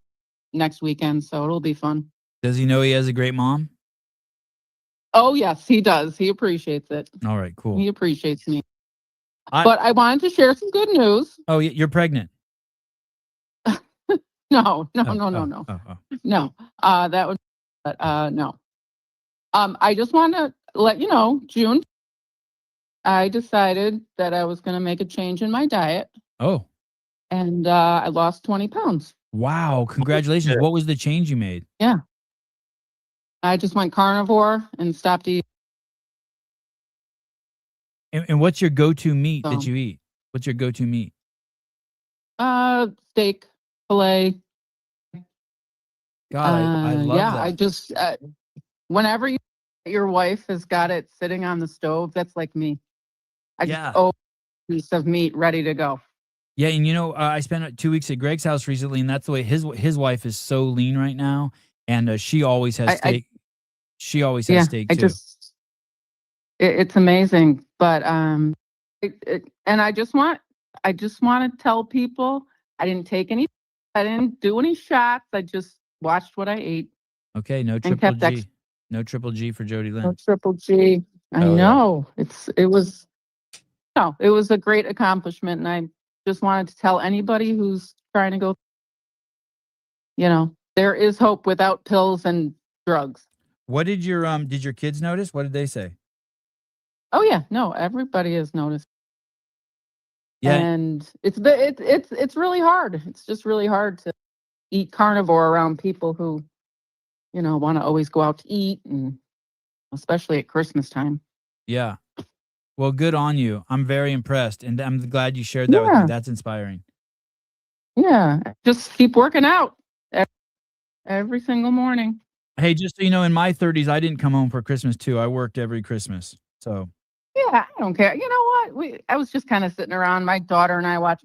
next weekend, so it'll be fun. Does he know he has a great mom? Oh yes, he does. He appreciates it. All right, cool. He appreciates me. But I wanted to share some good news. Oh, you're pregnant. No. Oh. No. That would, but no. I just want to let you know, June, I decided that I was going to make a change in my diet. Oh. And I lost 20 pounds. Wow. Congratulations. What was the change you made? Yeah. I just went carnivore and stopped eating. And what's your go-to meat that you eat? What's your go-to meat? Steak, filet. God, I love yeah, that. I just, whenever your wife has got it sitting on the stove, that's like me. I just a piece of meat ready to go. Yeah, and you know, I spent 2 weeks at Greg's house recently, and that's the way his wife is so lean right now, and she always has steak. She always has steak too. It's amazing, but and I just want to tell people I didn't take any, I didn't do any shots. I just watched what I ate. Okay, no triple G. No triple G for Jody Lynn. No triple G. I know. It was a great accomplishment, and I just wanted to tell anybody who's trying to go, there is hope without pills and drugs. What did your kids notice? What did they say? Oh yeah, no, everybody has noticed. Yeah. And it's really hard. It's just really hard to eat carnivore around people who, want to always go out to eat, and especially at Christmas time. Yeah. Well, good on you. I'm very impressed, and I'm glad you shared that with me. That's inspiring. Yeah, just keep working out every single morning. Hey, just so you know, in my 30s, I didn't come home for Christmas too. I worked every Christmas. So yeah, I don't care. You know what? I was just kind of sitting around. My daughter and I watched.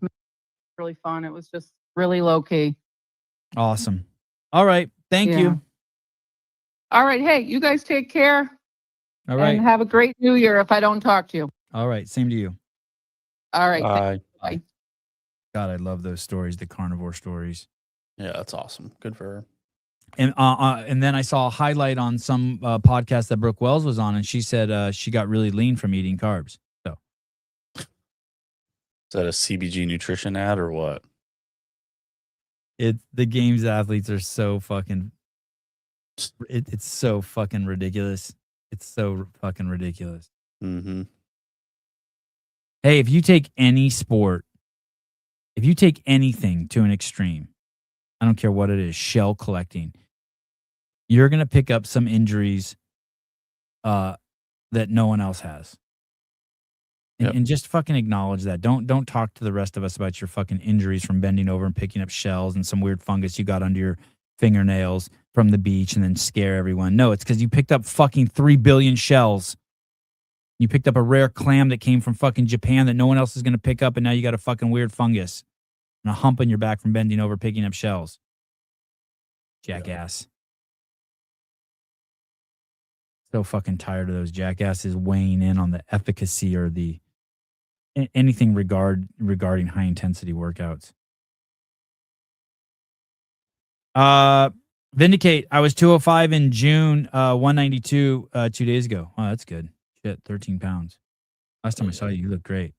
Really fun. It was just really low key. Awesome. All right. Thank you. All right. Hey, you guys take care. All right. And have a great New Year if I don't talk to you. All right. Same to you. All right. Bye. God, I love those stories, the carnivore stories. Yeah, that's awesome. Good for her. And then I saw a highlight on some podcast that Brooke Wells was on, and she said she got really lean from eating carbs. So, is that a CBG nutrition ad or what? The games athletes are so fucking. It's so fucking ridiculous. It's so fucking ridiculous. Mm-hmm. Hey, if you take any sport, if you take anything to an extreme, I don't care what it is, shell collecting, you're going to pick up some injuries that no one else has. And just fucking acknowledge that. Don't talk to the rest of us about your fucking injuries from bending over and picking up shells and some weird fungus you got under your fingernails from the beach and then scare everyone. No, it's because you picked up fucking 3 billion shells. You picked up a rare clam that came from fucking Japan that no one else is going to pick up, and now you got a fucking weird fungus and a hump on your back from bending over picking up shells. Jackass. So fucking tired of those jackasses weighing in on the efficacy or the anything regarding high intensity workouts. Vindicate. I was 205 in June, 192 2 days ago. Oh, that's good. Shit, 13 pounds. Last time I saw you, you looked great.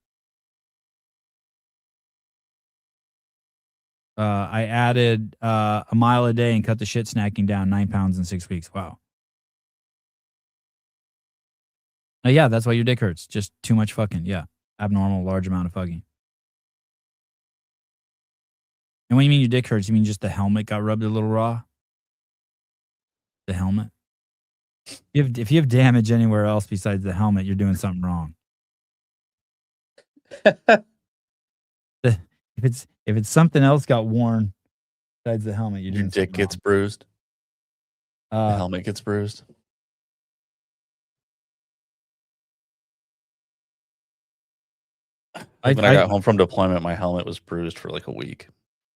I added a mile a day and cut the shit snacking down 9 pounds in 6 weeks. Wow. Yeah, that's why your dick hurts. Just too much fucking. Yeah. Abnormal, large amount of fucking. And when you mean your dick hurts, you mean just the helmet got rubbed a little raw? The helmet? If you have damage anywhere else besides the helmet, you're doing something wrong. If it's something else got worn besides the helmet, you're doing your dick gets bruised. The helmet gets bruised. When I got home from deployment, my helmet was bruised for like a week.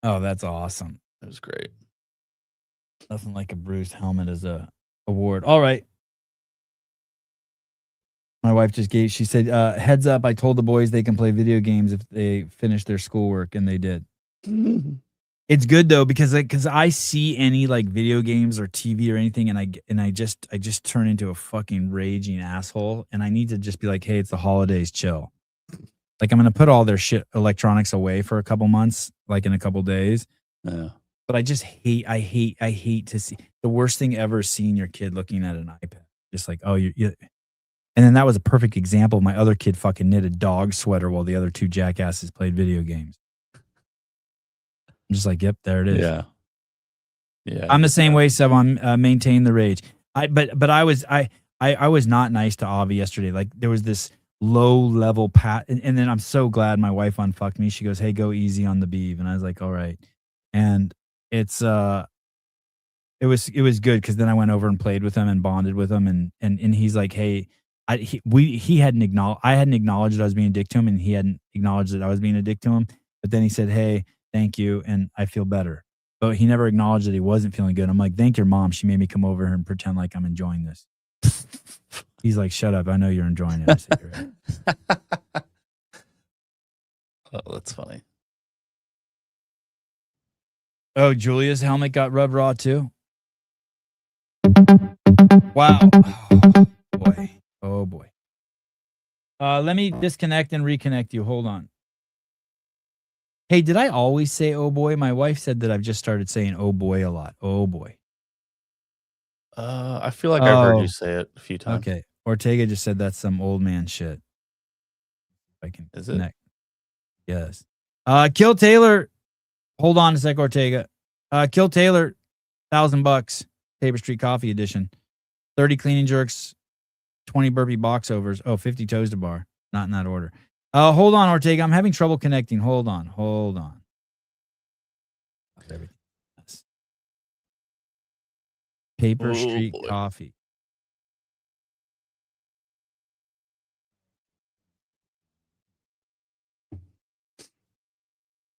Oh, that's awesome. It was great. Nothing like a bruised helmet as a award. All right. My wife just gave, she said, heads up, I told the boys they can play video games if they finish their schoolwork, and they did. It's good though, because I see any like video games or TV or anything, and I just turn into a fucking raging asshole, and I need to just be like, hey, it's the holidays, chill. Like I'm gonna put all their shit electronics away for a couple months, like in a couple days. Yeah. But I hate to see, the worst thing ever is seeing your kid looking at an iPad. Just like, oh, you. And then that was a perfect example. My other kid fucking knit a dog sweater while the other two jackasses played video games. I'm just like, yep, there it is. Yeah. Yeah. I'm the same way, so I'm maintain the rage. But I was not nice to Avi yesterday. Like there was this low level pat, and then I'm so glad my wife unfucked me. She goes, hey, go easy on the beef. And I was like, all right. And it was good, because then I went over and played with him and bonded with him, and he's like, hey, I hadn't acknowledged that I was being a dick to him, and he hadn't acknowledged that I was being a dick to him. But then he said, hey, thank you, and I feel better. But he never acknowledged that he wasn't feeling good. I'm like, thank your mom. She made me come over here and pretend like I'm enjoying this. He's like, shut up. I know you're enjoying it. I said, you're right. Oh, that's funny. Oh, Julia's helmet got rubbed raw too? Wow. Oh, boy. Oh, boy. Let me disconnect and reconnect you. Hold on. Hey, did I always say oh boy? My wife said that I've just started saying oh boy a lot. Oh boy. I feel like I've heard you say it a few times. Okay. Ortega just said that's some old man shit. If I can Is it? connect. Yes. Kill Taylor. Hold on a sec, Ortega. Kill Taylor, $1,000. Paper Street Coffee edition. 30 cleaning jerks, 20 burpee box overs. Oh, 50 toes to bar. Not in that order. Hold on, Ortega. I'm having trouble connecting. Hold on. Paper Street Coffee.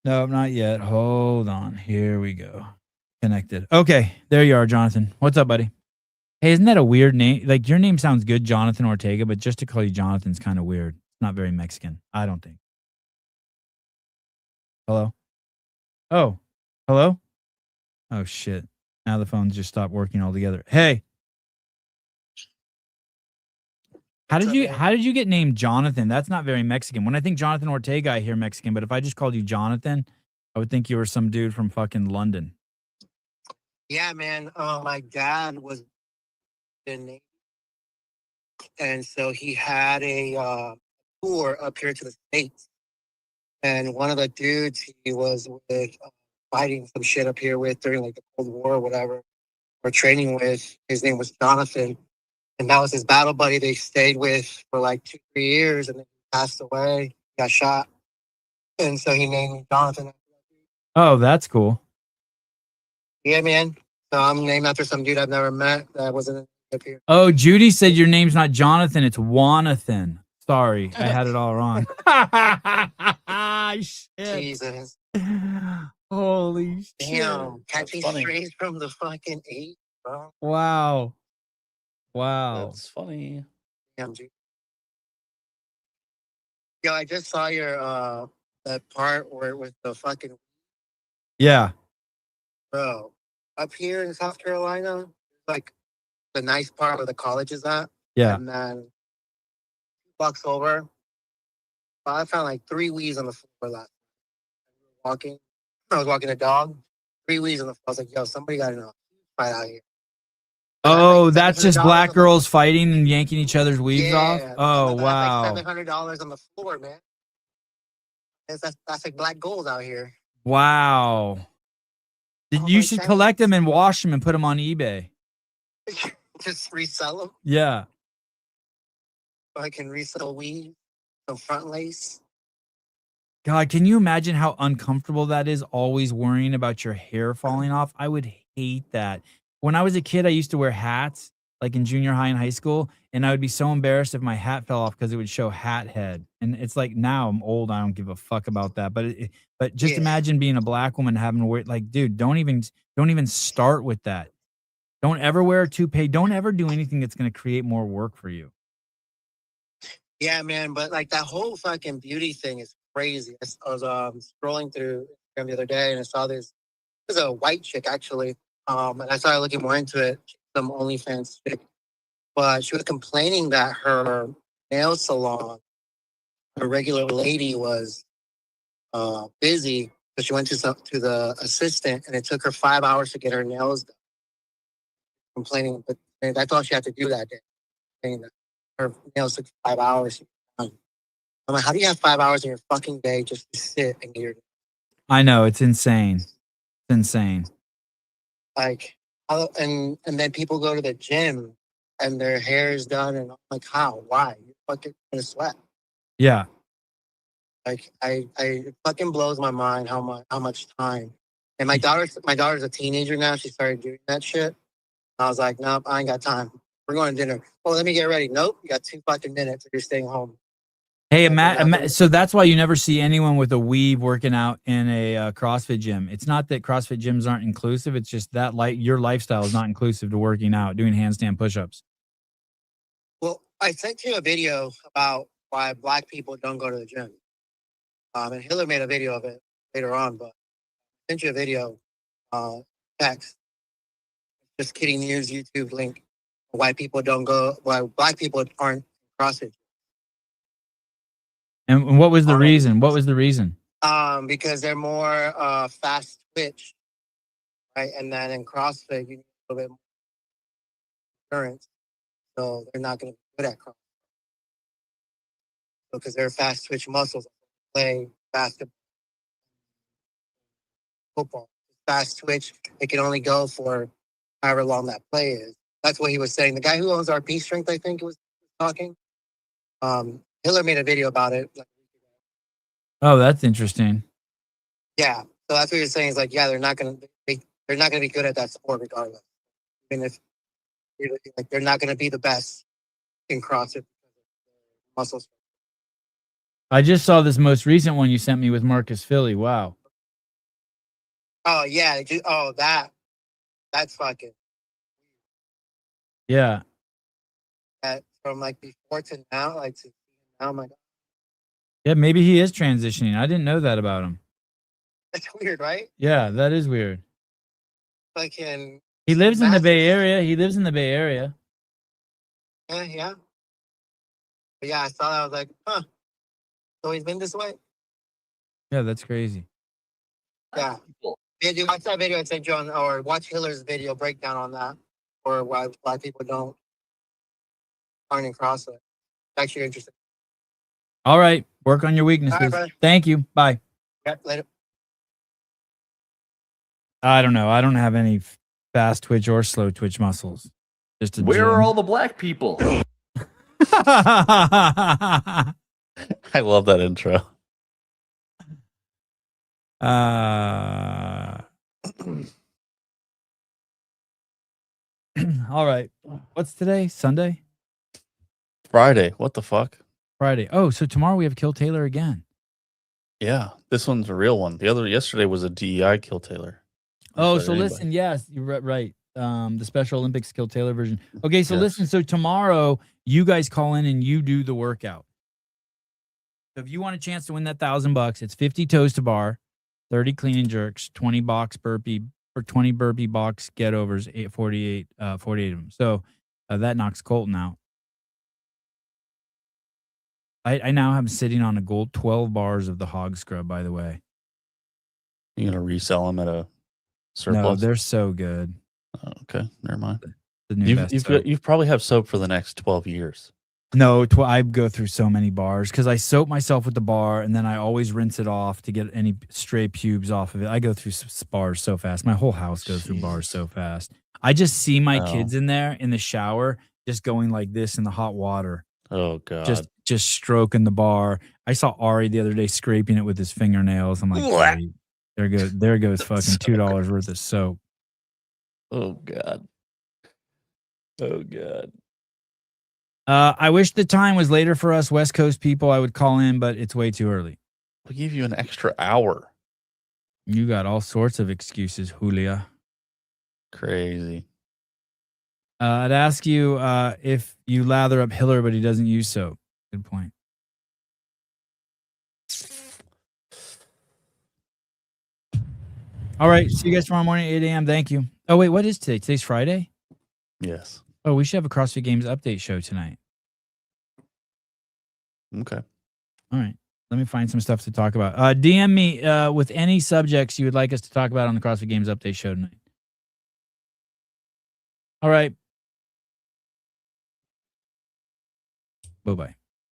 No, not yet. Hold on. Here we go. Connected. Okay, there you are, Jonathan. What's up, buddy? Hey, isn't that a weird name? Like, your name sounds good, Jonathan Ortega, but just to call you Jonathan's kind of weird. It's not very Mexican, I don't think. Hello? Oh, hello? Oh, shit. Now the phones just stopped working altogether. Hey. How did you get named Jonathan? That's not very Mexican. When I think Jonathan Ortega, I hear Mexican, but if I just called you Jonathan, I would think you were some dude from fucking London. Yeah, man. My dad was in Navy, and so he had a tour up here to the States. And one of the dudes he was with fighting some shit up here with during like the Cold War or whatever, or training with, his name was Jonathan. And that was his battle buddy they stayed with for like 2-3 years, and then he passed away, got shot. And so he named me Jonathan. Oh, that's cool. Yeah, man. So I'm named after some dude I've never met that wasn't up here. Oh, Judy said your name's not Jonathan, it's Wanathan. Sorry, I had it all wrong. Shit. Jesus. Holy shit. Damn. Catching strays from the fucking 8, bro. Wow. That's funny. Damn, dude. Yo, I just saw your that part where it was the fucking Yeah. bro. Up here in South Carolina, like the nice part where the college is at. Yeah. And then blocks over, I found like 3 weeds on the floor last night. I was walking a dog, 3 weeds on the floor. I was like, yo, somebody got in a fight out here. Oh, that's just black girls fighting and yanking each other's weaves off? Yeah. Oh, That's wow. like $700 on the floor, man. That's like black gold out here. Wow. You should collect them and wash them and put them on eBay. Just resell them. Yeah. I can resell weed, some front lace. God, can you imagine how uncomfortable that is, always worrying about your hair falling off? I would hate that. When I was a kid, I used to wear hats, like in junior high and high school, and I would be so embarrassed if my hat fell off because it would show hat head. And it's like, now I'm old, I don't give a fuck about that. But just imagine being a black woman having to wear, like, dude, don't even start with that. Don't ever wear a toupee. Don't ever do anything that's going to create more work for you. Yeah, man, but like that whole fucking beauty thing is crazy. I was scrolling through Instagram the other day and I saw this. There's a white chick actually, and I started looking more into it. Some OnlyFans chick, but she was complaining that her nail salon, a regular lady, was busy, so she went to the assistant, and it took her 5 hours to get her nails done. Complaining, but that's all she had to do that day. Saying that her nails took 5 hours. I'm like, how do you have 5 hours in your fucking day just to sit and get your I know, it's insane. It's insane. like? And then people go to the gym and their hair is done, and I'm like, how? Why? You're fucking gonna sweat. Yeah. Like I it fucking blows my mind how much time. And my daughter's a teenager now. She started doing that shit. I was like, nope, I ain't got time. We're going to dinner. Oh, let me get ready. Nope, you got 2 fucking minutes. If you're staying home. Hey, Matt, so that's why you never see anyone with a weave working out in a CrossFit gym. It's not that CrossFit gyms aren't inclusive. It's just that your lifestyle is not inclusive to working out, doing handstand push-ups. Well, I sent you a video about why Black people don't go to the gym. And Hiller made a video of it later on, but I sent you a video, text. Just kidding, use YouTube link. Why people don't go, why Black people aren't CrossFit. And what was the reason? What was the reason? Because they're more fast twitch, right? And then in CrossFit, you need a little bit more endurance. So they're not going to be good at CrossFit. Because they're fast twitch muscles. Play basketball, football, fast twitch. It can only go for however long that play is. That's what he was saying. The guy who owns RP Strength, I think, was talking. Hiller made a video about it. Oh, that's interesting. Yeah, so that's what he was saying. Is like, yeah, they're not gonna be good at that sport regardless. Even if like they're not gonna be the best in CrossFit muscles. I just saw this most recent one you sent me with Marcus Philly. Wow. Oh yeah, that's fucking. Yeah. That from like before to now, like to now, my God, Yeah, maybe he is transitioning. I didn't know that about him. that's weird, right? Yeah, that is weird. Fucking. He lives in the Bay Area. He lives in the Bay Area. Yeah. But yeah, I saw that. I was like, huh. So he's been this way. Yeah, that's crazy. Yeah. Did you watch that video I sent you on, or watch Hiller's video breakdown on that, or why Black people aren't in CrossFit? Actually, interesting. All right. Work on your weaknesses. All right, brother. Thank you. Bye. Yeah, later. I don't know. I don't have any fast twitch or slow twitch muscles. Just Where are all the Black people? I love that intro. All right. What's today? Sunday? Friday. What the fuck? Friday. Oh, so tomorrow we have Kill Taylor again. Yeah, this one's a real one. Yesterday was a DEI Kill Taylor. Oh, so listen, yes, you're right. The Special Olympics Kill Taylor version. Okay, so listen, so tomorrow you guys call in and you do the workout. So if you want a chance to win that $1,000, it's 50 toes to bar, 30 clean and jerks, 20 box burpee or 20 burpee box get overs, 48 of them. So that knocks Colton out. I now am sitting on a gold 12 bars of the hog scrub, by the way. You gonna resell them at a surplus? No, they're so good. Oh, okay, never mind. The new best soap. You've probably have soap for the next 12 years. No, I go through so many bars because I soap myself with the bar and then I always rinse it off to get any stray pubes off of it. I go through bars so fast. My whole house goes through bars so fast. I just see my kids in there in the shower just going like this in the hot water. Oh God. Just stroking the bar. I saw Ari the other day scraping it with his fingernails. I'm like, "Great. There goes fucking $2 worth of soap." Oh God. Oh God. I wish the time was later for us West Coast people. I would call in, but it's way too early. We'll give you an extra hour. You got all sorts of excuses, Julia. Crazy. I'd ask you if you lather up Hiller, but he doesn't use soap. Good point. All right. See you guys tomorrow morning, 8 a.m. Thank you. Oh, wait. What is today? Today's Friday? Yes. Oh, we should have a CrossFit Games update show tonight. Okay. All right. Let me find some stuff to talk about. DM me with any subjects you would like us to talk about on the CrossFit Games update show tonight. All right. Bye-bye.